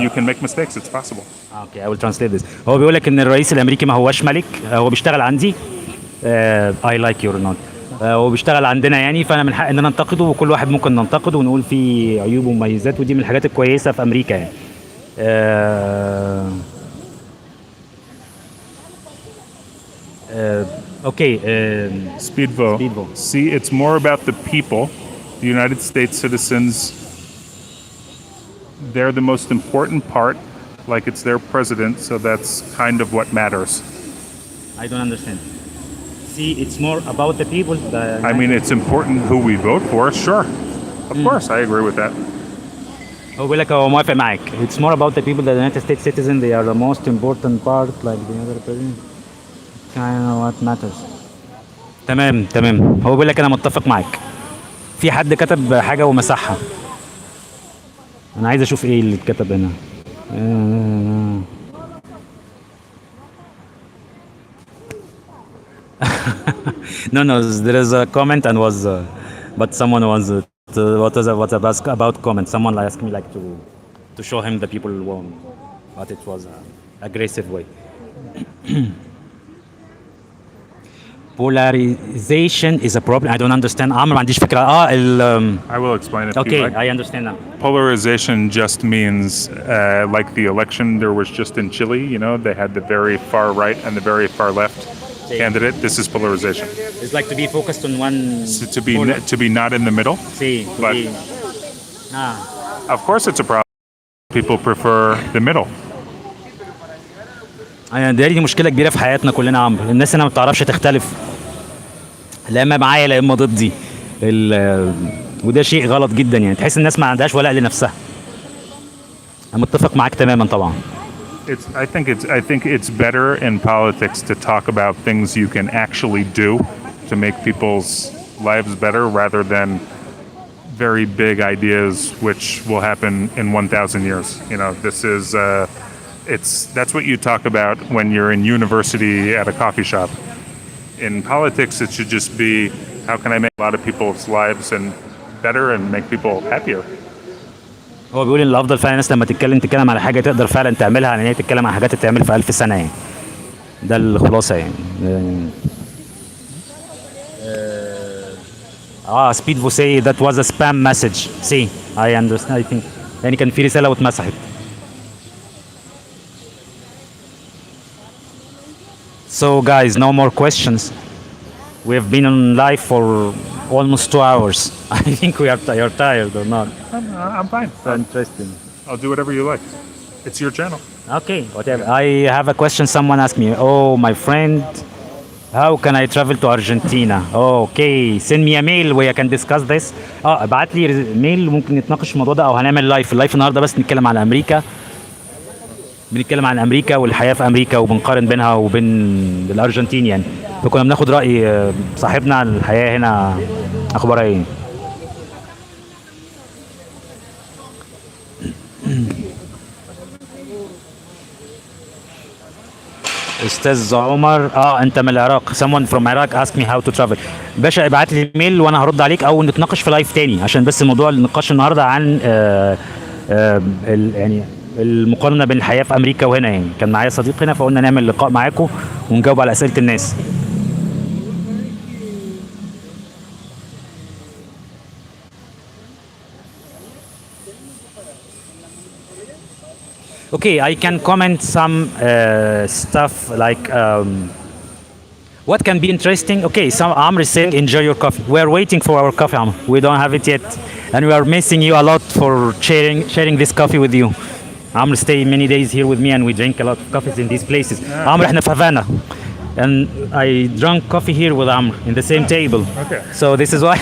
you can make mistakes. It's possible. Okay, I will translate this. هو بيقول لك ان الرئيس الامريكي ما هوش ملك، هو بيشتغل عندي. I like your not. هو بيشتغل عندنا يعني، فانا من حق ان انا انتقده، وكل واحد ممكن ننتقده ونقول فيه عيوب ومميزات، ودي من الحاجات الكويسه في امريكا يعني. Okay. Speedvo. See, it's more about the people, the United States citizens. They're the most important part, like it's their president, so that's kind of what matters. I don't understand. See, it's more about the people. I mean, it's important who we vote for, sure. Of course, I agree with that. هو بيقول لك هو موافق معاك. It's more about the people, the United States citizens. They are the most important part, like the other president. Kind of what matters. تمام. هو بيقول لك انا متفق معاك. في حد كتب حاجه ومسحها. انا عايز اشوف ايه اللي اتكتب هنا. No, there is a comment and was, but someone was, what about comment? Someone asked me like to show him the people won, but it was aggressive way. Polarization is a problem. I don't understand. عمرو ما عنديش فكرة. I will explain it. Okay, like. I understand now. Polarization just means, like the election there was just in Chile, you know, they had the very far right and the very far left candidate. This is polarization. It's like to be focused on one. So to be not in the middle. See, but of course it's a problem. People prefer the middle. دي مشكلة كبيرة في حياتنا كلنا عمرو. الناس هنا ما بتعرفش تختلف، لا اما معايا لا اما ضدي. وده شيء غلط جدا يعني، تحس الناس ما عندهاش ولاء لنفسها. انا متفق معاك تماما طبعا. I think it's better in politics to talk about things you can actually do to make people's lives better rather than very big ideas which will happen in 1,000 years. You know, this is that's what you talk about when you're in university at a coffee shop. In politics, it should just be how can I make a lot of people's lives and better and make people happier. هو بيقول ان الافضل فعلا الناس لما تتكلم على حاجه تقدر فعلا تعملها، ان هي تتكلم على حاجات تتعمل في 1000 سنه يعني. ده الخلاصه يعني. سبيد فوسي that was a spam message. See, I understand. I think يعني كان في رساله واتمسحت. So guys, no more questions. We have been on live for almost 2 hours. I think you're tired or not? I'm fine. So interesting. I'll do whatever you like. It's your channel. Okay, whatever. I have a question. Someone asked me, oh, my friend, how can I travel to Argentina? Okay, send me a mail where I can discuss this. ابعت لي ميل ممكن نتناقش في الموضوع ده، او هنعمل اللايف النهارده بس نتكلم عن امريكا. بنتكلم عن امريكا والحياه في امريكا، وبنقارن بينها وبين الارجنتين يعني. فكنا بناخد راي صاحبنا عن الحياه هنا اخبارها ايه. استاذ عمر، انت من العراق. someone from Iraq asked me how to travel. باشا ابعت لي ميل وانا هرد عليك، او نتناقش في لايف تاني، عشان بس موضوع النقاش النهارده عن يعني المقارنه بين الحياه في امريكا وهنا يعني. كان معايا صديق هنا فقلنا نعمل لقاء معاكم ونجاوب على اسئله الناس. Okay, I can comment some stuff like what can be interesting. Okay, some Amr is saying enjoy your coffee. We are waiting for our coffee, Amr. We don't have it yet, and we are missing you a lot for sharing this coffee with you. Amr stay many days here with me, and we drink a lot of coffees in these places. Amr, احنا في Havana, and I drank coffee here with Amr in the same table. Okay. So this is why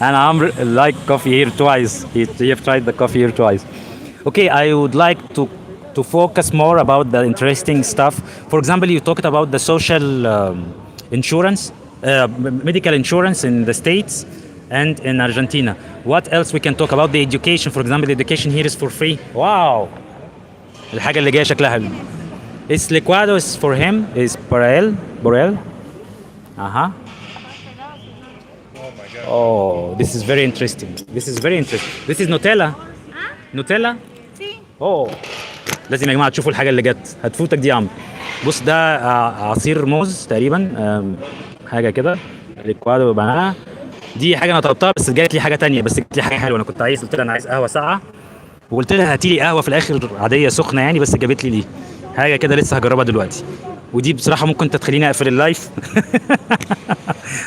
and Amr like coffee here twice. He have tried the coffee here twice. Okay, I would like to focus more about the interesting stuff. For example, you talked about the social insurance, medical insurance in the States and in Argentina. What else we can talk about? The education, for example, the education here is for free. Wow. الحاجة اللي جاية شكلها حلو. Is licuados for him is Borel. Uh-huh. Oh, this is very interesting. This is very interesting. This is Nutella. Nutella? Oh. لازم يا جماعة تشوفوا الحاجة اللي جت. هتفوتك دي يا عم. بص ده عصير موز تقريبا، حاجة كده. ليكوادو بقى. دي حاجة أنا طلبتها بس جات لي حاجة تانية، بس جات لي حاجة حلوة. أنا كنت قلت لها أنا عايز قهوة ساقعة، وقلت لها هاتي لي قهوة في الآخر عادية سخنة يعني، بس جابت لي دي حاجة كده لسه هجربها دلوقتي. ودي بصراحة ممكن تخليني أقفل اللايف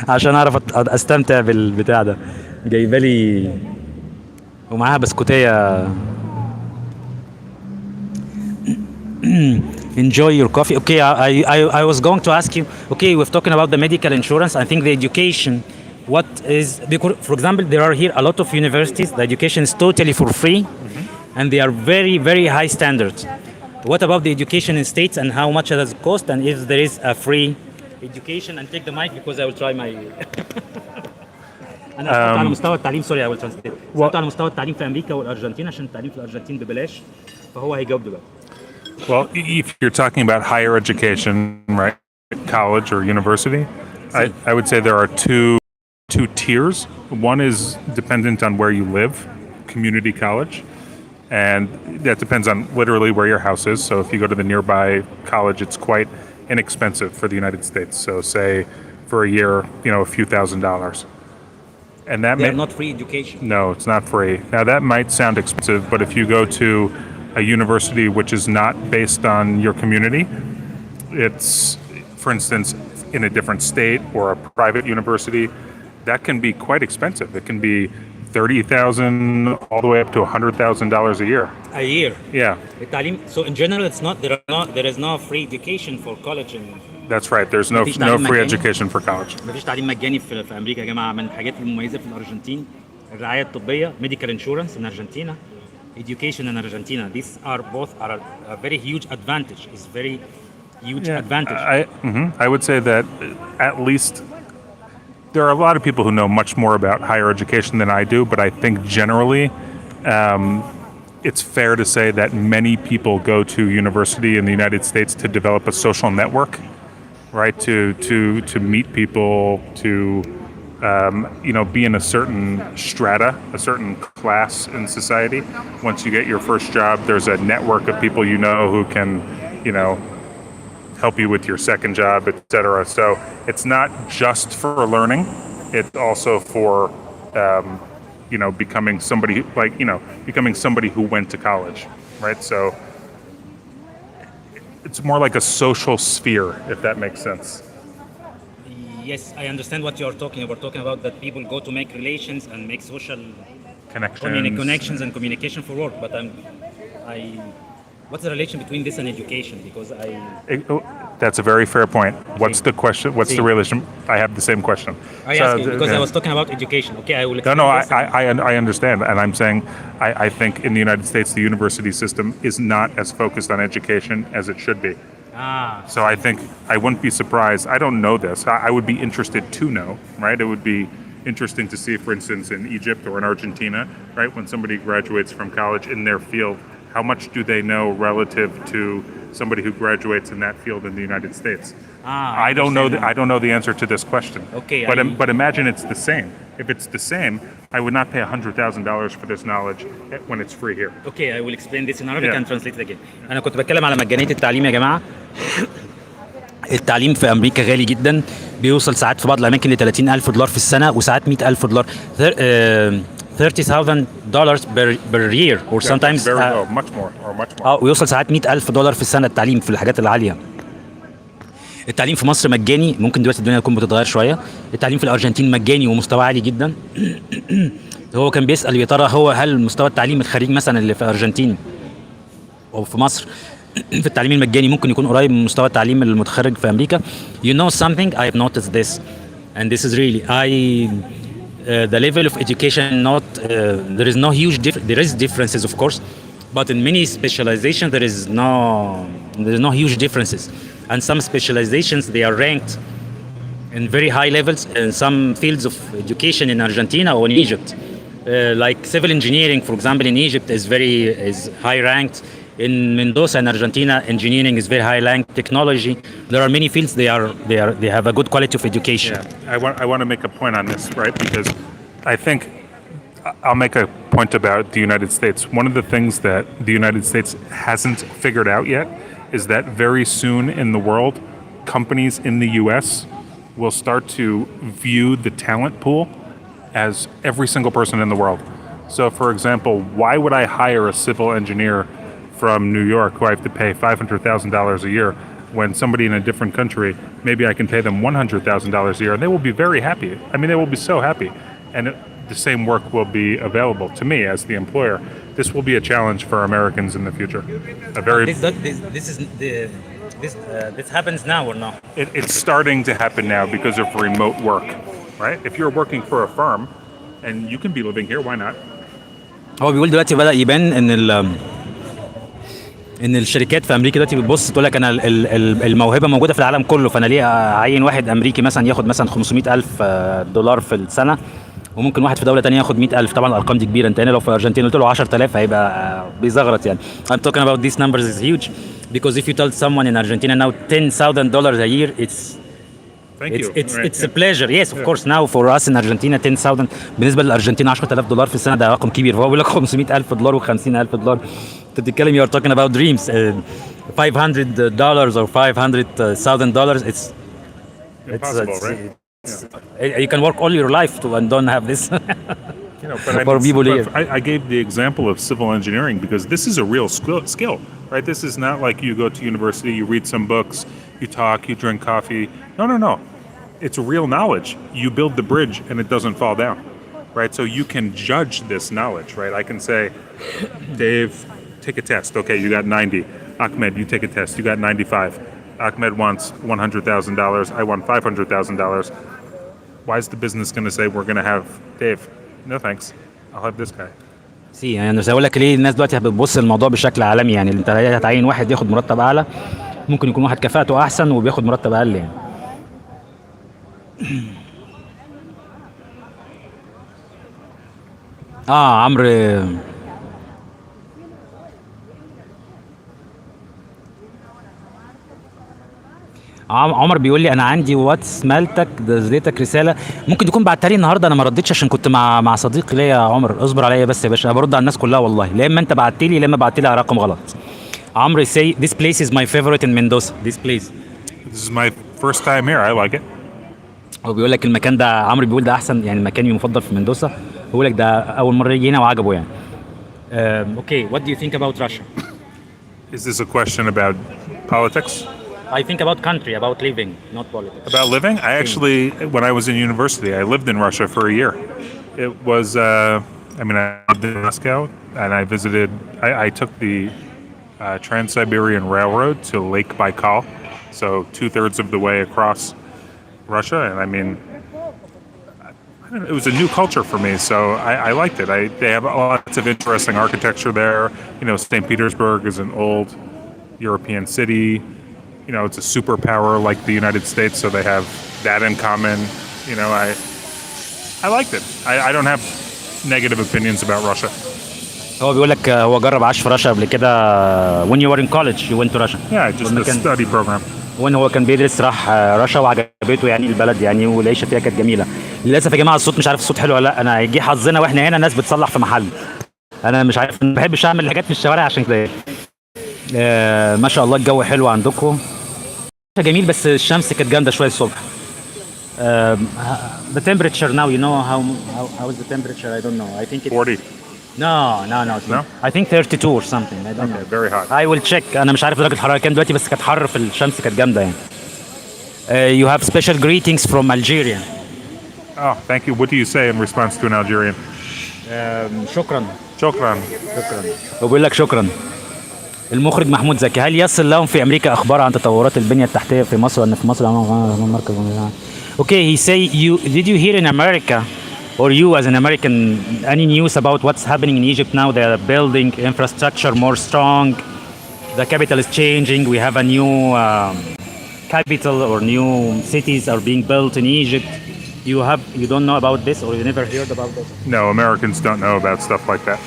عشان أعرف أستمتع بالبتاع ده. جايبة لي ومعاها بسكوتية. Enjoy your coffee. Okay, I was going to ask you. Okay, we're talking about the medical insurance. I think the education. What is, because, for example, there are here a lot of universities. The education is totally for free, and they are very, very high standards. What about the education in states and how much does it cost? And if there is a free education, and take the mic because I will try my. أنا سألت على مستوى التعليم. Sorry, I will translate. سألت على مستوى التعليم في أمريكا والأرجنتين عشان التعليم في الأرجنتين ببلاش، فهو هيجاوب دلوقتي. Well, if you're talking about higher education, right, college or university, I would say there are two tiers. One is dependent on where you live, community college, and that depends on literally where your house is. So if you go to the nearby college, it's quite inexpensive for the United States. So say for a year, a few $1,000s. And that They're not free education. No, it's not free. Now that might sound expensive, but if you go to a university which is not based on your community, it's, for instance, in a different state or a private university, that can be quite expensive. It can be $30,000 all the way up to $100,000 a year. A year. Yeah. So in general, there is no free education for college. That's right. There's no free education for college. مفيش تعليم مجاني في أمريكا يا جماعة. من الحاجات المميزة في الأرجنتين الرعاية الطبية, medical insurance in Argentina, education in Argentina. These are both a very huge advantage. It's very huge advantage. I would say that at least there are a lot of people who know much more about higher education than I do, but I think generally it's fair to say that many people go to university in the United States to develop a social network, right? To meet people, to be in a certain strata, a certain class in society. Once you get your first job, there's a network of people who can, help you with your second job, etc. So it's not just for learning; it's also for, becoming somebody who went to college, right? So it's more like a social sphere, if that makes sense. Yes, I understand what you're talking about. We're talking about that people go to make relations and make social connections and communication for work. But what's the relation between this and education? Because that's a very fair point. What's the question? What's the relation? I have the same question. I asked you because I was talking about education. Okay, I will explain. No, I understand, and I'm saying I think in the United States the university system is not as focused on education as it should be. So I think I wouldn't be surprised. I don't know this. I would be interested to know, right? It would be interesting to see, for instance, in Egypt or in Argentina, right, when somebody graduates from college in their field, how much do they know relative to somebody who graduates in that field in the United States? I don't know the answer to this question. Okay. But imagine it's the same. If it's the same, I would not pay $100,000 for this knowledge when it's free here. Okay, I will explain this in Arabic and translate it again. أنا كنت بتكلم على مجانية التعليم يا جماعة. التعليم في أمريكا غالي جدا، بيوصل ساعات في بعض الأماكن ل $30,000 في السنة، وساعات $100,000. $30,000 per year or sometimes much more. ويوصل ساعات $100,000 في السنة التعليم في الحاجات العالية. التعليم في مصر مجاني، ممكن دلوقتي الدنيا تكون بتتغير شوية. التعليم في الأرجنتين مجاني ومستوى عالي جدا. هو كان بيسأل يا ترى هل مستوى التعليم الخريج مثلا اللي في الأرجنتين أو في مصر في التعليم المجاني ممكن يكون قريب من مستوى التعليم المتخرج في أمريكا. You know something? I have noticed this and this is really the level of education not there is no huge there is differences of course, but in many specializations there is no huge differences, and some specializations they are ranked in very high levels in some fields of education in Argentina or in Egypt. Like civil engineering, for example, in Egypt is high ranked. In Mendoza in Argentina, engineering is very high ranked. Technology, there are many fields they have a good quality of education. Yeah, I want to make a point on this, right? Because I think I'll make a point about the United States. One of the things that the United States hasn't figured out yet is that very soon in the world, companies in the US will start to view the talent pool as every single person in the world. So for example, why would I hire a civil engineer from New York who I have to pay $500,000 a year when somebody in a different country, maybe I can pay them $100,000 a year and they will be very happy. I mean, they will be so happy. And the same work will be available to me as the employer. This will be a challenge for Americans in the future. This happens now or no? It's starting to happen now because of remote work, right? If you're working for a firm and you can be living here, why not? هو بيقول دلوقتي بدأ يبان ان الشركات في امريكا دلوقتي بتبص تقول لك انا الموهبه موجوده في العالم كله، فانا ليه اعين واحد امريكي مثلا ياخد مثلا $500,000 في السنه، وممكن واحد في دوله ثانيه ياخد 100,000. طبعا الارقام دي كبيره، انت هنا لو في الارجنتين قلت له 10,000 هيبقى بيزغرط يعني. I'm talking about these numbers is huge because if you tell someone in Argentina now $10,000 a year, it's a pleasure. Yes, of course. Now for us in Argentina 10,000 بالنسبه للارجنتين $10,000 في السنه ده رقم كبير، فهو بيقول لك $500,000 و50,000. انت بتتكلم you're talking about dreams. $500 or $500,000 it's impossible, right? You can work all your life to and don't have this. But for people here. I gave the example of civil engineering because this is a real skill, right? This is not like you go to university, you read some books, you talk, you drink coffee. No. It's real knowledge. You build the bridge and it doesn't fall down, right? So you can judge this knowledge, right? I can say, Dave, take a test. Okay, you got 90. Ahmed, you take a test. You got 95. Ahmed wants $100,000. I want $500,000. Why is the business going to say we're going to have Dave? No thanks. I'll have this guy. يعني انا هقول لك ليه الناس دلوقتي بتبص الموضوع بشكل عالمي. يعني انت هتعين واحد ياخد مرتب اعلى، ممكن يكون واحد كفاءته احسن وبياخد مرتب اقل يعني. عمرو عمر بيقول لي انا عندي واتس مالتك نزلتك رساله، ممكن تكون بعتها لي النهارده انا ما ردتش عشان كنت مع صديق ليا. يا عمر اصبر عليا بس يا باشا، انا برد على الناس كلها والله، لا اما انت بعت لي لا اما بعت لي على رقم غلط. عمرو say this place is my favorite in Mendoza. This place. This is my first time here. I like it. هو بيقول لك المكان ده، عمرو بيقول ده احسن يعني مكاني المفضل في مندوسا، بيقول لك ده اول مره يجي هنا وعجبه يعني. Okay, what do you think about Russia? Is this a question about politics? I think about country, about living, not politics. About living? I actually, when I was in university, I lived in Russia for a year. It was, I lived in Moscow, and I visited, I took the Trans-Siberian Railroad to Lake Baikal, so 2/3 of the way across Russia, and it was a new culture for me, so I liked it. They have lots of interesting architecture there. St. Petersburg is an old European city. It's a superpower like the United States, so they have that in common. I liked it. I don't have negative opinions about Russia. هو بيقول لك هو جرب عاش في رشا قبل كده. When you were in college you went to Russia. Yeah, just a study program. وان هو كان بيدرس راح رشا وعجبته يعني البلد يعني، والعيشه فيها كانت جميله. للاسف يا جماعه الصوت مش عارف الصوت حلو ولا لا، انا هيجي حظنا واحنا هنا ناس بتصلح في محل، انا مش عارف، ما بحبش اعمل حاجات في الشوارع عشان كده. ما شاء الله الجو حلو عندكم جميل، بس الشمس كانت جامده شويه الصبح. The temperature now, you know how is the temperature? I don't know. I think it's 40. No. I think 32 or something. I don't know. Very hot. I will check. أنا مش عارف درجة الحرارة كام دلوقتي، بس كانت حر في الشمس كانت جامدة يعني. You have special greetings from Algeria. Oh, thank you. What do you say in response to an Algerian? شكرا. وبقول لك شكرا. المخرج محمود زكي، هل يصل لهم في أمريكا أخبار عن تطورات البنية التحتية في مصر؟ أن في مصر مركز. Okay, he say did you hear in America or you as an American, any news about what's happening in Egypt now? They are building infrastructure more strong. The capital is changing. We have a new capital, or new cities are being built in Egypt. You don't know about this, or you never heard about this? No, Americans don't know about stuff like that.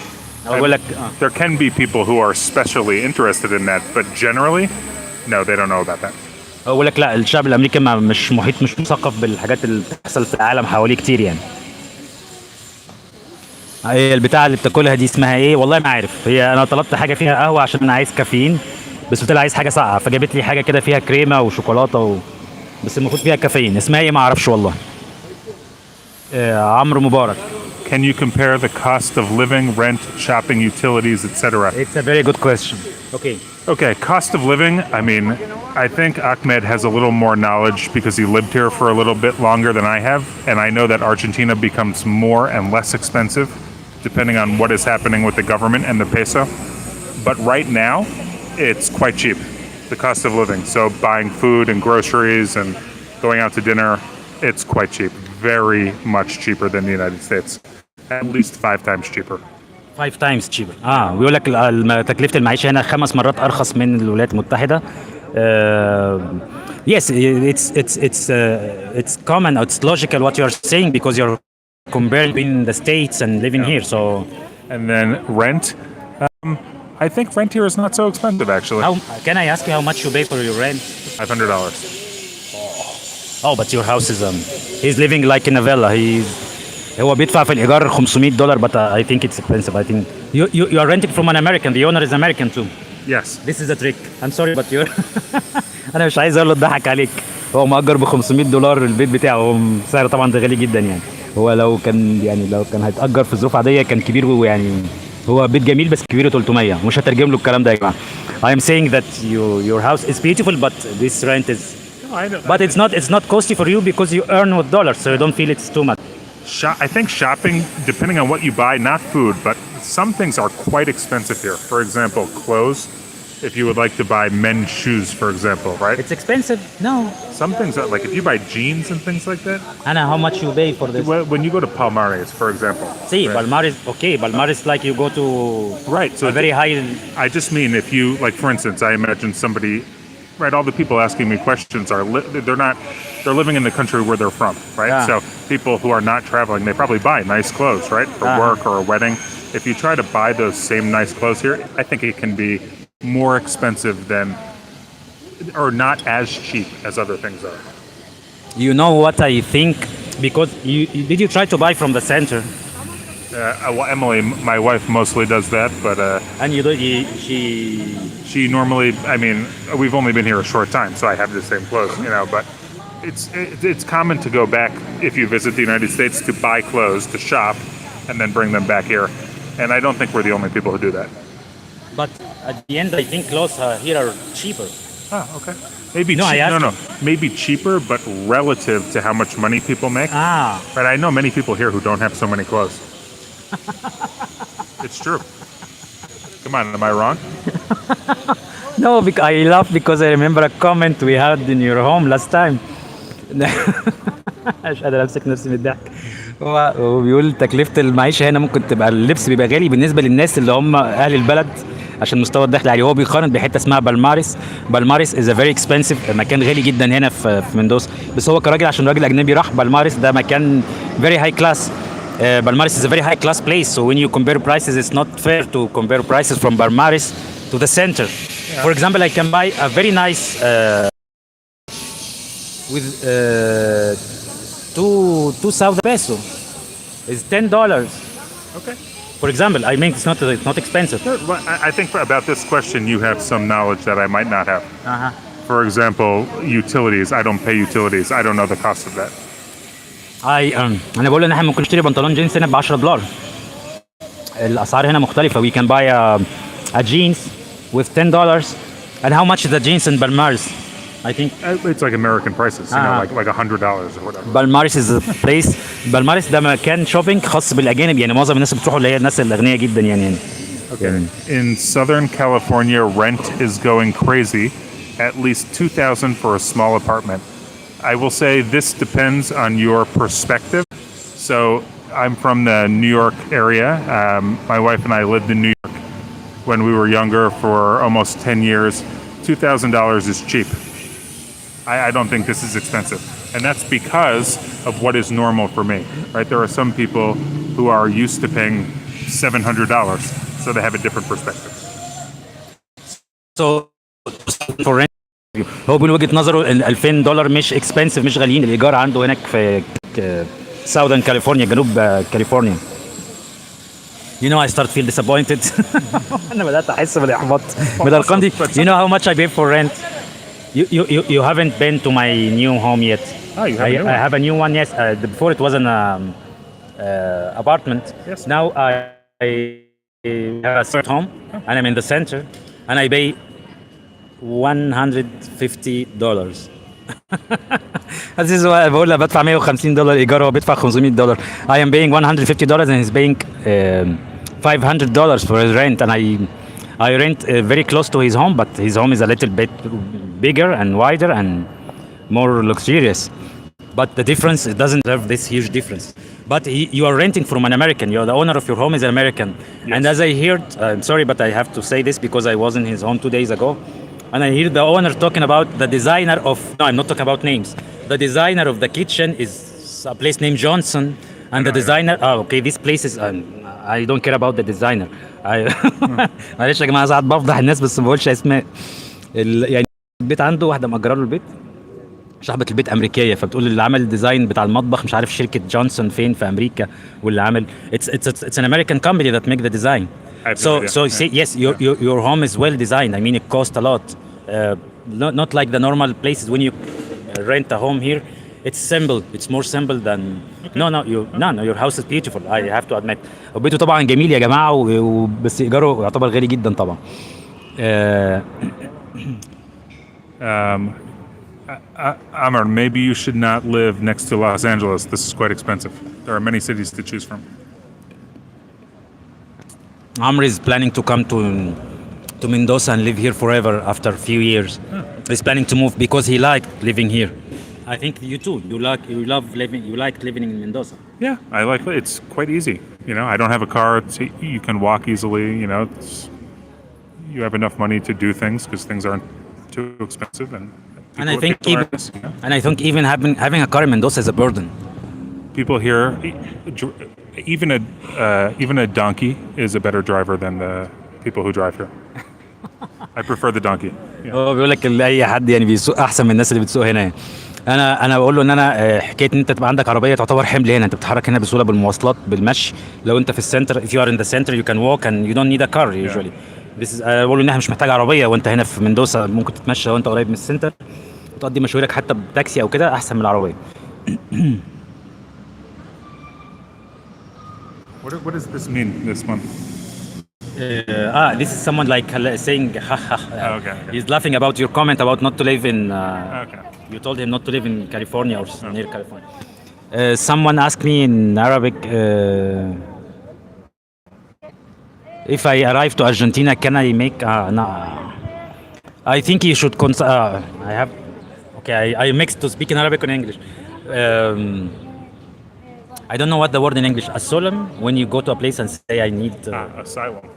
أقول لك There can be people who are especially interested in that, but generally, no, they don't know about that. أقول لك لا، الشعب الأمريكي مش محيط، مش مثقف بالحاجات اللي بتحصل في العالم حواليه كتير يعني. هي البتاعة اللي بتاكلها دي اسمها ايه؟ والله ما عارف. هي انا طلبت حاجة فيها قهوة عشان انا عايز كافيين، بس قلت لها عايز حاجة ساقعة، فجابت لي حاجة كده فيها كريمة وشوكولاتة بس المفروض فيها كافيين. اسمها ايه ما اعرفش والله. عمرو مبارك. Can you compare the cost of living, rent, shopping, utilities, etc.? It's a very good question. Okay. Okay, cost of living. I mean, I think Ahmed has a little more knowledge because he lived here for a little bit longer than I have, and I know that Argentina becomes more and less expensive depending on what is happening with the government and the peso. But right now, it's quite cheap, the cost of living. So buying food and groceries and going out to dinner, it's quite cheap. Very much cheaper than the United States. At least 5 times cheaper. 5 times cheaper. بيقول لك تكلفة المعيشة هنا 5 مرات أرخص من الولايات المتحدة. Yes, it's common, it's logical what you're saying because you're comparing between the states and living here. So, and then rent. I think rent here is not so expensive actually. Can I ask you how much you pay for your rent? $500. Oh, but your house is he's living like in a villa. هو بيدفع في الإيجار $500, but I think it's expensive. I think you are renting from an American. The owner is American too. Yes. This is a trick. I'm sorry, but you're أنا مش عايز أقول له اتضحك عليك. هو مأجر $500 البيت بتاعه. هو سعره طبعا ده غالي جدا يعني. هو لو كان هيتأجر في ظروف عادية كان كبير، ويعني هو بيت جميل بس كبيره 300. مش هترجم له الكلام ده يا جماعة. I am saying that your house is beautiful, but this rent is. But it's not costly for you because you earn with dollars, so you don't feel it's too much. I think shopping, depending on what you buy, not food, but some things are quite expensive here. For example, clothes. If you would like to buy men's shoes, for example, right? It's expensive. No. Some things are like if you buy jeans and things like that. Anna, how much you pay for this? When you go to Palmares, for example. See, right? Palmares, okay. Palmares like you go to right. So a very high. I just mean if you like, for instance, I imagine somebody. Right, all the people asking me questions they're living in the country where they're from, right? So people who are not traveling, they probably buy nice clothes, right? For work or a wedding. If you try to buy those same nice clothes here, I think it can be more expensive than, or not as cheap as other things are. You know what I think? Because did you try to buy from the center? Well, Emily, my wife, mostly does that, but and she normally. I mean, we've only been here a short time, so I have the same clothes, you know. But it's common to go back if you visit the United States to buy clothes, to shop, and then bring them back here. And I don't think we're the only people who do that. But at the end, I think clothes here are cheaper. Oh, okay. Maybe no, maybe cheaper, but relative to how much money people make. But I know many people here who don't have so many clothes. It's true. Come on, am I wrong? No, I laugh because I remember a comment we had in your home last time. مش قادر امسك نفسي من الضحك. هو بيقول تكلفة المعيشة هنا ممكن تبقى اللبس بيبقى غالي بالنسبة للناس اللي هم أهل البلد عشان مستوى الدخل عالي. هو بيقارن بحتة اسمها بالمارس. بالمارس is a very expensive مكان غالي جدا هنا في مندوسا. بس هو كراجل عشان راجل أجنبي راح بالمارس، ده مكان very high class. Balmaris is a very high class place, so when you compare prices, it's not fair to compare prices from Balmaris to the center. Yeah. For example, I can buy a very nice with 2,000 peso. It's $10. Okay. For example, I mean it's not expensive. Sure. Well, I think about this question you have some knowledge that I might not have. For example, utilities. I don't pay utilities. I don't know the cost of that. انا بقول ان احنا ممكن نشتري بنطلون جينز هنا ب $10. الاسعار هنا مختلفه. We can buy a jeans with $10. And how much is the jeans in Balmaris? I think it's like American prices, you know, like $100 or whatever. Balmaris is a place. Balmaris ده مكان شوبينج خاص بالاجانب، يعني معظم الناس بتروحوا اللي هي الناس الاغنياء جدا يعني. Okay. In Southern California, rent is going crazy. At least $2,000 for a small apartment. I will say this depends on your perspective. So I'm from the New York area. My wife and I lived in New York when we were younger for almost 10 years. $2,000 is cheap. I don't think this is expensive. And that's because of what is normal for me, right? There are some people who are used to paying $700, so they have a different perspective. So for rent هو من وجهة نظره ال $2000 مش expensive، مش غاليين. الإيجار عنده هناك في Southern California، جنوب كاليفورنيا. You know I start feel disappointed. أنا بدأت أحس بالإحباط من الأرقام دي. You know how much I pay for rent? You haven't been to my new home yet. Oh, you have a new one. I have a new one, yes. Before it was an apartment. Yes. Now I have a third home, and I'm in the center, and I pay $150. This is why بقول بدفع $150 إيجار، هو بيدفع $500. I am paying $150 and he's paying $500 for his rent, and I rent very close to his home, but his home is a little bit bigger and wider and more luxurious. But the difference, it doesn't have this huge difference. But you are renting from an American. The owner of your home is an American. Yes. And as I heard, I'm sorry, but I have to say this because I was in his home 2 days ago, and I hear the owner talking about the designer of, no, I'm not talking about names. The designer of the kitchen is a place named Johnson, and the designer, okay, this place is, I don't care about the designer. معلش يا جماعه ساعات بفضح الناس بس ما بقولش اسماء. يعني البيت عنده واحده مأجره له البيت، صاحبة البيت أمريكية، فبتقول اللي عمل الديزاين بتاع المطبخ مش عارف شركة جونسون فين في أمريكا، واللي عمل it's an American company that make the design. So yes, your home is well designed. I mean it cost a lot. Not like the normal places when you rent a home here. It's simple. It's more simple than no, your house is beautiful. I have to admit. وبيته طبعا جميل يا جماعة، بس إيجاره يعتبر غالي جدا طبعا. Amr, maybe you should not live next to Los Angeles. This is quite expensive. There are many cities to choose from. Amr is planning to come to Mendoza and live here forever after a few years. He's planning to move because he liked living here. I think you too. You like living in Mendoza. Yeah, I like it. It's quite easy. I don't have a car. You can walk easily. You have enough money to do things because things aren't too expensive, and I think even having a car in Mendoza is a burden. People here, even a donkey is a better driver than the people who drive here. I prefer the donkey. هو بيقول لك اي حد يعني بيسوق احسن من الناس اللي بتسوق هنا. انا بقول له ان انا حكايه ان انت تبقى عندك عربيه تعتبر حمل هنا. انت بتتحرك هنا بسهوله بالمواصلات بالمشي. لو انت في السنتر if you are in the center you can walk and you don't need a car usually. بقول له انها مش محتاجه عربيه، وانت هنا في مندوسا ممكن تتمشى وانت قريب من السنتر وتقضي مشوارك حتى بتاكسي او كده احسن من العربيه. What does this mean this month? This is someone like saying Okay. He's laughing about your comment about not to live in Okay. You told him not to live in California or near California. Someone asked me in Arabic if I arrive to Argentina, can I make no. I think you should I have okay, I mixed to speak in Arabic and English. I don't know what the word in English. Asylum, when you go to a place and say I need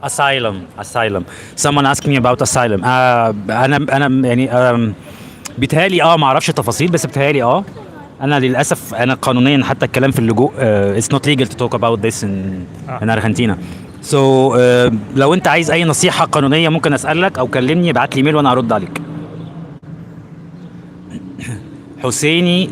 asylum. Someone asked me about asylum. انا يعني بيتهيألي ما اعرفش التفاصيل، بس بيتهيألي انا للاسف انا قانونيا حتى الكلام في اللجوء it's not legal to talk about this in Argentina. So لو انت عايز اي نصيحة قانونية ممكن اسألك او كلمني، ابعت لي ايميل وانا هرد عليك. حسيني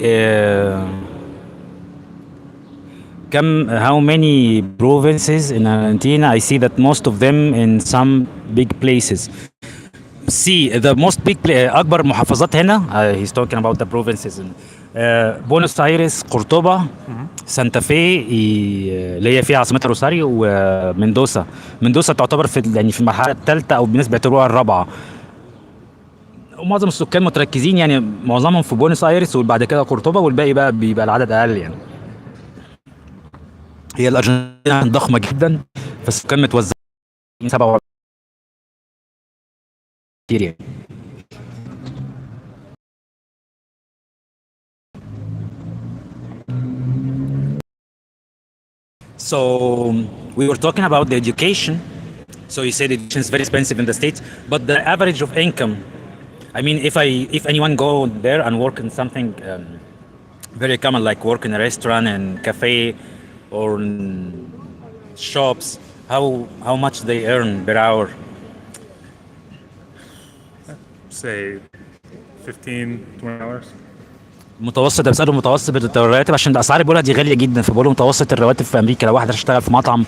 how many provinces in Argentina? I see that most of them in some big places. See, the most big أكبر محافظات هنا he's talking about the provinces بونس ايرس، قرطبة، سانتا في اللي هي فيها عاصمتها روساريو، ومندوسا. مندوسا تعتبر في يعني في المرحلة الثالثة أو بالنسبة بيعتبروها الرابعة. ومعظم السكان متركزين يعني معظمهم في بونس ايرس وبعد كده قرطبة، والباقي بقى بيبقى العدد أقل يعني. هي الأرجنتين ضخمة جدا، فالسكان متوزعين 47 كتير يعني. So we were talking about the education. So you said education is very expensive in the States, but the average of income. I mean, if anyone go there and work in something very common, like work in a restaurant and cafe or in shops, how much they earn per hour? Say $15-20. متوسط، ده بسأله متوسط الرواتب عشان الاسعار بيقولها دي غاليه جدا، فبقول له متوسط الرواتب في امريكا لو واحد هيشتغل في مطعم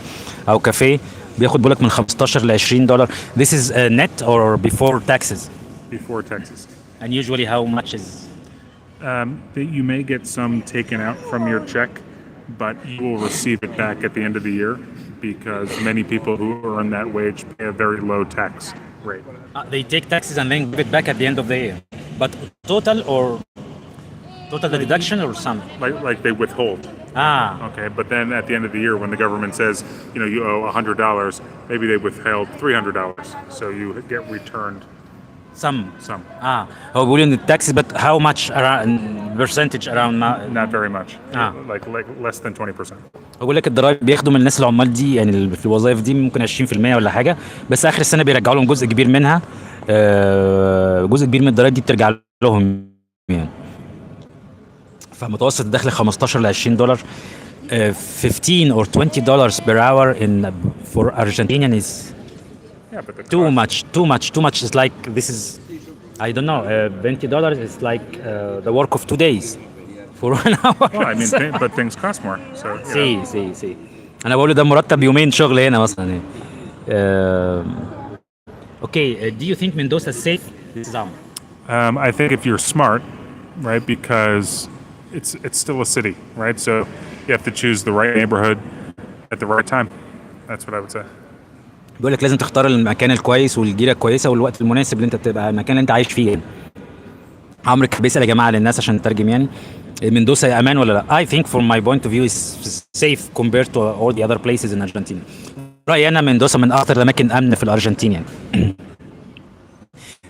او كافيه بياخد بيقول لك من 15 ل 20 دولار. This is net or before taxes? Before taxes. And usually how much is? You may get some taken out from your check, but you will receive it back at the end of the year because many people who earn that wage pay a very low tax rate. They take taxes and then give it back at the end of the year. But total or total the deduction or some? Like they withhold. Okay, but then at the end of the year when the government says, you owe $100, maybe they withheld $300. So you get returned some. هو بيقول ان التاكس but how much around percentage around not very much. Like less than 20%. بقول لك الضرايب بياخدوا من الناس العمال دي يعني في الوظائف دي ممكن 20% ولا حاجه، بس اخر السنه بيرجعوا لهم جزء كبير منها. جزء كبير من الضرايب دي بترجع لهم يعني. فمتوسط الدخل 15 ل 20 دولار. 15 or 20 dollars per hour for Argentinian is too much. It's like this is, I don't know, $20 is like the work of 2 days for 1 hour. Well, I mean, but things cost more. So سي انا بقول ده مرتب يومين شغل هنا مثلا. Okay, do you think Mendoza is safe? I think if you're smart, right, because it's still a city, right? So you have to choose the right neighborhood at the right time. That's what I would say. بيقول لك لازم تختار المكان الكويس والجيره الكويسه والوقت المناسب اللي انت تبقى المكان اللي انت عايش فيه يعني. عمرو كان بيسال يا جماعه للناس عشان نترجم يعني مندوسا امان ولا لا؟ I think from my point of view is safe compared to all the other places in Argentina. رايي انا مندوسا من اكثر الاماكن امن في الارجنتين يعني.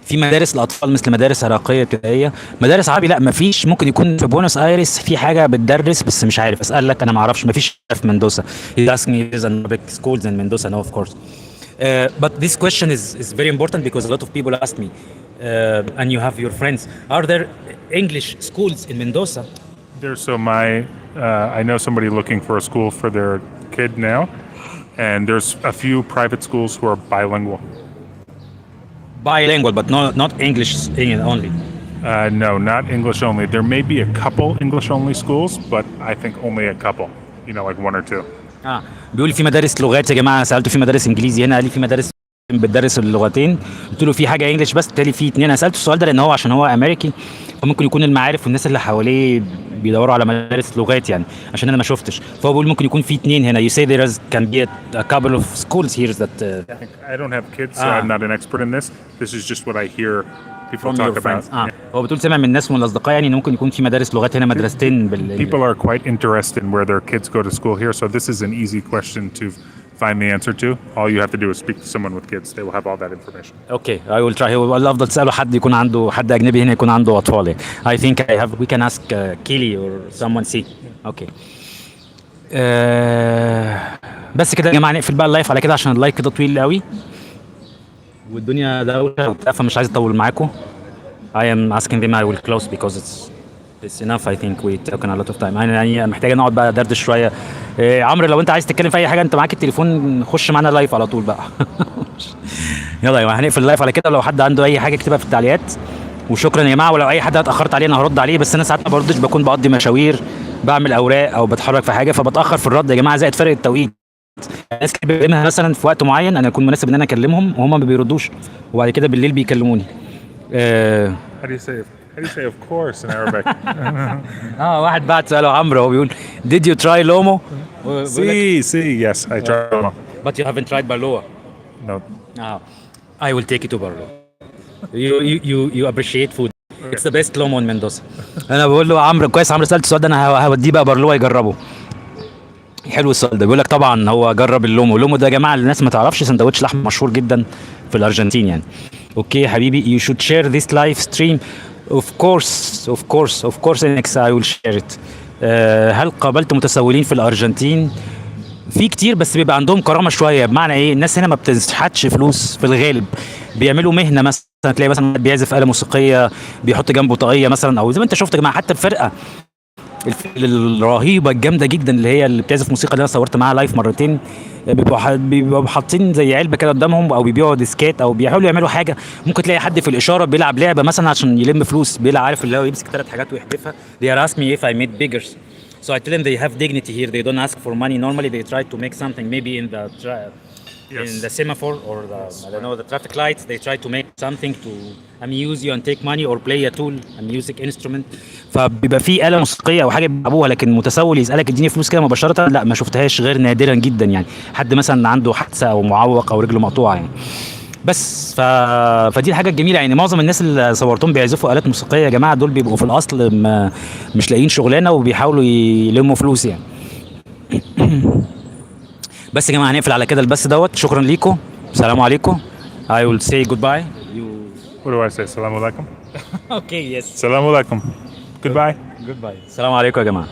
في مدارس الاطفال مثل مدارس عراقيه ابتدائيه، مدارس عربي لا مفيش. ممكن يكون في بونوس ايرس في حاجه بتدرس بس مش عارف اسالك، انا ما اعرفش، مفيش في مندوسا. He's asking me if there's Arabic schools in Mendoza. No, of course. But this question is very important because a lot of people ask me, and you have your friends, are there English schools in Mendoza? I know somebody looking for a school for their kid now, and there's a few private schools who are bilingual. Bilingual, but not English only. No, not English only. There may be a couple English only schools, but I think only a couple, like 1 or 2. بيقول لي في مدارس لغات يا جماعه، سالته في مدارس انجليزي هنا، قال لي في مدارس بتدرس اللغتين، قلت له في حاجه انجلش بس، قال لي في 2. انا سالته السؤال ده لان هو عشان هو امريكي فممكن يكون المعارف والناس اللي حواليه بيدوروا على مدارس لغات يعني، عشان انا ما شفتش، فهو بيقول ممكن يكون في 2 هنا. You say there can be a couple of schools here that I don't have kids, so I'm not an expert in this. This is just what I hear people talk about. هو بتقول سمع من الناس ومن الاصدقاء يعني ممكن يكون في مدارس لغات هنا، مدرستين People are quite interested in where their kids go to school here, so this is an easy question to find the answer to. All you have to do is speak to someone with kids. They will have all that information. Okay, I will try. هو الافضل تساله حد يكون عنده، حد اجنبي هنا يكون عنده اطفال. I think we can ask Kelly or someone. See. Okay. بس كده يا جماعه نقفل بقى اللايف على كده عشان اللايف كده طويل قوي والدنيا دوشه وبتاع، فمش عايز اطول معاكم. I am asking them I will close because it's enough. I think we taken a lot of time. يعني محتاجه نقعد بقى دردش شويه. عمرو لو انت عايز تتكلم في اي حاجه انت معاك التليفون، خش معانا لايف على طول بقى. يلا يا جماعه هنقفل اللايف على كده، لو حد عنده اي حاجه اكتبها في التعليقات. وشكرا يا جماعه، ولو اي حد اتاخرت عليه انا هرد عليه، بس انا ساعات ما بردش، بكون بقضي مشاوير، بعمل اوراق او بتحرك في حاجه فبتاخر في الرد يا جماعه، زائد فرق التوقيت. الناس كتير بيكلمها مثلا في وقت معين انا يكون مناسب ان انا اكلمهم وهم ما بيردوش، وبعد كده بالليل بيكلموني. How do you say of course in Arabic? واحد بعت سأله عمرو، هو بيقول did you try lomo? Yes, I tried lomo. But you haven't tried barloa? No. I will take you to barloa. You appreciate food. It's the best lomo in Mendoza. انا بقول له عمرو كويس، عمرو سألت السؤال ده، انا هوديه بقى barloa يجربه. حلو السؤال ده. بيقول لك طبعا هو جرب اللومو ده يا جماعه، الناس ما تعرفش سندوتش لحم مشهور جدا في الارجنتين يعني. اوكي يا حبيبي، you should share this live stream. of course next I will share it. هل قابلت متسولين في الارجنتين؟ في كتير بس بيبقى عندهم كرامه شويه. بمعنى ايه؟ الناس هنا ما بتشحتش فلوس في الغالب، بيعملوا مهنه مثلا. تلاقي مثلا بيعزف آلة موسيقيه بيحط جنبه طاقيه مثلا، او زي ما انت شفت يا جماعه حتى الفرقه الرهيبه الجامده جدا اللي هي اللي بتعزف موسيقى اللي انا صورت معاها لايف مرتين، بيبقوا حاطين زي علبه كده قدامهم، او بيبيعوا ديسكات، او بيحاولوا يعملوا حاجه. ممكن تلاقي حد في الاشاره بيلعب لعبه مثلا عشان يلم فلوس، بيلعب عارف اللي هو يمسك 3 حاجات ويحدفها. They are asking me if I made beggars. So I tell them they have dignity here. They don't ask for money. Normally they try to make something maybe in the in the semaphore or the I don't know the traffic lights. They try to make something to amuse you and take money or play a tool, a music instrument. فبيبقى في آلة موسيقية او حاجه بيلعبوها، لكن متسول يسألك اديني فلوس كده مباشرة لا، ما شفتهاش غير نادرا جدا يعني. حد مثلا عنده حادثة او معوق او رجله مقطوعة يعني. بس فدي الحاجه الجميله يعني. معظم الناس اللي صورتهم بيعزفوا آلات موسيقيه يا جماعه دول بيبقوا في الاصل مش لاقيين شغلانه وبيحاولوا يلموا فلوس يعني. بس يا جماعه هنقفل على كده البث دوت. شكرا ليكم، السلام عليكم. I will say goodbye. What do I say? Assalamu alaikum. Okay, yes. Assalamu alaikum. Goodbye. Goodbye. السلام عليكم يا جماعه.